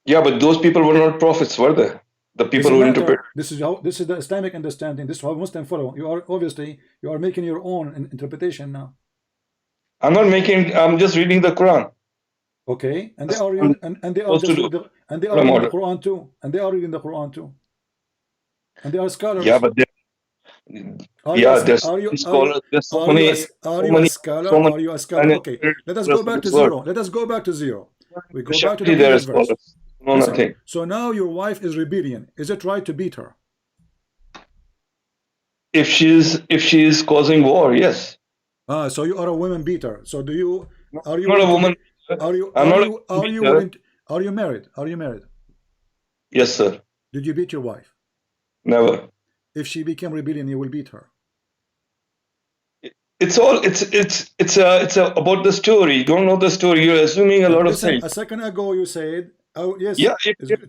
Yeah, but those people were not prophets, were they? The people who interpret. This is the Islamic understanding. This is how Muslims follow. You are obviously making your own interpretation now. I'm not making. I'm just reading the Quran. Okay, and they are reading, and they are just and they are reading the Quran too, and they are reading the Quran too, and they are scholars. Yeah, but there's scholars. There's so many. Are you a scholar? Are you a scholar? Okay, let us go back to zero. Let us go back to zero. We go back to the previous verse. No, nothing. So now your wife is rebellion. Is it right to beat her? If she is causing war, yes. So you are a woman beater. So do you? Are you not a woman? Are you? I'm not. Are you willing? Are you married? Are you married? Yes, sir. Did you beat your wife? Never. If she became rebellion, you will beat her. It's all. It's about the story. You don't know the story. You're assuming a lot of things. A second ago you said, "Oh yes, yeah,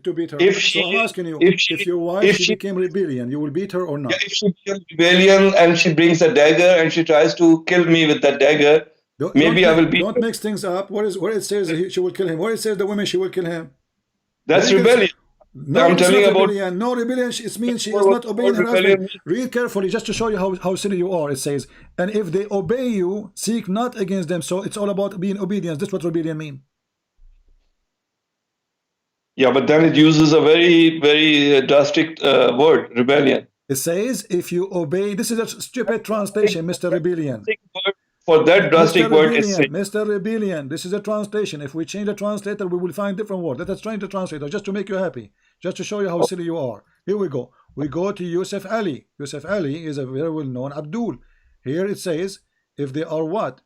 to beat her." If she, so I'm asking you, if your wife became rebellion, you will beat her or not? Yeah, if she becomes rebellion and she brings a dagger and she tries to kill me with that dagger, maybe I will beat her. Don't mix things up. Where it says she will kill him? Where it says the women she will kill him? That's rebellion. No, I'm telling you about rebellion. No rebellion. It means she is not obeying her husband. Read carefully, just to show you how silly you are. It says, and if they obey you, seek not against them. So it's all about being obedience. That's what rebellion means. Yeah, but then it uses a very, very drastic word, rebellion. It says, if you obey. This is a stupid translation, Mr. Rebellion. For that drastic word, Mr. Rebellion. This is a translation. If we change the translator, we will find different word. Let us change the translator just to make you happy, just to show you how silly you are. Here we go. We go to Yusuf Ali. Yusuf Ali is a very well-known Abdul. Here it says, if they are what?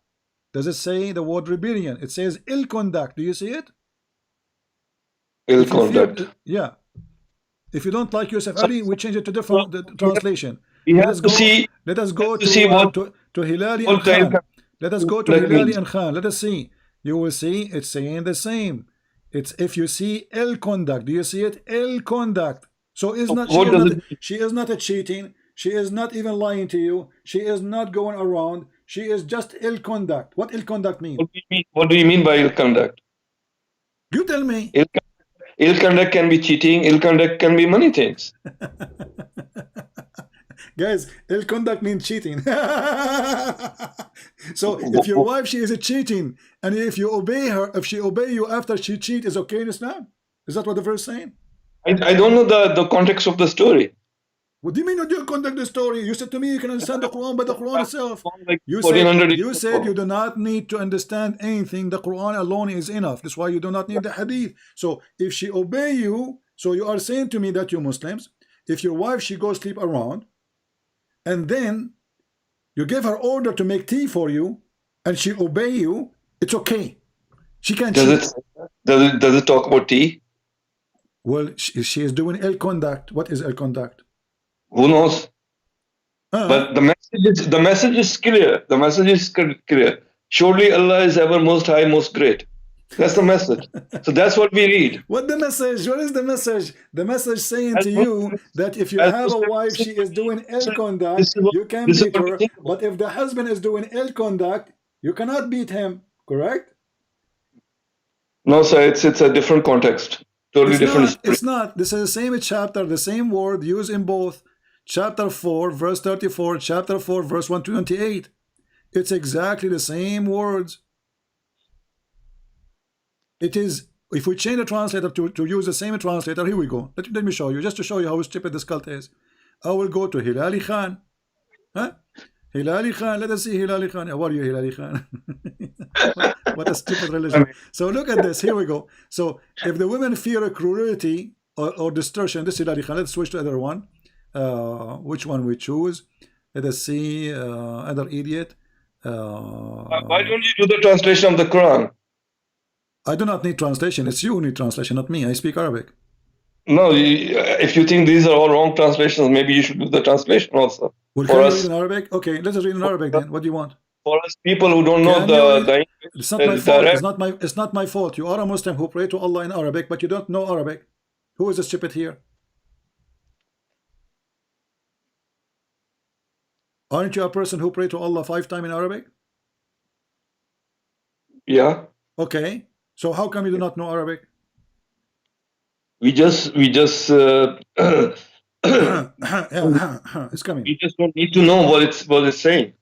Does it say the word rebellion? It says ill conduct. Do you see it? Ill conduct. Yeah. If you don't like Yusuf Ali, we change it to different translation. Let us go to Hilali and Khan. Let us go to Hilali and Khan. Let us see. You will see it's saying the same. It's if you see ill conduct. Do you see it? Ill conduct. So she is not a cheating. She is not even lying to you. She is not going around. She is just ill conduct. What ill conduct mean? What do you mean by ill conduct? You tell me. Ill conduct can be cheating. Ill conduct can be many things. Guys, ill conduct means cheating. So if your wife, she is a cheating, and if you obey her, if she obey you after she cheat, is okay in Islam? Is that what the verse is saying? I don't know the context of the story. What do you mean you don't conduct the story? You said to me you can understand the Quran by the Quran itself. You said you do not need to understand anything. The Quran alone is enough. That's why you do not need the hadith. So if she obey you, so you are saying to me that you Muslims, if your wife, she goes sleep around, and then you give her order to make tea for you, and she obey you, it's okay. She can cheat. Does it talk about tea? Well, she is doing ill conduct. What is ill conduct? Who knows? But the message is clear. The message is clear. Surely Allah is ever most high, most great. That's the message. So that's what we read. What the message? What is the message? The message saying to you that if you have a wife, she is doing ill conduct, you can beat her. But if the husband is doing ill conduct, you cannot beat him. Correct? No, sir. It's a different context. Totally different. It's not. This is the same chapter, the same word used in both. Chapter 4, verse 34, chapter 4, verse 128. It's exactly the same words. It is, if we change the translator to use the same translator, here we go. Let me show you, just to show you how stupid this cult is. I will go to Hilali Khan. Huh? Hilali Khan, let us see Hilali Khan. How are you, Hilali Khan? What a stupid religion. So look at this, here we go. So if the women fear cruelty or destruction, this is Hilali Khan. Let's switch to the other one. Which one we choose? Let us see, other idiot. Why don't you do the translation of the Quran? I do not need translation. It's you who need translation, not me. I speak Arabic. No, if you think these are all wrong translations, maybe you should do the translation also. Well, can you read in Arabic? Okay, let us read in Arabic then. What do you want? For us people who don't know the it's not my fault. It's not my fault. You are a Muslim who pray to Allah in Arabic, but you don't know Arabic. Who is the stupid here? Aren't you a person who pray to Allah 5 times in Arabic? Yeah. Okay. So how come you do not know Arabic? We just It's coming. We just don't need to know what it's saying.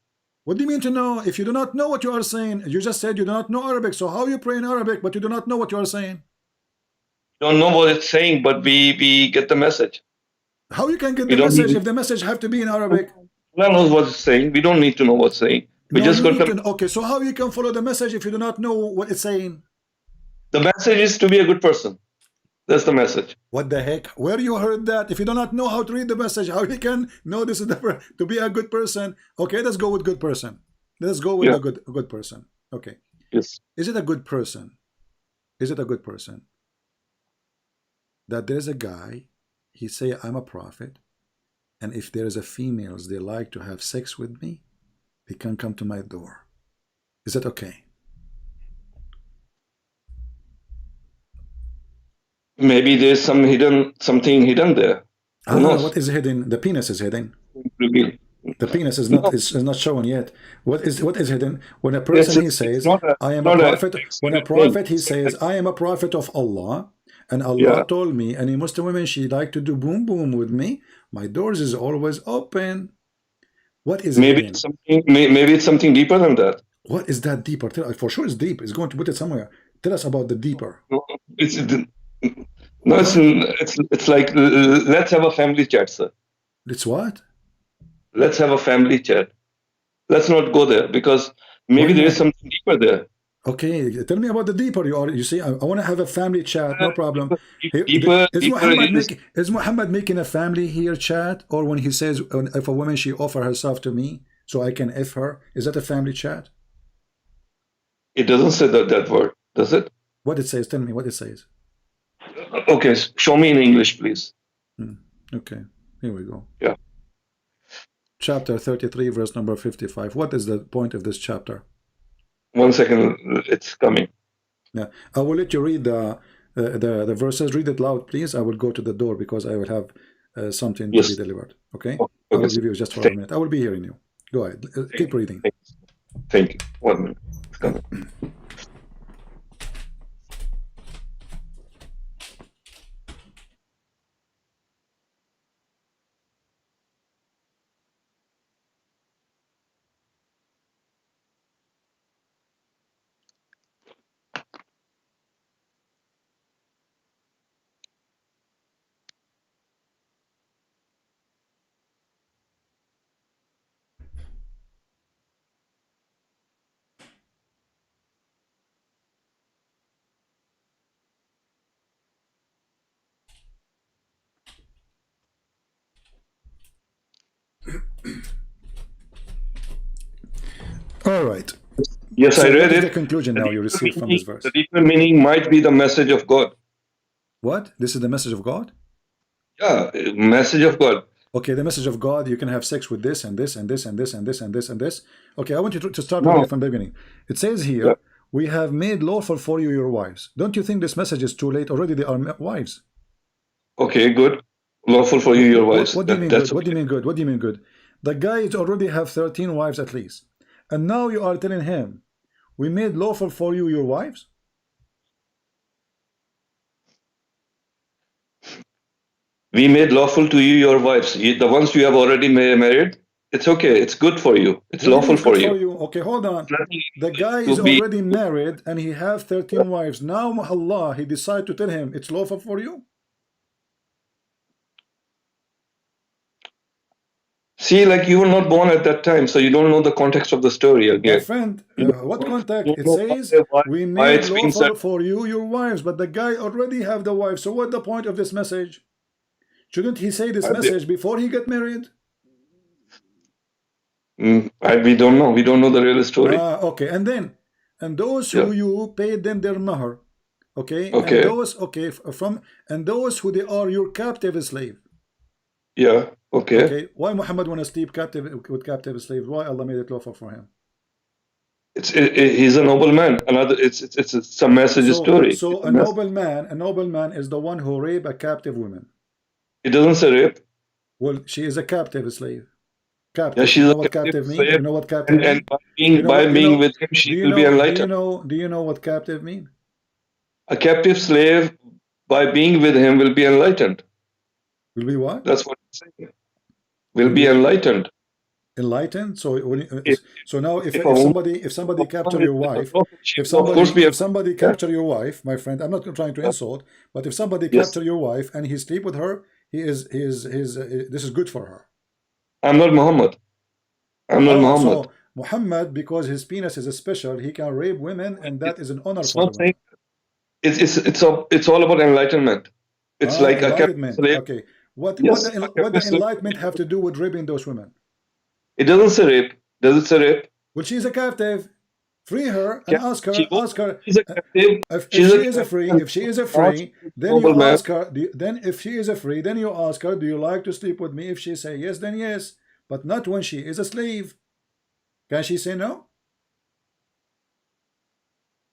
What do you mean to know? If you do not know what you are saying, you just said you do not know Arabic. So how you pray in Arabic, but you do not know what you are saying? Don't know what it's saying, but we get the message. How you can get the message if the message have to be in Arabic? Allah knows what it's saying. We don't need to know what's saying. We just got the. Okay, so how you can follow the message if you do not know what it's saying? The message is to be a good person. That's the message. What the heck? Where you heard that? If you do not know how to read the message, how you can know this is the to be a good person? Okay, let's go with good person. Let's go with a good person. Okay. Yes. Is it a good person? Is it a good person that there is a guy? He say I'm a prophet, and if there is a females they like to have sex with me, they can come to my door. Is that okay? Maybe there's something hidden there. What is hidden? The penis is hidden. The penis is not shown yet. What is hidden? When a person he says I am a prophet. When a prophet he says I am a prophet of Allah, and Allah told me any Muslim women she like to do boom boom with me, my doors is always open. What is maybe hidden? Maybe it's something deeper than that. What is that deeper? For sure it's deep. It's going to put it somewhere. Tell us about the deeper. It's like let's have a family chat, sir. It's what? Let's have a family chat. Let's not go there because maybe there is something deeper there. Okay, tell me about the deeper. You see, I want to have a family chat. No problem. Is Muhammad making a family here chat, or when he says if a woman she offer herself to me so I can F her? Is that a family chat? It doesn't say that word, does it? What it says? Tell me what it says. Okay, show me in English, please. Okay, here we go. Yeah. Chapter 33, verse number 55. What is the point of this chapter? 1 second, it's coming. Yeah, I will let you read the verses. Read it loud, please. I will go to the door because I will have something to be delivered. Okay? I will give you just for a minute. I will be hearing you. Go ahead. Keep reading. Thank you. 1 minute. It's coming. All right. Yes, so I read it. The conclusion now you received from this verse. The deeper meaning might be the message of God. What? This is the message of God? Yeah, message of God. Okay, the message of God, you can have sex with this and this and this and this and this and this and this. Okay, I want you to start reading from the beginning. It says here, we have made lawful for you your wives. Don't you think this message is too late? Already they are wives. Okay, good. Lawful for you your wives. What do you mean good? What do you mean good? What do you mean good? The guys already have 13 wives at least. And now you are telling him, we made lawful for you your wives? We made lawful to you your wives. The ones you have already married, it's okay. It's good for you. It's lawful for you. Okay, hold on. The guy is already married and he have 13 wives. Now Allah, he decided to tell him, it's lawful for you? See, like you were not born at that time, so you don't know the context of the story again. My friend, what context? It says, we made lawful for you your wives, but the guy already have the wife. So what's the point of this message? Shouldn't he say this message before he get married? We don't know. We don't know the real story. Okay, and those who you paid them their mahar, okay? Okay. And those who they are your captive slave. Yeah. Okay. Okay. Why Muhammad want to sleep with captive slaves? Why Allah made it lawful for him? He's a noble man. It's a message story. So a noble man is the one who rape a captive woman. It doesn't say rape. Well, she is a captive slave. Captive. Yeah, she's you know a what captive mean? slave. You know what captive mean? And by being with him, she will be enlightened. Do you know what captive mean? A captive slave by being with him will be enlightened. Will be what? That's what I'm saying. Will be enlightened. Enlightened. So so now if somebody capture your wife, if somebody capture your wife, my friend, I'm not trying to insult, but if somebody capture your wife and he sleep with her, this is good for her. I'm not Muhammad. I'm not Muhammad. So Muhammad, because his penis is special, he can rape women, and that is an honor for him. It's all about enlightenment. It's like enlightenment. A okay. What the enlightenment have to do with raping those women? It doesn't say rape. Does it say rape? Well, she's a captive. Free her and ask her. She's a captive. If she is a free, then you ask her. Then if she is a free, then you ask her, do you like to sleep with me? If she say yes, then yes. But not when she is a slave. Can she say no?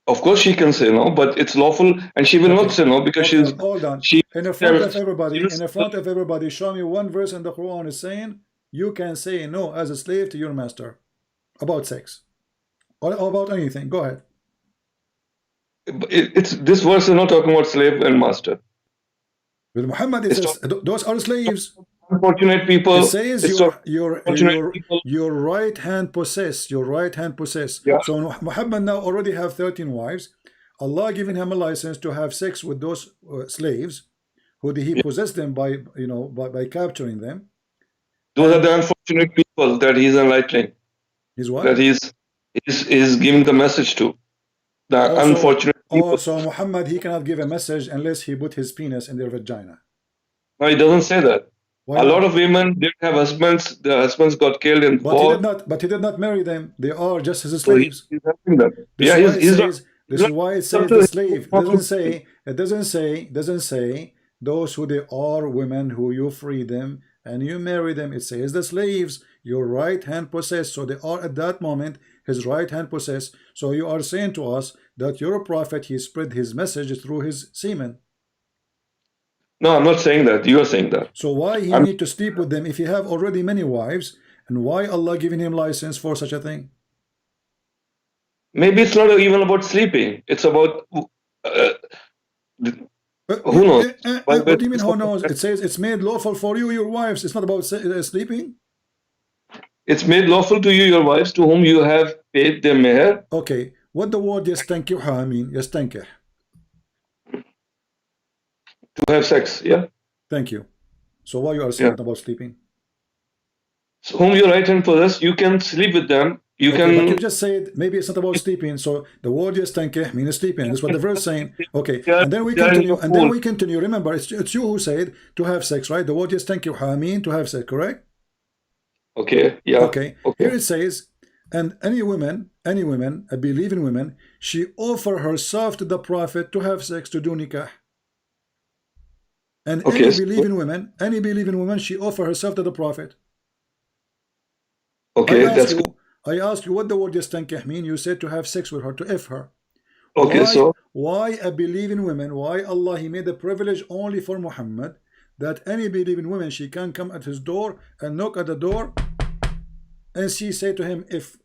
Of course she can say no, but it's lawful, and she will not say no because she's. Hold on. In the front of everybody, show me one verse in the Quran is saying you can say no as a slave to your master about sex or about anything. Go ahead. This verse is not talking about slave and master. Well, Muhammad says those are slaves. Unfortunate people. It says your right hand possess. Your right hand possess. Yeah. So Muhammad now already have 13 wives. Allah giving him a license to have sex with those slaves, who he possessed them by by capturing them. Those are the unfortunate people that he's enlightening. He's what? That he's giving the message to. The unfortunate people. So Muhammad, he cannot give a message unless he put his penis in their vagina. No, he doesn't say that. Why a not? lot of women didn't have husbands. Their husbands got killed in war. But he did not marry them. They are just his slaves. So he's helping them. This is why it says the slave. It doesn't say those who they are women who you free them and you marry them. It says the slaves, your right hand possess. So they are at that moment his right hand possess. So you are saying to us that you're a prophet, he spread his message through his semen. No, I'm not saying that. You are saying that. So why he need to sleep with them if he have already many wives, and why Allah giving him license for such a thing? Maybe it's not even about sleeping. It's about who knows? What do you mean who knows? It says it's made lawful for you, your wives. It's not about sleeping. It's made lawful to you, your wives, to whom you have paid their meher. Okay. What the word yastankiha mean? Yastankih. To have sex, yeah. Thank you. So why you are saying about sleeping? So whom you right hand possess, you can sleep with them. You can. But you just said maybe it's not about sleeping. So the word yastankih means sleeping. That's what the verse saying. Okay. And then we continue. And then we continue. Remember, it's you who said to have sex, right? The word yastankiha mean to have sex, correct? Okay. Yeah. Okay. Here it says, and any women, a believing woman, she offer herself to the prophet to have sex, to do nikah. And any believing woman, she offer herself to the prophet. Okay, I ask you what the word yastankih mean. You said to have sex with her, to F her. Okay, why a believing woman? Why Allah he made a privilege only for Muhammad, that any believing woman, she can come at his door and knock at the door, and she say to him, if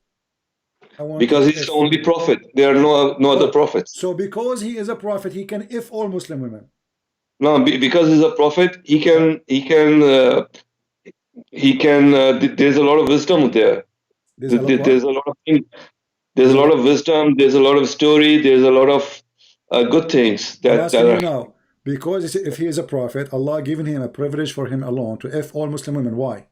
I want. Because he's the only prophet. There are no other prophets. So because he is a prophet, he can if all Muslim women. No, because he's a prophet, he can. There's a lot of wisdom there. There's a lot of things. There's a lot of wisdom. There's a lot of story. There's a lot of good things that are. Now, because if he is a prophet, Allah given him a privilege for him alone to F all Muslim women. Why?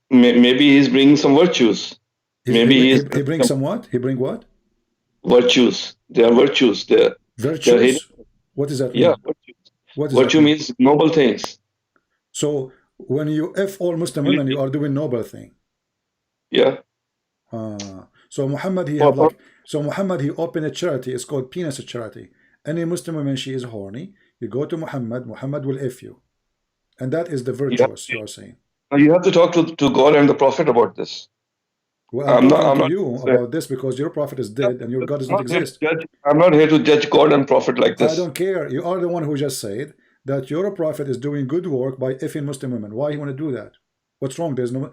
Maybe he's bringing some virtues. He brings some what? He bring what? Virtues. There are virtues there. Virtues? What is that mean? Yeah, virtues. Virtue means noble things. So when you F all Muslim women, you are doing noble thing. Yeah. So Muhammad he have like, so Muhammad he opened a charity. It's called penis charity. Any Muslim woman, she is horny, you go to Muhammad. Muhammad will F you, and that is the virtuous you are saying. You have to talk to God and the Prophet about this. Well, I'm not to you about this because your prophet is dead and your God does not exist. I'm not here to judge God and prophet like this. I don't care. You are the one who just said that your prophet is doing good work by effing Muslim women. Why you want to do that? What's wrong? There's no.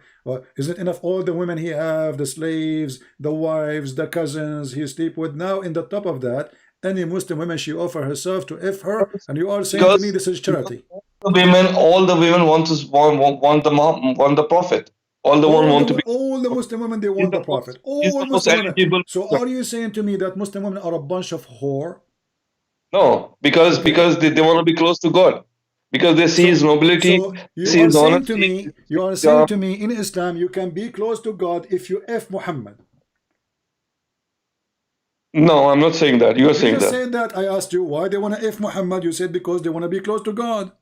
Isn't it enough? All the women he have, the slaves, the wives, the cousins he sleep with. Now, in the top of that, any Muslim woman, she offer herself to F her, and you are saying to me this is charity. All the women want the Prophet. All the Muslim women, they want the Prophet. All Muslim women. So are you saying to me that Muslim women are a bunch of whore? No, because they want to be close to God. Because they see his nobility, so you are saying to me, in Islam you can be close to God if you F Muhammad. No, I'm not saying that. You are saying that. You said that. I asked you why they want to F Muhammad. You said because they want to be close to God.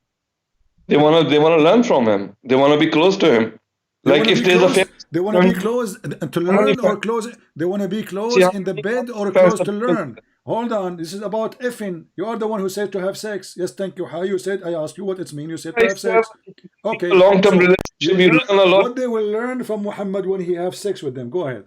They want to learn from him. They want to be close to him. Like if there's they want to be close to learn or close. They want to be close in the bed or close to learn. Hold on, this is about effing. You are the one who said to have sex. Yes, thank you. How you said? I asked you what it means. You said to have sex. Okay. Long-term relationship. You learn a lot. What they will learn from Muhammad when he have sex with them? Go ahead.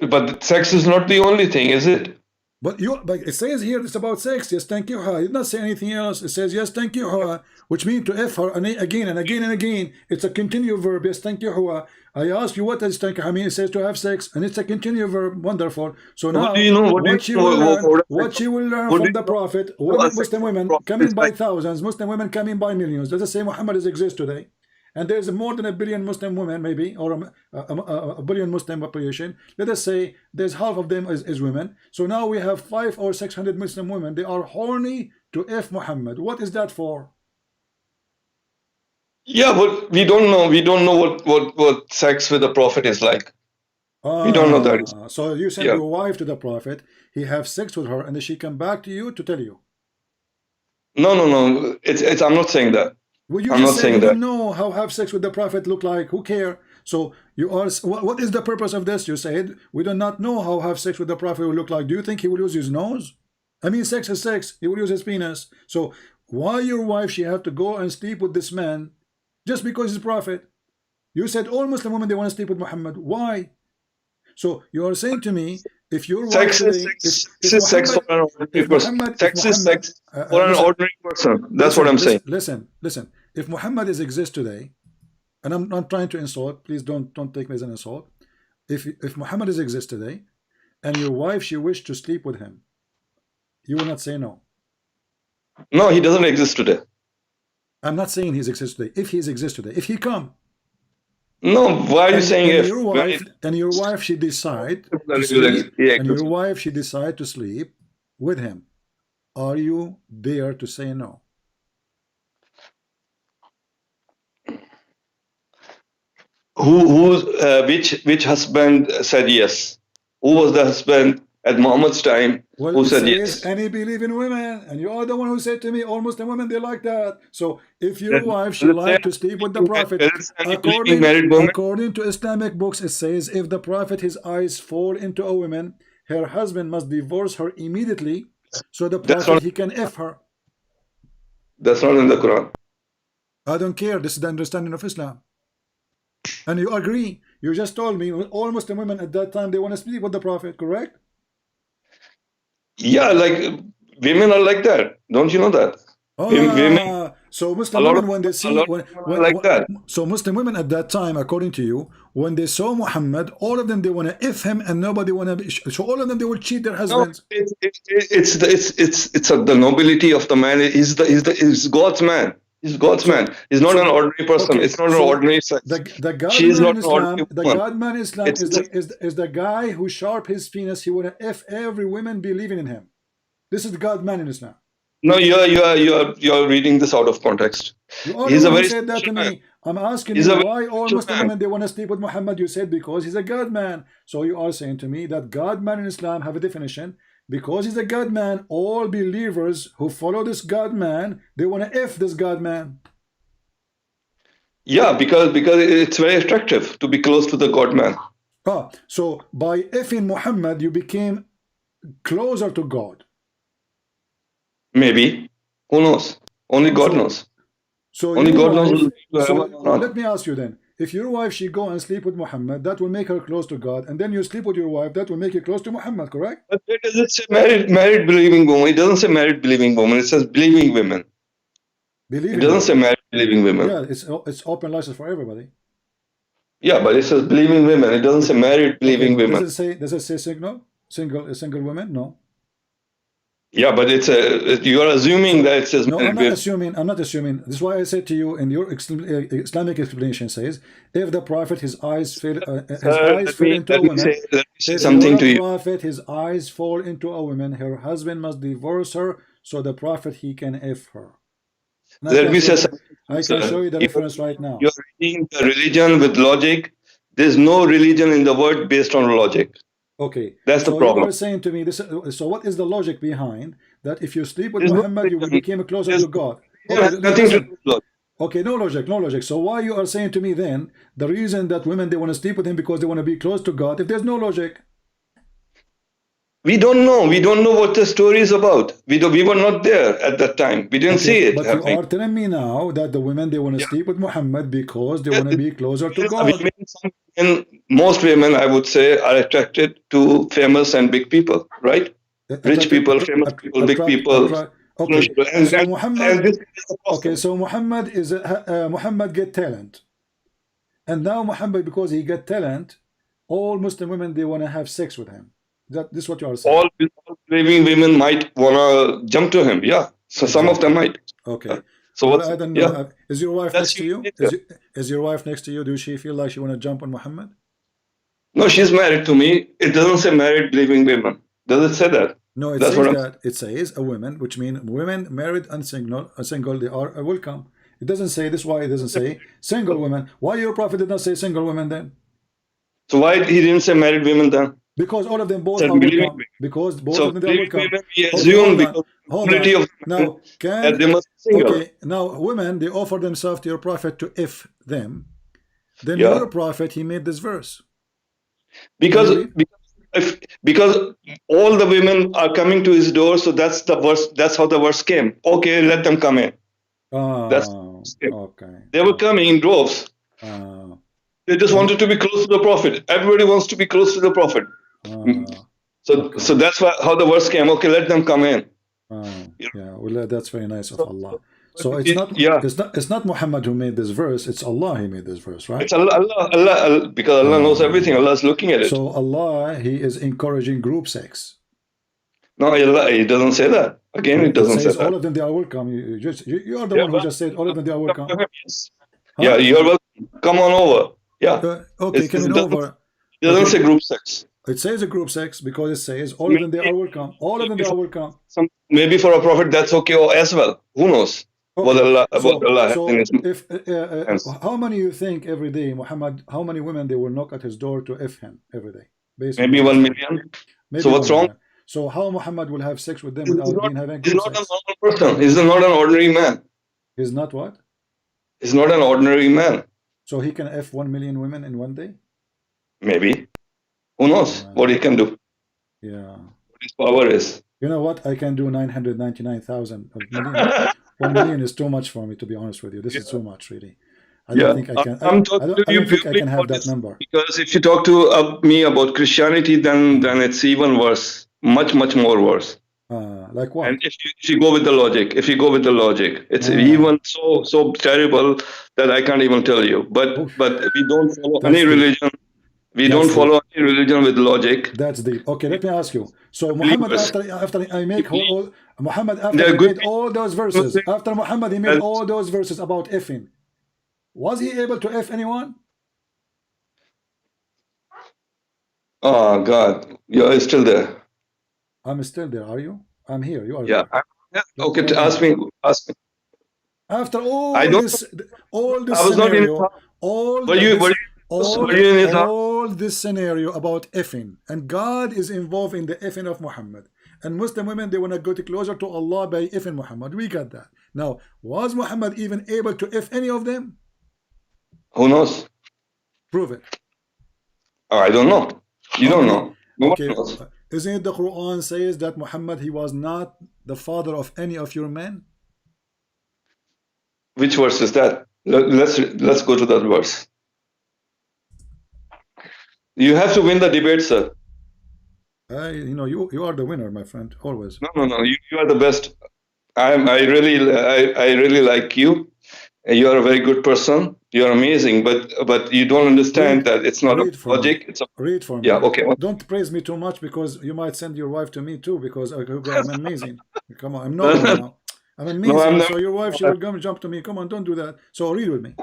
But sex is not the only thing, is it? But it says here it's about sex. Yes, thank you. It did not say anything else. It says yes, thank you. Which means to F her again and again and again. It's a continuous verb. Yes, thank you. I asked you what does thank you. I mean, it says to have sex, and it's a continuous verb. Wonderful. So now, what she will learn from the Prophet, Muslim women coming by thousands, Muslim women coming by millions. Let us say Muhammad exists today, and there's more than 1 billion Muslim women, maybe, or a billion Muslim population. Let us say there's half of them is women. So now we have 500 or 600 Muslim women. They are horny to F Muhammad. What is that for? Yeah, but we don't know. We don't know what sex with the Prophet is like. We don't know that. So you send your wife to the Prophet. He have sex with her, and then she come back to you to tell you. No. It's. I'm not saying that. Well, you just said you don't know how have sex with the Prophet look like. Who care? So you are. What is the purpose of this? You said we do not know how have sex with the Prophet will look like. Do you think he will use his nose? I mean, sex is sex. He will use his penis. So why your wife she have to go and sleep with this man just because he's a prophet? You said all Muslim women they want to sleep with Muhammad. Why? So you are saying to me, if your wife sex is sex for an ordinary person. Sex is sex for an ordinary person. That's what I'm saying. Listen. If Muhammad exists today, and I'm not trying to insult, please don't take me as an insult. If Muhammad exists today, and your wife she wished to sleep with him, you will not say no. No, he doesn't exist today. I'm not saying he exists today. If he exists today, if he come. No, why are you saying if? Your wife she decide to sleep, and your wife she decide to sleep with him. Are you there to say no? Which husband said yes? Who was the husband at Muhammad's time who said yes? Any believing women, and you are the one who said to me, all Muslim women they like that. So if your wife she like to sleep with the Prophet, according to Islamic books, it says if the Prophet his eyes fall into a woman, her husband must divorce her immediately, so the Prophet he can F her. That's not in the Quran. I don't care. This is the understanding of Islam. And you agree. You just told me all Muslim women at that time they want to sleep with the Prophet, correct? Yeah, like women are like that. Don't you know that? Women, so Muslim women when they see so Muslim women at that time, according to you, when they saw Muhammad, all of them they want to F him, and nobody want to. So all of them they will cheat their husbands. No, it's the nobility of the man. He's God's man. He's God's man. He's not an ordinary person. Okay. It's not an ordinary sex. The God man in Islam is the guy who sharp his penis. He want to F every woman believing in him. This is the God man in Islam. No, you're reading this out of context. He's a very said that to me. I'm asking you why all Muslim women they want to sleep with Muhammad. You said because he's a God man. So you are saying to me that God man in Islam have a definition. Because he's a God man, all believers who follow this God man, they want to F this God man. Yeah, because it's very attractive to be close to the God man. So by Fing Muhammad, you became closer to God. Maybe. Who knows? Only God knows. So only God knows. Let me ask you then. If your wife she go and sleep with Muhammad, that will make her close to God, and then you sleep with your wife, that will make you close to Muhammad, correct? But it doesn't say married believing woman. It doesn't say married believing woman. It says believing women. It doesn't say married believing women. Yeah, it's open license for everybody. Yeah, but it says believing women. It doesn't say married believing women. Does it say single women? No. Yeah, but it's a, you are assuming that it says no, I'm married not women. assuming. I'm not assuming. This is why I said to you in your Islamic explanation says, if the prophet his eyes fell into a woman, let me say if something you're to a you. prophet, his eyes fall into a woman, her husband must divorce her, so the prophet he can f her. And Let me say something. I can show you the reference right now. You're reading the religion with logic. There's no religion in the world based on logic. Okay, that's the so problem. you are saying to me this. So what is the logic behind that? If you sleep with Muhammad, you will become closer to God. Okay, nothing to do with logic. Okay, no logic, no logic. So why you are saying to me then the reason that women they want to sleep with him because they want to be close to God? If there's no logic, we don't know. We don't know what the story is about. We were not there at that time. We didn't see it. But you are telling me now that the women they want to sleep with Muhammad because they want to be closer to God. Most women, I would say, are attracted to famous and big people, right? Rich people, famous people, big people. Okay, so Muhammad. Okay, so Muhammad is Muhammad get talent, and now Muhammad, because he get talent, all Muslim women they want to have sex with him. This is what you are saying. All believing women might wanna jump to him. Yeah, so some of them might. Okay. So well, what's, I don't know. yeah. Is your wife next to you? Is your wife next to you? Do she feel like she want to jump on Muhammad? No, she's married to me. It doesn't say married believing women. Does it say that? No, it says that. It says a woman, which means women married and single, they are welcome. It doesn't say this. Why it doesn't say single women? Why your prophet did not say single women then? So why he didn't say married women then? Because all of them both are welcome. Because both of them are welcome. We assume because hold on. Now can they must be single. Okay, now women they offer themselves to your prophet to if them. Then your prophet he made this verse. Because all the women are coming to his door, so that's the verse. That's how the verse came. Okay, let them come in. That's okay. They were coming in droves. They just wanted to be close to the prophet. Everybody wants to be close to the prophet. So that's why how the verse came. Okay, let them come in. Yeah, well, that's very nice of Allah. So it's not Muhammad who made this verse. It's Allah who made this verse, right? It's Allah, because Allah knows everything. Allah is looking at it. So Allah, He is encouraging group sex. No, Allah, He doesn't say that. Again, it doesn't say that. All of them they are welcome. You are the one who just said all of them they are welcome. Yes. Yeah, you're welcome. Come on over. Yeah. Okay, coming over. It doesn't say group sex. It says a group sex because it says all of them they are welcome. All of them they are welcome. Maybe for a prophet that's okay as well. Who knows? Okay. What Allah has in his if how many you think every day Muhammad? How many women they will knock at his door to f him every day? Maybe 1 million. Maybe so what's wrong? So how Muhammad will have sex with them without being having He's not sex? a normal person. He's not an ordinary man. He's not what? He's not an ordinary man. So he can f 1 million women in one day? Maybe. Who knows what he can do? Yeah. What his power is. You know what? I can do 999,000 million. 1 million is too much for me, to be honest with you. This is too much, really. I don't think I can. I don't think I can have that number. Because if you talk to me about Christianity, then it's even worse. Much more worse. Like what? And if you go with the logic, it's even so terrible that I can't even tell you. But we don't follow any religion. We don't follow any religion with logic. That's deep. Okay, let me ask you. So Muhammad, after I make Muhammad, after he made all those verses, after Muhammad he made all those verses about effing, was he able to F anyone? Oh God, you're still there. I'm still there. Are you? I'm here. You are. Yeah. Okay. Ask me. After all this scenario about effing, and God is involved in the effing of Muhammad, and Muslim women they want to go closer to Allah by effing Muhammad. We got that. Now, was Muhammad even able to F any of them? Who knows? Prove it. I don't know. You don't know. Okay. Isn't it the Quran says that Muhammad he was not the father of any of your men? Which verse is that? Let's go to that verse. You have to win the debate, sir. You are the winner, my friend, always. No. You are the best. I really like you, You are a very good person. You are amazing, but you don't understand that it's not a logic. It's a read for me. Yeah, okay. Don't praise me too much because you might send your wife to me too because I'm amazing. Come on, I'm normal now. I'm amazing. No, I'm so your wife, she will come jump to me. Come on, don't do that. So read with me.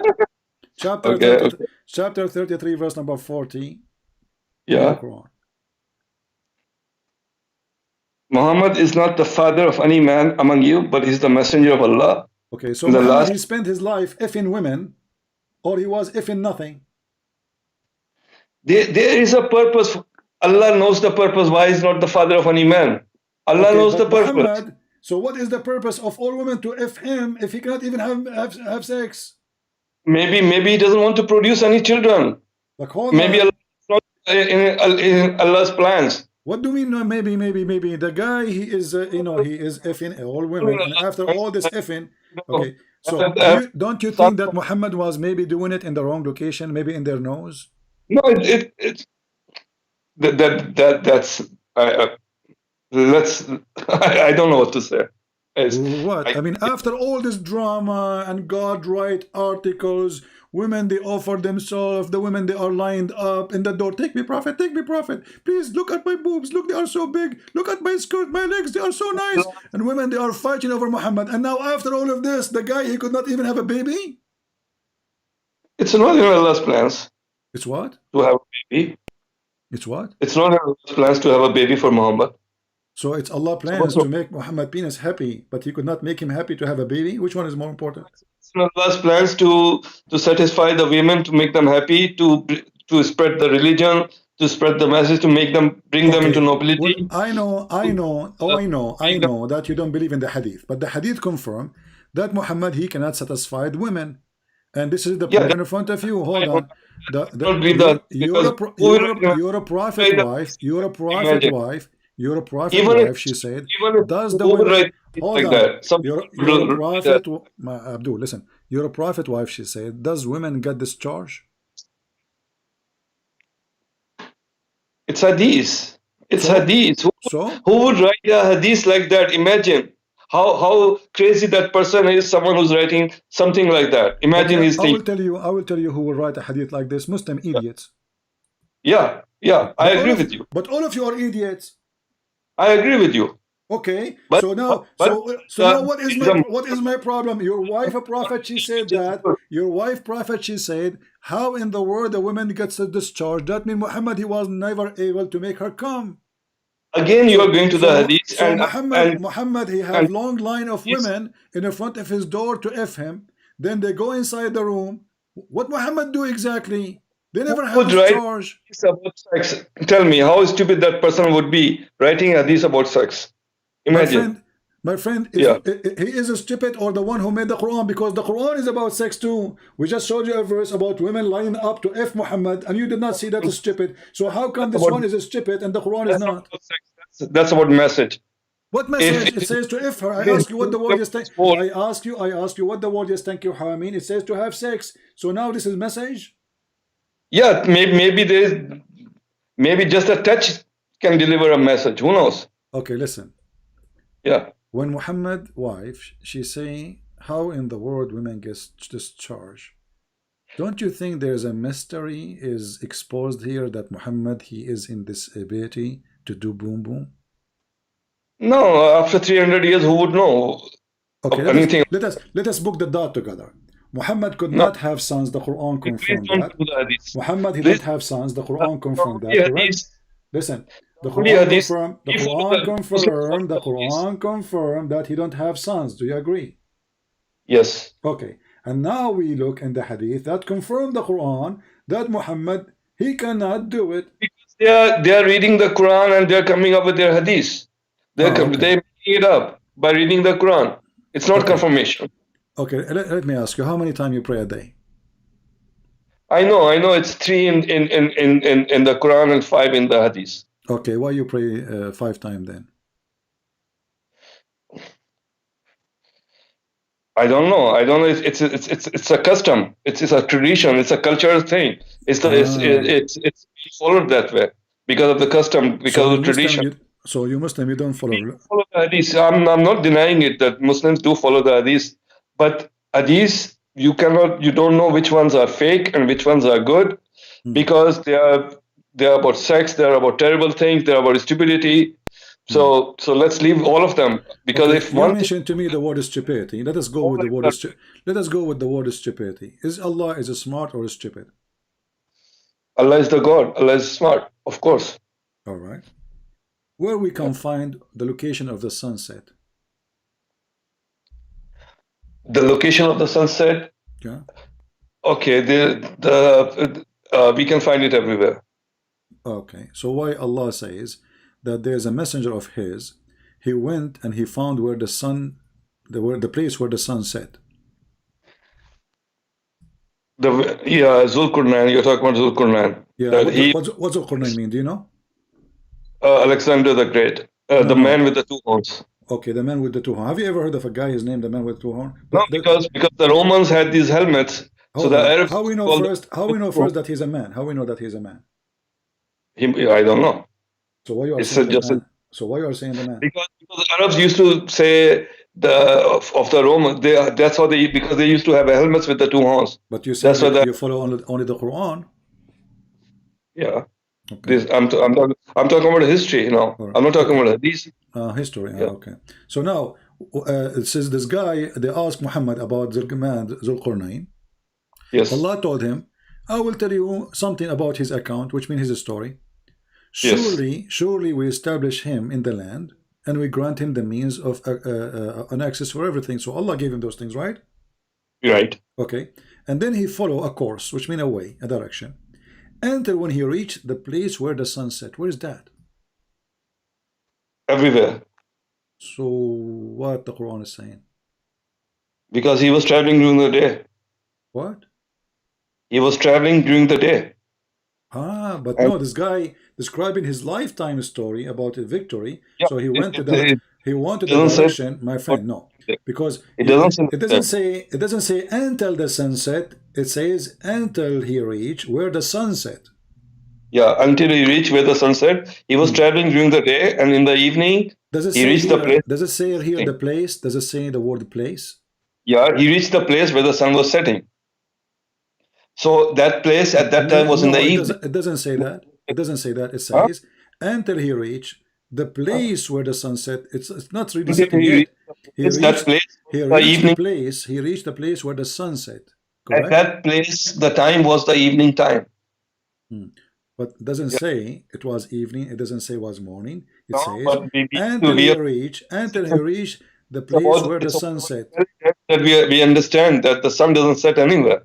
Chapter Okay, 30, chapter 33, verse number 40. Yeah. Muhammad is not the father of any man among you, but he's the messenger of Allah. Okay, so Muhammad, he spent his life effing women, or he was effing nothing. There is a purpose. Allah knows the purpose. Why is not the father of any man? Allah knows the purpose. Muhammad, so what is the purpose of all women to F him if he cannot even have sex? Maybe he doesn't want to produce any children. Like, maybe Allah is not in Allah's plans. What do we know? Maybe the guy, he is he is effing all women, and after all this effing, okay. So don't you think that Muhammad was maybe doing it in the wrong location, maybe in their nose? No, that's let's I don't know what to say. What? I mean, after all this drama and God write articles, women, they offer themselves, the women, they are lined up in the door. Take me, prophet, please look at my boobs, look, they are so big, look at my skirt, my legs, they are so nice. And women, they are fighting over Muhammad. And now after all of this, the guy, he could not even have a baby? It's not in Allah's plans. It's what? To have a baby. It's what? It's not in Allah's plans to have a baby for Muhammad. So it's Allah plans to make Muhammad penis happy, but he could not make him happy to have a baby? Which one is more important? It's in Allah's plans to satisfy the women, to make them happy, to spread the religion, to spread the message, to make them, bring them into nobility. Well, I know that you don't believe in the hadith, but the hadith confirm that Muhammad, he cannot satisfy the women. And this is the point in front of you. Hold on. You're a prophet wife. You're a prophet wife. You're a prophet wife, she said. Does the women, hold on. You're a prophet, Abdul, listen. You're a prophet wife, she said. Does women get this charge? It's hadith. It's hadith. Who would write a hadith like that? Imagine how crazy that person is. Someone who's writing something like that. Imagine his thing. I will tell you who will write a hadith like this. Muslim idiots. Yeah, I agree with you. But all of you are idiots. I agree with you. Okay, so now what is my problem? Your wife a prophet, she said that. Your wife prophet, she said, how in the world a woman gets a discharge? That means Muhammad, he was never able to make her come. Again, you are going to the hadith. So Muhammad, he had long line of women in the front of his door to F him. Then they go inside the room. What Muhammad do exactly? They never have charge. About sex. Tell me how stupid that person would be writing hadith about sex. Imagine. My friend, he is a stupid or the one who made the Quran, because the Quran is about sex too. We just showed you a verse about women lining up to F Muhammad, and you did not see that as stupid. So how come this one is a stupid and the Quran is not? That's about message. What message? It says to F her. I ask you what the word is. I ask you what the word is. Thank you, mean. It says to have sex. So now this is message. Yeah, maybe there is, maybe just a touch can deliver a message. Who knows? Okay, listen. Yeah. When Muhammad wife, she say, how in the world women get discharged? Don't you think there's a mystery is exposed here that Muhammad, he is in this ability to do boom boom? No, after 300 years, who would know? Okay, let us book the dot together. Muhammad could not have sons. The Quran confirmed that. Muhammad, he didn't have sons. The Quran confirmed that. Correct? Listen, the Quran confirmed that he don't have sons. Do you agree? Yes. Okay. And now we look in the hadith that confirm the Quran that Muhammad, he cannot do it. Because they are reading the Quran and they are coming up with their hadith. They make it up by reading the Quran. It's not confirmation. Okay, let me ask you, how many times you pray a day? I know it's 3 in the Quran and 5 in the Hadith. Okay, why you pray 5 times then? I don't know. It's a custom. It's a tradition. It's a cultural thing. It's followed that way because of the custom, because of the tradition. So you Muslim, you don't follow the Hadith. I'm not denying it that Muslims do follow the Hadith. But hadith you don't know which ones are fake and which ones are good, because they are about sex, they are about terrible things, they are about stupidity. So let's leave all of them, because if you mentioned to me the word stupidity, let us go with the word stupidity. Is Allah smart or stupid? Allah is the God. Allah is smart, of course. All right. Where we can find the location of the sunset? The location of the sunset? Yeah. Okay, we can find it everywhere. Okay, so why Allah says that there's a messenger of his, he went and he found where the sun, the place where the sun set. Zulqarnain, you're talking about Zulqarnain. Yeah, what's Zulqarnain mean? Do you know? Alexander the Great, the man with the two horns. Okay, the man with the two horns. Have you ever heard of a guy, his name, the man with two horns? No, because the Romans had these helmets. So the Arabs. How we know first that he's a man? How we know that he's a man? I don't know. So why you are saying the man? So why you are saying the man? Because the Arabs used to say of the Romans, that's how because they used to have helmets with the two horns. But you said that you follow only the Quran. Yeah. Okay. I'm talking about history, you know. Right. I'm not talking about hadith. History. Yeah. Okay. So now it says this guy, they asked Muhammad about Zulqarnain. Yes. Allah told him, I will tell you something about his account, which means his story. Surely we establish him in the land, and we grant him the means of an access for everything. So Allah gave him those things, right? Right. Okay. And then he followed a course, which means a way, a direction, until when he reached the place where the sun set. Where is that? Everywhere. So what the Quran is saying? Because he was traveling during the day. What? He was traveling during the day. But no, this guy describing his lifetime story about a victory. Yeah, so he went to the direction, my friend. No, because it doesn't say until the sunset. It says until he reached where the sun set. Yeah, until he reached where the sun set. He was traveling during the day, and in the evening he reached the place. Does it say here the place? Does it say the word place? Yeah, he reached the place where the sun was setting. So that place at that time was in the evening. It doesn't say that. It doesn't say that. It says until he reached the place where the sun set. It's not really setting yet. He reached the place where the sun set. Correct? At that place, the time was the evening time. But it doesn't say it was evening. It doesn't say it was morning. It says until he reached the place where the sun set. That we understand that the sun doesn't set anywhere.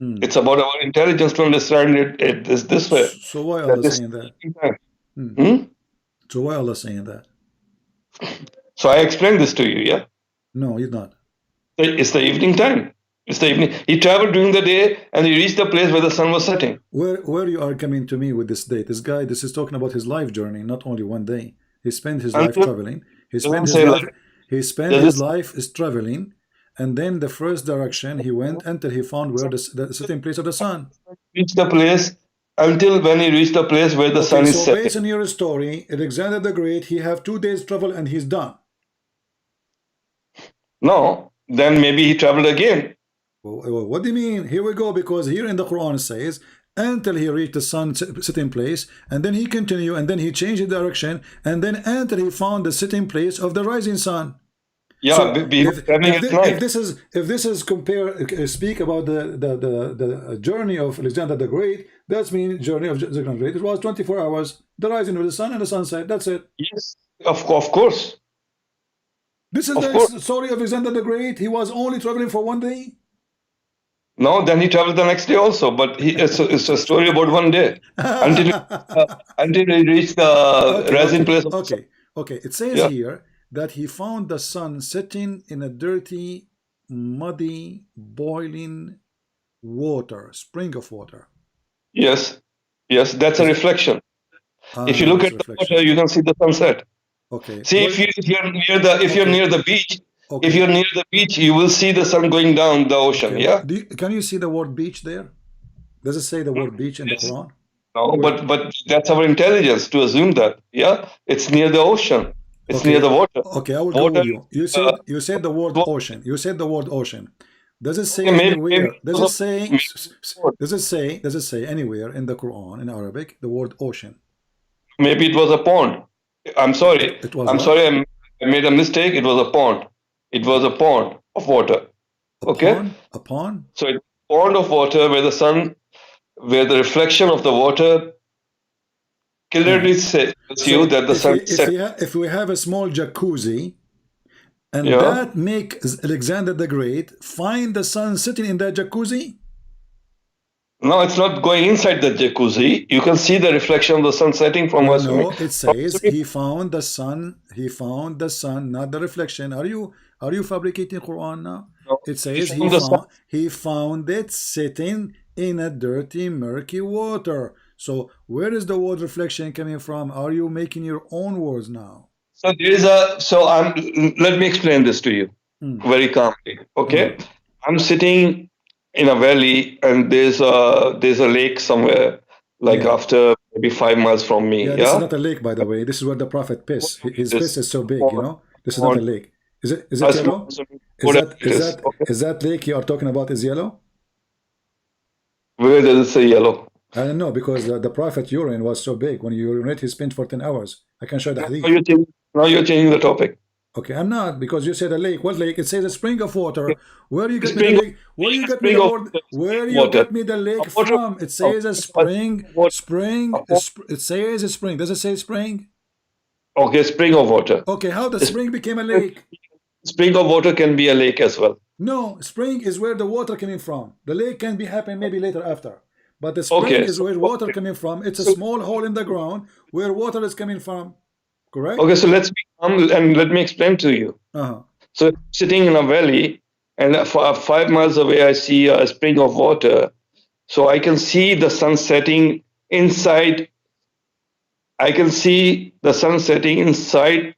It's about our intelligence to understand it this way. So why Allah saying that? So why Allah saying that? So I explained this to you, yeah? No, you're not. It's the evening time. It's the evening. He traveled during the day and he reached the place where the sun was setting. Where you are coming to me with this date? This guy, this is talking about his life journey, not only one day. He spent his life traveling. He spent his life traveling. And then the first direction he went until he found where the sitting place of the sun. Reached the place until when he reached the place where the sun is setting. So based on your story, Alexander the Great, he have 2 days travel and he's done. No, then maybe he traveled again. Well, what do you mean? Here we go, because here in the Quran it says until he reached the sun sitting place, and then he continued, and then he changed the direction, and then until he found the sitting place of the rising sun. Yeah, so if this is speak about the journey of Alexander the Great, that's mean journey of Alexander the Great. It was 24 hours, the rising of the sun and the sunset. That's it. Yes, of course. This is the story of Alexander the Great. He was only traveling for 1 day. No, then he traveled the next day also. But it's a story about 1 day until he reached the rising place. Okay. It says here that he found the sun setting in a dirty, muddy, boiling water, spring of water. Yes, that's a reflection. If you look at the water, you can see the sunset. Okay. See, if you're near the beach, you will see the sun going down the ocean. Okay. Yeah. Can you see the word beach there? Does it say the word beach in the Quran? No, but that's our intelligence to assume that. Yeah, it's near the ocean. It's near the water. Okay, I will go with you. You said the word ocean. You said the word ocean. Does it say Okay, anywhere? Does it say anywhere in the Quran in Arabic the word ocean? Maybe it was a pond. I'm sorry. It was I'm what? sorry. I made a mistake. It was a pond. It was a pond of water. Okay. A pond. So it's a pond of water where the reflection of the water clearly says you that the sun set. If we have a small jacuzzi, and Yeah. that makes Alexander the Great find the sun sitting in that jacuzzi. No, it's not going inside the jacuzzi. You can see the reflection of the sun setting from us. No, it says he found the sun. He found the sun, not the reflection. Are you fabricating Quran now? No, it says he found it sitting in a dirty, murky water. So where is the word reflection coming from? Are you making your own words now? So there is let me explain this to you very calmly. Okay. I'm sitting in a valley and there's a lake somewhere, like after maybe 5 miles from me. Yeah, this is not a lake, by the way. This is where the prophet piss. His piss is so big, you know. This is not a lake. Is it yellow? Is that lake you are talking about is yellow? Where does it say yellow? I don't know, because the prophet urine was so big. When you urinate, he spent for 10 hours. I can show the hadith. Now you're changing the topic. Okay, I'm not, because you said a lake. What lake? It says a spring of water. Where you get me the lake? Where you get me the word? Where you get me the lake from? It says a spring. It says a spring. Does it say spring? Okay, spring of water. Okay, how the spring became a lake? Spring of water can be a lake as well. No, spring is where the water coming from. The lake can be happen maybe later after. But the spring is where water coming from. It's a small hole in the ground where water is coming from. Correct? Okay, so let's be calm and let me explain to you. So sitting in a valley and 5 miles away I see a spring of water. So I can see the sun setting inside. I can see the sun setting inside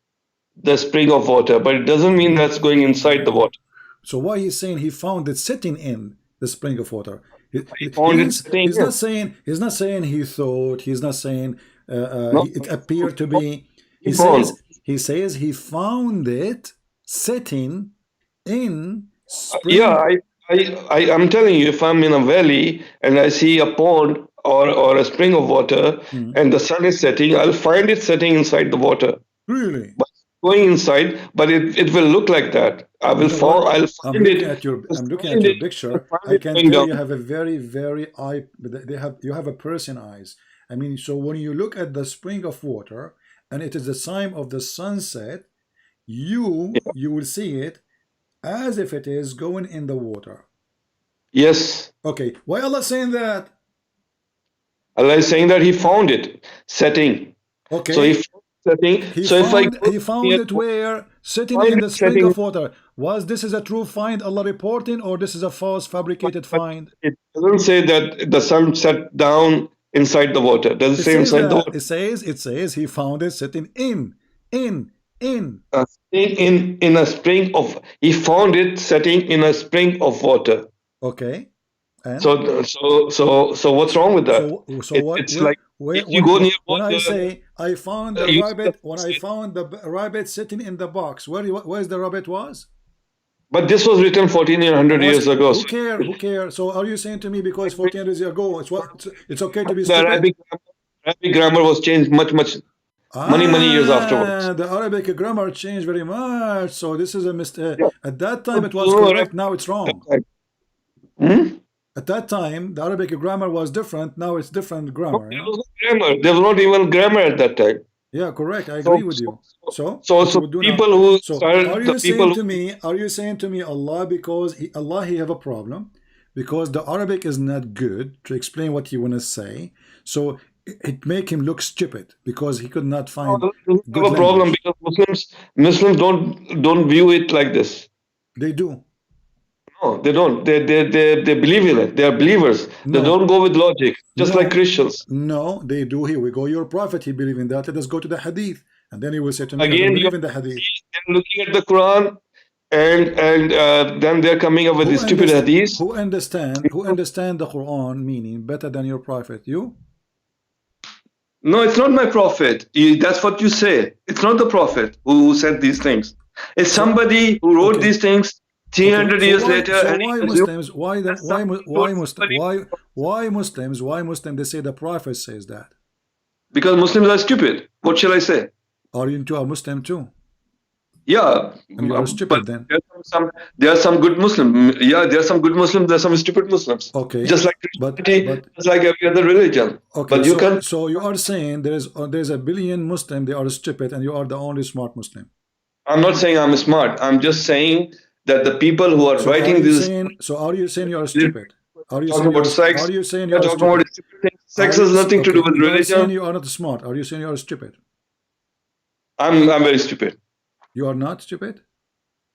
the spring of water, but it doesn't mean that's going inside the water. So why he's saying he found it sitting in the spring of water? He's not saying he thought. He's not saying it appeared to be. He says he found it sitting in spring. Yeah, I'm telling you, if I'm in a valley and I see a pond or a spring of water and the sun is setting, I'll find it setting inside the water. Really? But going inside, but it will look like that. I'll find it. I'm looking at your picture. I can tell you have a very you have a person eyes. I mean, so when you look at the spring of water and it is the time of the sunset, you will see it as if it is going in the water. Yes. Okay. Why Allah saying that? Allah is saying that he found it setting. Okay. So he found it where? Sitting in the spring of water. Was this is a true find Allah reporting, or this is a false fabricated find? It doesn't say that the sun set down inside the water. Does it say inside the water? It says he found it sitting in a spring of. He found it setting in a spring of water. Okay. And? So what's wrong with that? It's like you go near water. When I say I found the rabbit, when I found the rabbit sitting in the box, where's the rabbit was? But this was written 1400 years ago. Who cares? So are you saying to me because 1400 years ago it's okay to be stupid? The Arabic grammar was changed much many years afterwards. The Arabic grammar changed very much. So this is a mistake. At that time it was correct. Now it's wrong. At that time, the Arabic grammar was different. Now it's different grammar. There was no grammar. There was not even grammar at that time. Yeah, correct. I agree with you. So people who started, are you saying to me, Allah, because Allah he have a problem because the Arabic is not good to explain what he want to say. So it make him look stupid because he could not find. Good a problem because Muslims don't view it like this. They do. No, they don't. They believe in it. They are believers. No. They don't go with logic, just like Christians. No, they do. Here we go. Your prophet, he believe in that. Let us go to the hadith. And then he will say to me, again, I believe in the hadith. They're looking at the Quran and then they're coming up with these stupid hadiths. Who understand the Quran meaning better than your prophet? You? No, it's not my prophet. That's what you say. It's not the prophet who said these things. It's somebody who wrote these things 300 years later. So and why Muslims? Why Muslims? They say the Prophet says that. Because Muslims are stupid. What shall I say? Are you into a Muslim too? Yeah, and you are stupid then. There are some good Muslims. Yeah, there are some good Muslims. There are some stupid Muslims. Okay, just like Christianity, just like every other religion. Okay, but so you are saying there's a billion Muslim, they are stupid, and you are the only smart Muslim. I'm not saying I'm smart. I'm just saying that the people who are writing this. So are you saying you are stupid? Are you talking about sex? Are you saying you are talking about stupid things? Sex has nothing to do with religion. Are you saying you are not smart? Are you saying you are stupid? I'm very stupid. You are not stupid?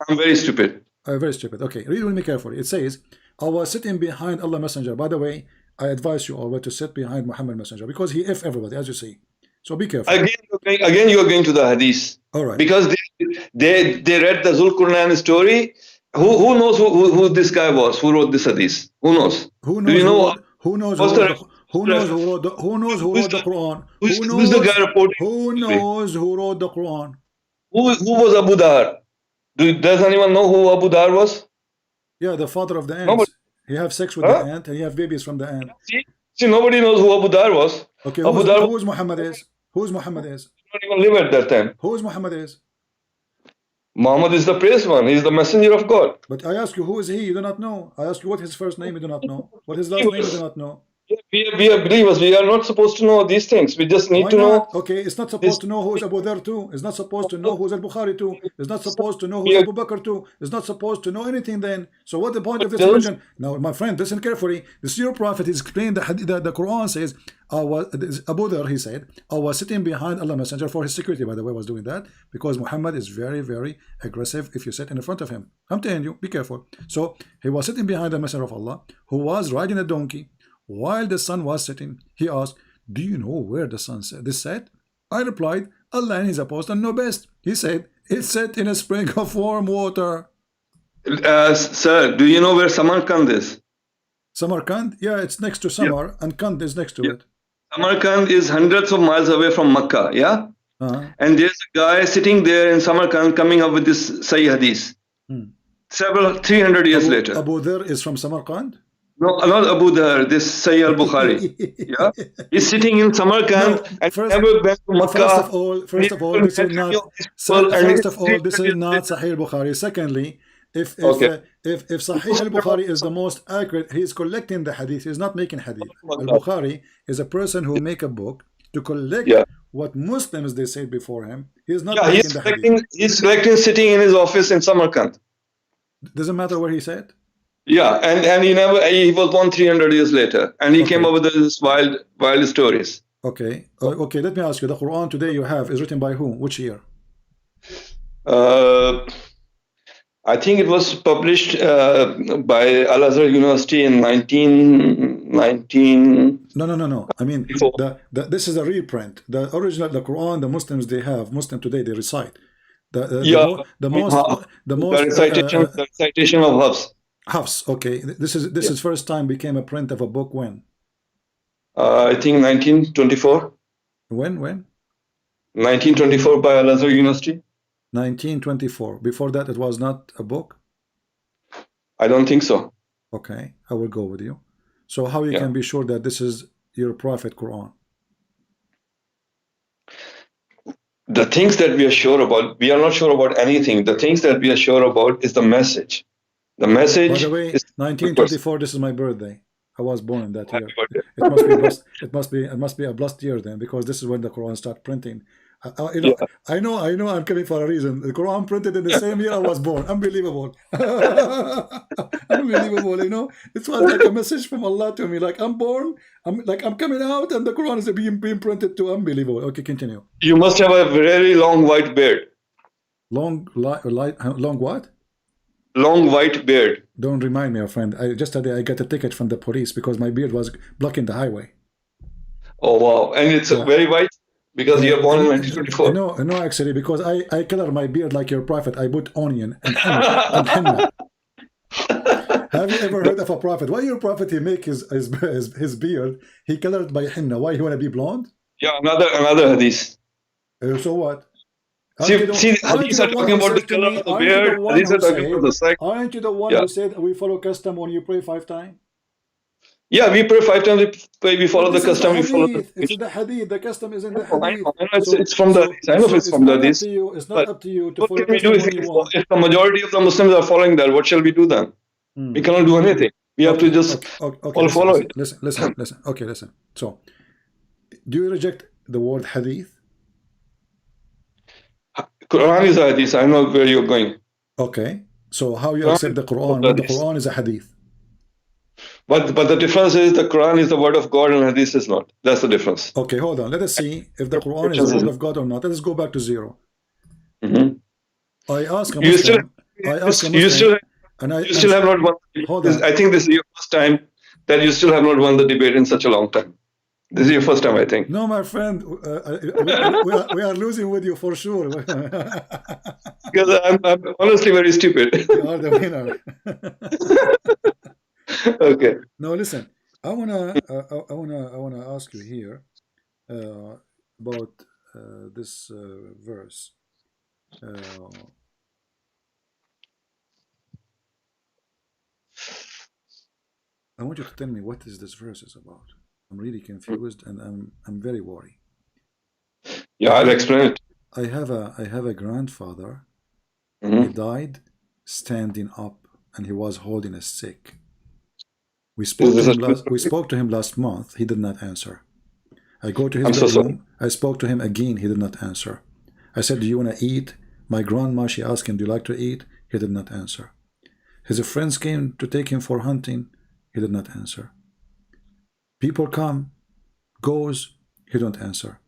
I'm very stupid. Very stupid. Okay, read with me carefully. It says, I was sitting behind Allah Messenger. By the way, I advise you all to sit behind Muhammad Messenger because he F everybody, as you see. So be careful. Again, you are going to the hadith. All right. Because they read the Qur'an story. Who knows who this guy was? Who wrote this hadith? Who knows? Who knows? Do you know? Who knows who wrote the Quran? Who's the guy reporting? Who knows who wrote the Quran? Who was Abu Dhar? Does anyone know who Abu Dhar was? Yeah, the father of the ants. Nobody. He have sex with the ant and he have babies from the ant. See, nobody knows who Abu Dhar was. Okay, who's Muhammad is? Who's Muhammad is? He don't even live at that time. Who's Muhammad is? Muhammad is the praised one. He's the messenger of God. But I ask you, who is he? You do not know. I ask you what his first name, you do not know. What his last name, you do not know. We are believers. We are not supposed to know these things. We just need to know. Okay, it's not supposed to know who is Abu Dhar too. It's not supposed to know who is Al-Bukhari too. It's not supposed to know who is Abu Bakr too. It's not supposed to know anything then. So what's the point of this religion? Now, my friend, listen carefully. The Your Prophet is explained the Quran says, Abu Dhar, he said, I was sitting behind Allah Messenger for his security, by the way, was doing that because Muhammad is very, very aggressive if you sit in front of him. I'm telling you, be careful. So he was sitting behind the Messenger of Allah who was riding a donkey. While the sun was setting, he asked, do you know where the sun set? This set? I replied, Allah and his apostle know best. He said, it set in a spring of warm water. Sir, do you know where Samarkand is? Samarkand? Yeah, it's next to Samar, and Kand is next to it. Samarkand is hundreds of miles away from Makkah, yeah? And there's a guy sitting there in Samarkand coming up with this Sahih Hadith. 300 years later. Abu Dhar is from Samarkand? No, not Abu Dhar, this Sahih al-Bukhari. Yeah? He's sitting in Samarkand and never been to Makkah. First of all, this is not Sahih al-Bukhari. Secondly, if Sahih al-Bukhari is the most accurate, he is collecting the hadith. He is not making hadith. Al-Bukhari is a person who make a book to collect what Muslims they said before him. He is not making the hadith. He's collecting sitting in his office in Samarkand. Doesn't matter where he said. Yeah, and he was born 300 years later, and he came up with this wild stories. Okay, okay. Let me ask you: the Quran today you have is written by whom? Which year? I think it was published by Al-Azhar University in 1919. No. I mean, this is a reprint. The original, the Quran, the Muslims they have, Muslim today they recite. The recitation of Hafs. Hafs, okay. This is first time became a print of a book when? I think 1924. When? 1924 by Al-Azhar University. 1924. Before that, it was not a book? I don't think so. Okay, I will go with you. So how you can be sure that this is your prophet Quran? The things that we are sure about, we are not sure about anything. The things that we are sure about is the message. The message. By the way, 1924. This is my birthday. I was born in that year. It must be blessed. It must be a blessed year then, because this is when the Quran started printing. I know. I'm coming for a reason. The Quran printed in the same year I was born. Unbelievable. Unbelievable. You know, it was like a message from Allah to me. Like I'm born. I'm coming out, and the Quran is being printed too. Unbelievable. Okay, continue. You must have a very long white beard. Long what? Long white beard. Don't remind me, friend. Just today I got a ticket from the police because my beard was blocking the highway. Oh wow! And it's very white because you are born in 1924. No, actually, because I color my beard like your prophet. I put onion and henna. Have you ever heard of a prophet? Why your prophet he make his beard? He colored by henna. Why he wanna be blonde? Yeah, another hadith. So what? See, hadiths are talking about the color of the beard. Hadiths are talking about the sex. Aren't you the one who said we follow custom when you pray 5 times? Yeah, we pray 5 times. We follow the custom. We follow the. It's in the hadith. The custom is in the I hadith. know, it's from the. I know it's from the hadith. It's not up to you to what follow can we do if the majority of the Muslims are following that? What shall we do then? We cannot do anything. We have to just all follow it. Listen. Okay, listen. So, do you reject the word hadith? Quran is a hadith. I know where you're going. Okay. So how you accept the Quran when the Quran is a hadith? But the difference is the Quran is the word of God and hadith is not. That's the difference. Okay, hold on. Let us see if the Quran is the word of God or not. Let us go back to 0. I ask a Muslim. You still have not won. I think this is your first time that you still have not won the debate in such a long time. This is your first time, I think. No, my friend, we are losing with you for sure. Because I'm honestly very stupid. You are the winner. Okay. No, listen. I wanna ask you here about this verse. I want you to tell me what is this verse is about. I'm really confused and I'm very worried. Yeah, I'll explain it. I have a grandfather. He died standing up and he was holding a stick. We spoke to him last month. He did not answer. I go to his bedroom. I spoke to him again. He did not answer. I said, do you want to eat? My grandma, she asked him, do you like to eat? He did not answer. His friends came to take him for hunting. He did not answer. People come, goes, he don't answer.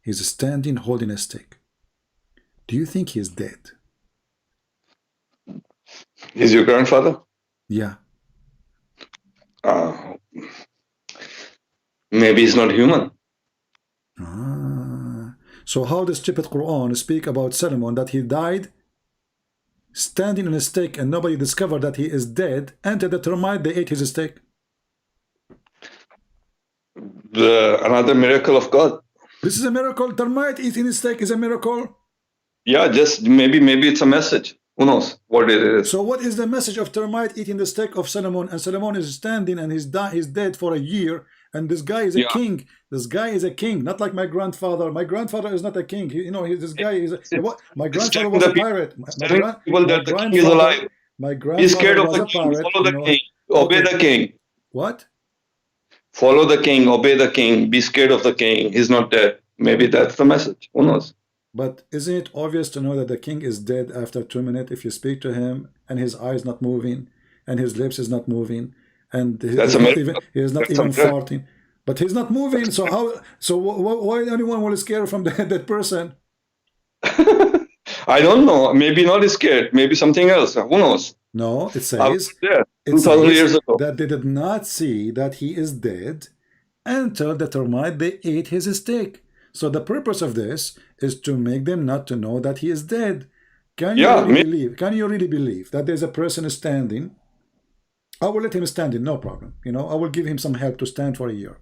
He's standing holding a stick. Do you think he's dead? Is your grandfather? Yeah. Maybe he's not human. So how does stupid Quran speak about Solomon that he died standing on a stick and nobody discovered that he is dead, and the termite they ate his stick? Another miracle of God. This is a miracle. Termite eating his steak is a miracle. Yeah, just maybe it's a message. Who knows what it is? So what is the message of termite eating the steak of Solomon, and Solomon is standing and he's dead for a year, and this guy is a king. This guy is a king, not like my grandfather. My grandfather is not a king. This guy is my grandfather was a pirate. My grandfather was a pirate. Follow the king. Obey the king. What? Follow the king. Obey the king. Be scared of the king. He's not dead. Maybe that's the message. Who knows? But isn't it obvious to know that the king is dead after 2 minutes if you speak to him and his eyes not moving and his lips is not moving and he is not even farting? But he's not moving. So how? So why anyone will scare from that person? I don't know. Maybe not scared. Maybe something else. Who knows? No, it says, 2,000 years ago that they did not see that he is dead until the termite they ate his steak. So the purpose of this is to make them not to know that he is dead. Can you really believe that there's a person standing? I will let him stand in, no problem. I will give him some help to stand for a year.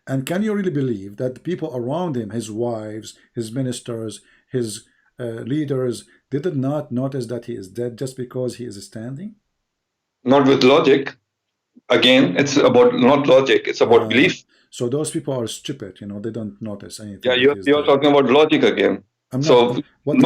And can you really believe that the people around him, his wives, his ministers, his leaders, they did not notice that he is dead just because he is standing? Not with logic. Again, it's about not logic. It's about belief. So those people are stupid. They don't notice anything. Yeah, you're talking about logic again. I'm not. What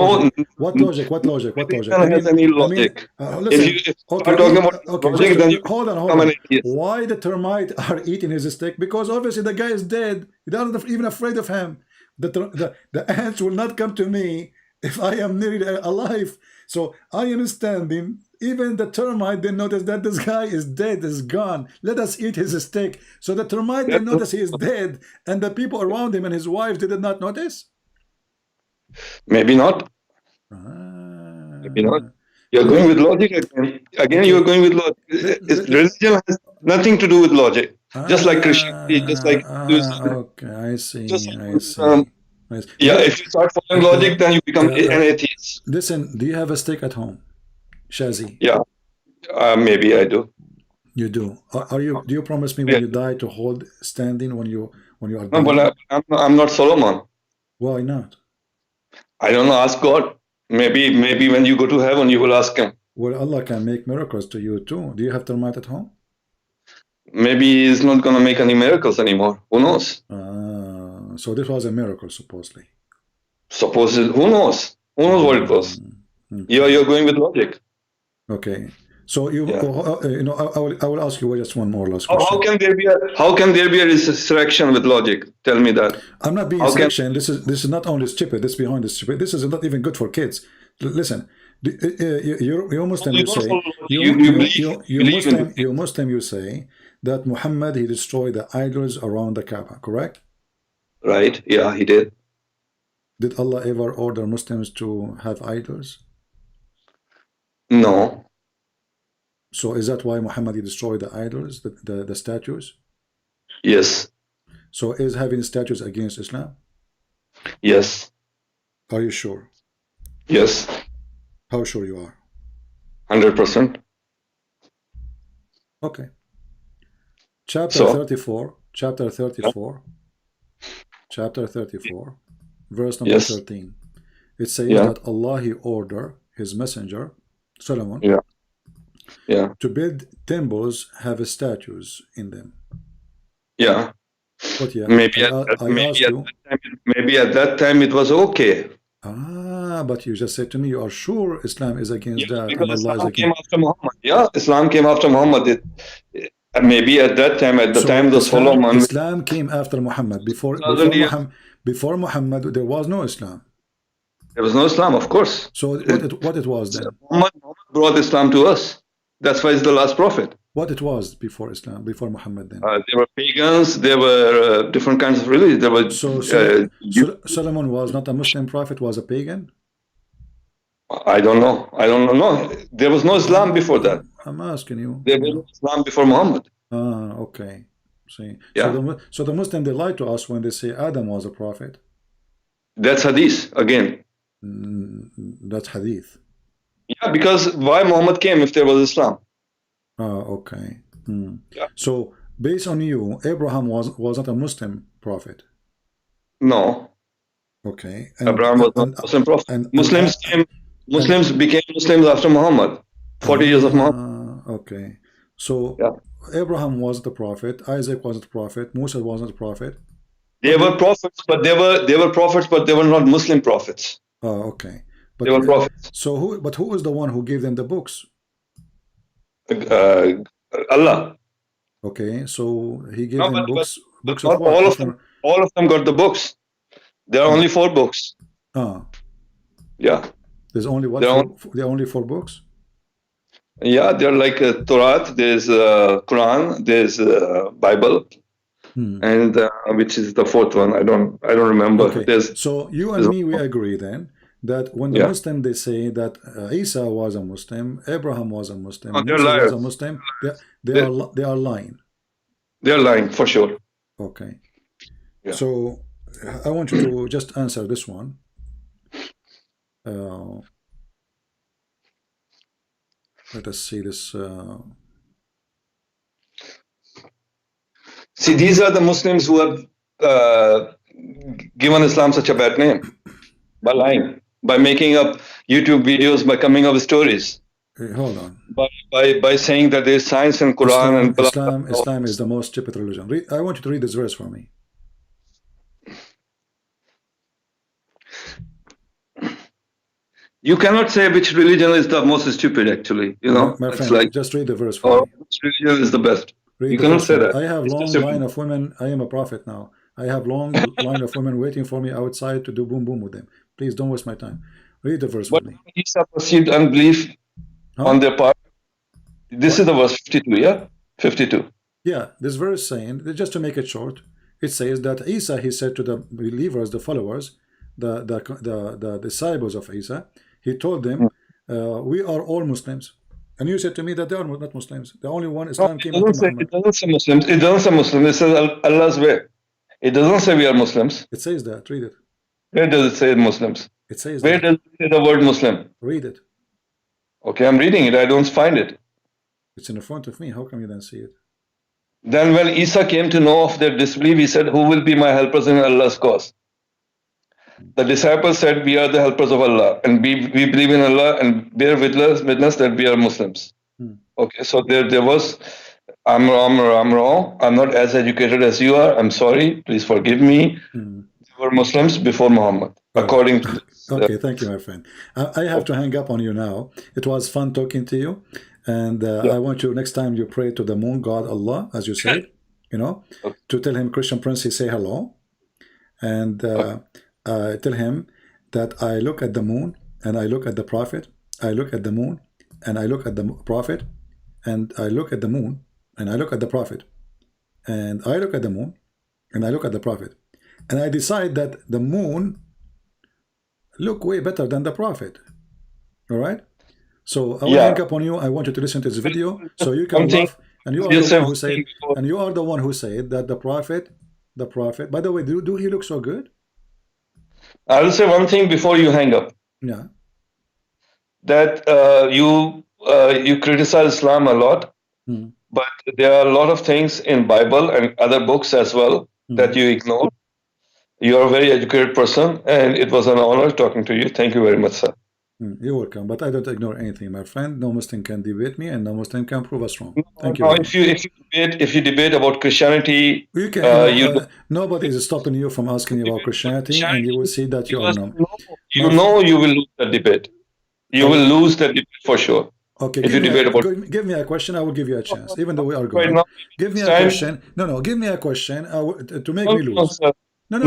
logic? What logic? Has any logic. If you are talking about logic, then hold on. Why the termite are eating his steak? Because obviously the guy is dead. They're not even afraid of him. The ants will not come to me if I am nearly alive. So I am standing. Even the termite, they notice that this guy is dead, is gone. Let us eat his steak. So the termite, they notice he is dead, and the people around him and his wife, they did not notice? Maybe not. Maybe not. You're going with logic again. Again, you're going with logic. Religion has nothing to do with logic. Just like Christianity, just like... okay, I see. Yeah, if you start following logic, then you become an atheist. Listen, do you have a stick at home? Shazi? Yeah, maybe I do. You do. Do you promise me when you die to hold standing when you are dying? No, but I'm not Solomon. Why not? I don't know. Ask God. Maybe when you go to heaven, you will ask Him. Well, Allah can make miracles to you too. Do you have termite at home? Maybe He's not going to make any miracles anymore. Who knows? So this was a miracle, supposedly. Who knows? Who knows what it was? You're going with logic. Okay. So you know, I will ask you just one more last question. How can there be a resurrection with logic? Tell me that. I'm not being resurrection. This is not only stupid. This behind the stupid. This is not even good for kids. Listen, you're Muslim. You say you're Muslim. You say that Muhammad, he destroyed the idols around the Kaaba. Correct? Right. Yeah, he did. Did Allah ever order Muslims to have idols? No. So is that why Muhammad destroyed the idols, the statues? Yes. So is having statues against Islam? Yes. Are you sure? Yes. How sure you are? 100%. Okay. Chapter 34, verse number 13. It says that Allah, he ordered his messenger, Solomon, to build temples, have statues in them. Yeah. But maybe at that time it was okay. But you just said to me, you are sure Islam is against that. Because Islam came after Muhammad. Yeah, Islam came after Muhammad. Maybe at that time, at the time the Solomon. Islam came after Muhammad. Before Muhammad, there was no Islam. There was no Islam, of course. So what it was then? Muhammad brought Islam to us. That's why he's the last prophet. What it was before Islam, before Muhammad then? There were pagans, there were different kinds of religions. There were, Solomon was not a Muslim prophet, was a pagan? I don't know. No, there was no Islam before that. I'm asking you. There was no Islam before Muhammad. Okay. See. So the Muslim, they lie to us when they say Adam was a prophet. That's hadith again. That's hadith. Yeah, because why Muhammad came if there was Islam? Okay. So based on you, Abraham was not a Muslim prophet. No. Okay. Abraham was not a Muslim prophet. Muslims became Muslims after Muhammad. 40 years of Muhammad. Okay. So Abraham was the prophet. Isaac was the prophet. Musa was not the prophet. They were prophets, but they were not Muslim prophets. Okay. But they were prophets. So who was the one who gave them the books? Allah. Okay, so he gave them books. Books of all of them. All of them got the books. There are only 4 books. Yeah. There's only what? There are only 4 books. Yeah, they're like Torah. There's Quran. There's Bible. And which is the 4th one? I don't remember. Okay. So you and me, we agree then that when the Muslim, they say that Isa was a Muslim, Abraham was a Muslim, Musa was a Muslim, they are lying. They are lying for sure. Okay. So I want you to just answer this one. Let us see this. See, these are the Muslims who have given Islam such a bad name by lying, by making up YouTube videos, by coming up with stories. Hold on. By saying that there is science in Quran Islam is the most stupid religion. I want you to read this verse for me. You cannot say which religion is the most stupid. Actually, you know, my friend, like just read the verse for me. Which religion is the best? You cannot say that. I have long line of women. I am a prophet now. I have long line of women waiting for me outside to do boom boom with them. Please don't waste my time. Read the verse for me. Isa perceived unbelief on their part. This is the verse 52. Yeah, 52. Yeah, this verse saying, just to make it short, it says that Isa, he said to the believers, the followers, the disciples of Isa, he told them, we are all Muslims. And you said to me that they are not Muslims. The only one Islam came after Muhammad. It doesn't say Muslims. It doesn't say Muslims. It says Allah's way. It doesn't say we are Muslims. It says that. Read it. Where does it say Muslims? It says Where does it say the word Muslim? Read it. Okay, I'm reading it. I don't find it. It's in front of me. How come you don't see it? Then when Isa came to know of their disbelief, he said, who will be my helpers in Allah's cause? The disciples said, we are the helpers of Allah, and we believe in Allah and bear witness that we are Muslims. Okay, so there was, I'm wrong. I'm not as educated as you are. I'm sorry. Please forgive me. We were Muslims before Muhammad, according to this. Okay, thank you, my friend. I have to hang up on you now. It was fun talking to you. And I want you, next time you pray to the moon god Allah, as you said, you know, to tell him, Christian Prince, say hello. And tell him that I look at the moon and I look at the prophet. I look at the moon and I look at the prophet. And I look at the moon and I look at the prophet. And I look at the moon and I look at the prophet. And I decide that the moon look way better than the prophet. All right? So I will hang up on you. I want you to listen to this video so you can laugh. And you are the one who said, and you are the one who said that the prophet. By the way, do he look so good? I will say one thing before you hang up. Yeah. That you criticize Islam a lot, but there are a lot of things in Bible and other books as well that you ignore. You are a very educated person, and it was an honor talking to you. Thank you very much, sir. You're welcome, but I don't ignore anything, my friend. No Muslim can debate me, and no Muslim can prove us wrong. Thank you. If you debate about Christianity, you can. Nobody is stopping you from asking about Christianity, and you will see that you are no. You will lose that debate. You will lose that debate for sure. Okay, give me a question. I will give you a chance, even though we are going. Give me a question. No, give me a question to make me lose. No,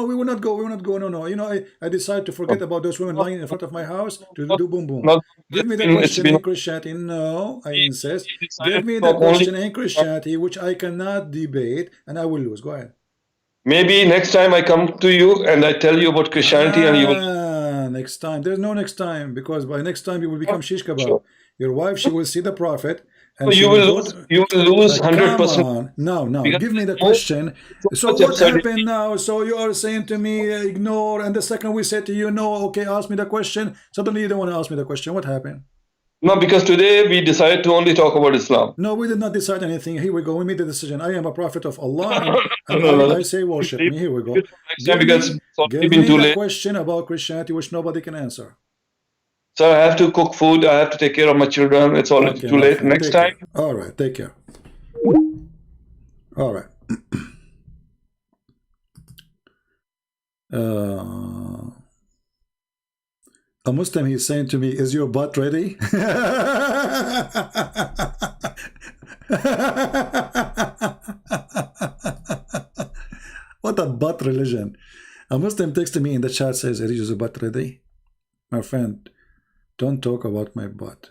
we will not go. No. You know, I decided to forget about those women lying in front of my house to do boom boom. Give me the question in Christianity. No, I insist. Give me the question in Christianity, which I cannot debate, and I will lose. Go ahead. Maybe next time I come to you and I tell you about Christianity and you will... Next time. There's no next time, because by next time you will become shish kebab. Sure. Your wife, she will see the prophet. And you will lose 100%. No. Give me the question. So what happened now? So you are saying to me, ignore, and the second we say to you, no, okay, ask me the question. Suddenly you don't want to ask me the question. What happened? No, because today we decided to only talk about Islam. No, we did not decide anything. Here we go. We made the decision. I am a prophet of Allah, and I say worship me. Here we go. Give me the question about Christianity, which nobody can answer. So I have to cook food. I have to take care of my children. It's already too late. Next time. All right. Take care. All right. A Muslim, he's saying to me, is your butt ready? What a butt religion. A Muslim texted me in the chat, says, is your butt ready? My friend, don't talk about my butt.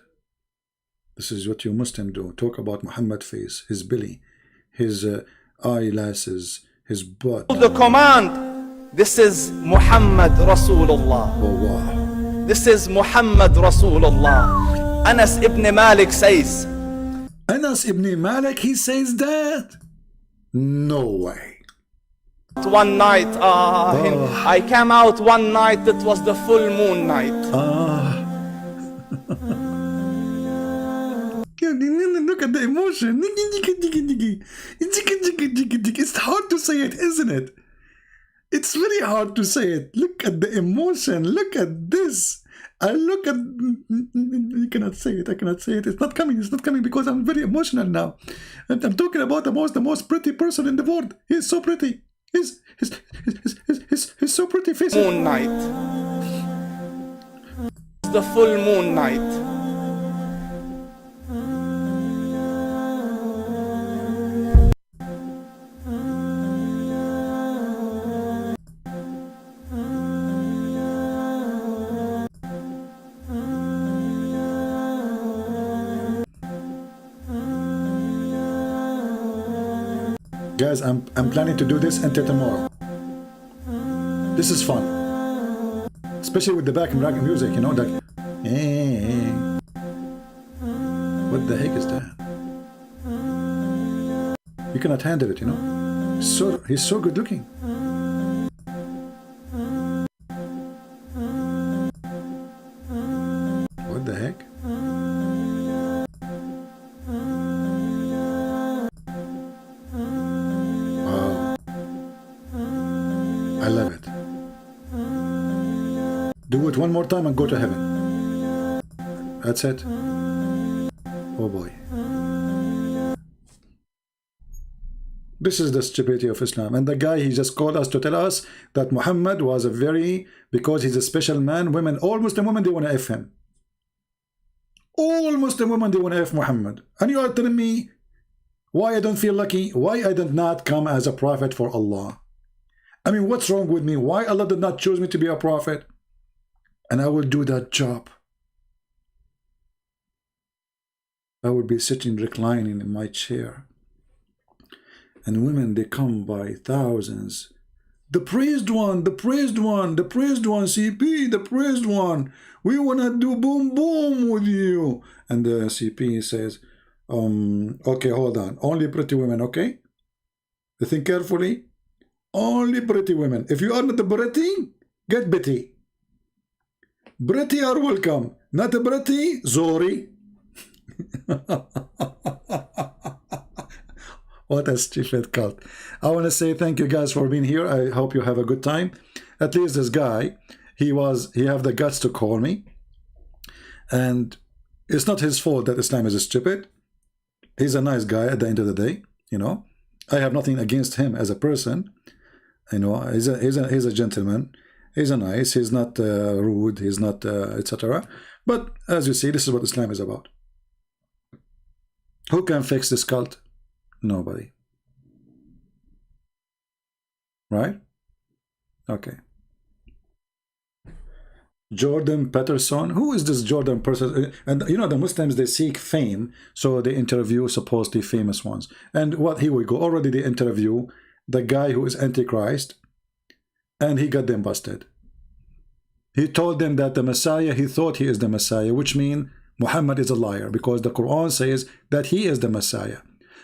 This is what you Muslim do. Talk about Muhammad's face, his belly, his eyelashes, his butt. The command, this is Muhammad Rasulullah. Oh, wow. This is Muhammad Rasulullah. Anas ibn Malik says. Anas ibn Malik, he says that? No way. One night, I came out one night, it was the full moon night. Look at the emotion. It's hard to say it, isn't it? It's very hard to say it. Look at the emotion. Look at this. I look at... You cannot say it. I cannot say it. It's not coming. It's not coming because I'm very emotional now. And I'm talking about the most pretty person in the world. He's so pretty. He's so pretty. Face. Moon night. The full moon night. Guys, I'm planning to do this until tomorrow. This is fun, especially with the background music, you know, like, what the heck is that? You cannot handle it, you know. He's so good looking. What the heck? I love it. do it one more time and go to heaven. That's it. Oh boy. This is the stupidity of Islam. And the guy, he just called us to tell us that Muhammad was a very, because he's a special man, women, all Muslim women, they want to F him. All Muslim women, they want to F Muhammad. And you are telling me why I don't feel lucky, why I did not come as a prophet for Allah. I mean, what's wrong with me? Why Allah did not choose me to be a prophet? And I will do that job. I will be sitting reclining in my chair. And women, they come by thousands. The praised one, the praised one, the praised one, CP, the praised one. We want to do boom boom with you. And the CP says, okay, hold on. Only pretty women, okay? Think carefully. Only pretty women. If you are not pretty, get Betty. Pretty are welcome. Not pretty, Zori. What a stupid cult. I want to say thank you guys for being here. I hope you have a good time. At least this guy, he have the guts to call me. And it's not his fault that Islam is stupid. He's a nice guy at the end of the day, you know. I have nothing against him as a person. You know, he's a gentleman. He's a nice. He's not rude. He's not etc. But as you see, this is what Islam is about. Who can fix this cult? Nobody. Right? Okay. Jordan Peterson. Who is this Jordan person? And you know, the Muslims, they seek fame, so they interview supposedly famous ones. And what, here we go. Already they interview the guy who is AntiChrist, and he got them busted. He told them that the Messiah, he thought he is the Messiah, which means Muhammad is a liar, because the Quran says that he is the Messiah.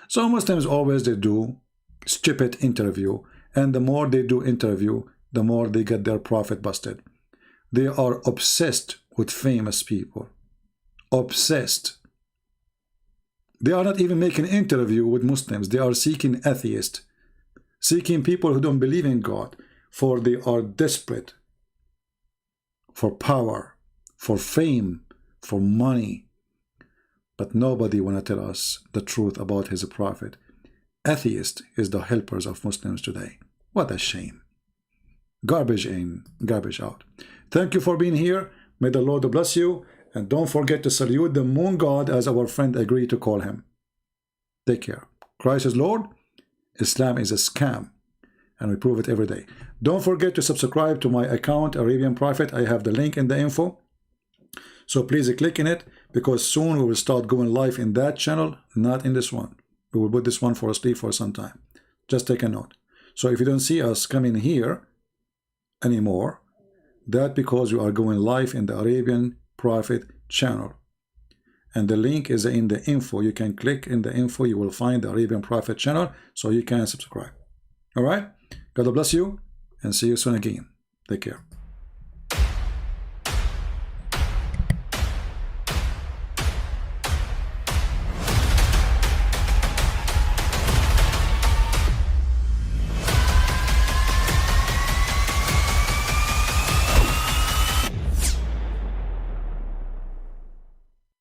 So Muslims always, they do stupid interview, and the more they do interview, the more they get their prophet busted. They are obsessed with famous people. Obsessed. They are not even making interview with Muslims. They are seeking atheists, seeking people who don't believe in God, for they are desperate for power, for fame, for money. But nobody want to tell us the truth about his prophet. Atheist is the helpers of Muslims today. What a shame. Garbage in, garbage out. Thank you for being here. May the Lord bless you. And don't forget to salute the moon god as our friend agreed to call him. Take care. Christ is Lord. Islam is a scam. And we prove it every day. Don't forget to subscribe to my account, Arabian Prophet. I have the link in the info. So please click in it, because soon we will start going live in that channel, not in this one. We will put this one for sleep for some time. Just take a note. So if you don't see us coming here anymore, that because you are going live in the Arabian Prophet channel. And the link is in the info. You can click in the info. You will find the Arabian Prophet channel, so you can subscribe. All right? God bless you, and see you soon again. Take care.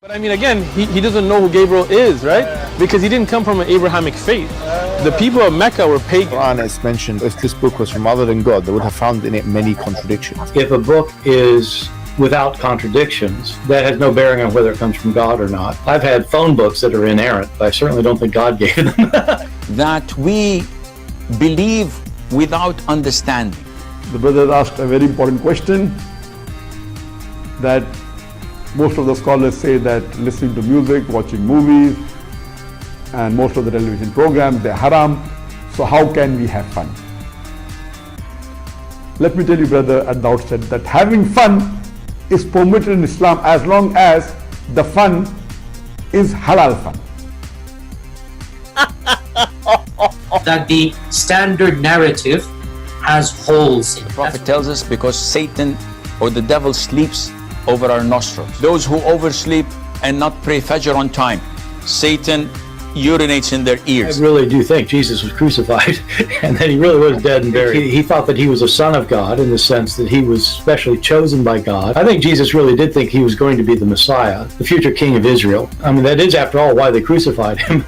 But I mean, again, he doesn't know who Gabriel is, right? Because he didn't come from an Abrahamic faith. The people of Mecca were pagan. Quran is mentioned. If this book was from other than God, they would have found in it many contradictions. If a book is without contradictions, that has no bearing on whether it comes from God or not. I've had phone books that are inerrant, but I certainly don't think God gave them. That we believe without understanding. The brother asked a very important question, that most of the scholars say that listening to music, watching movies, and most of the television programs, they're haram. So how can we have fun? Let me tell you, brother, at the outset, that having fun is permitted in Islam as long as the fun is halal fun. That the standard narrative has holes in it. The Prophet tells us because Satan or the devil sleeps over our nostrils. Those who oversleep and not pray Fajr on time, Satan urinates in their ears. I really do think Jesus was crucified and that he really was dead and buried. He thought that he was a son of God in the sense that he was specially chosen by God. I think Jesus really did think he was going to be the Messiah, the future king of Israel. I mean, that is, after all, why they crucified him,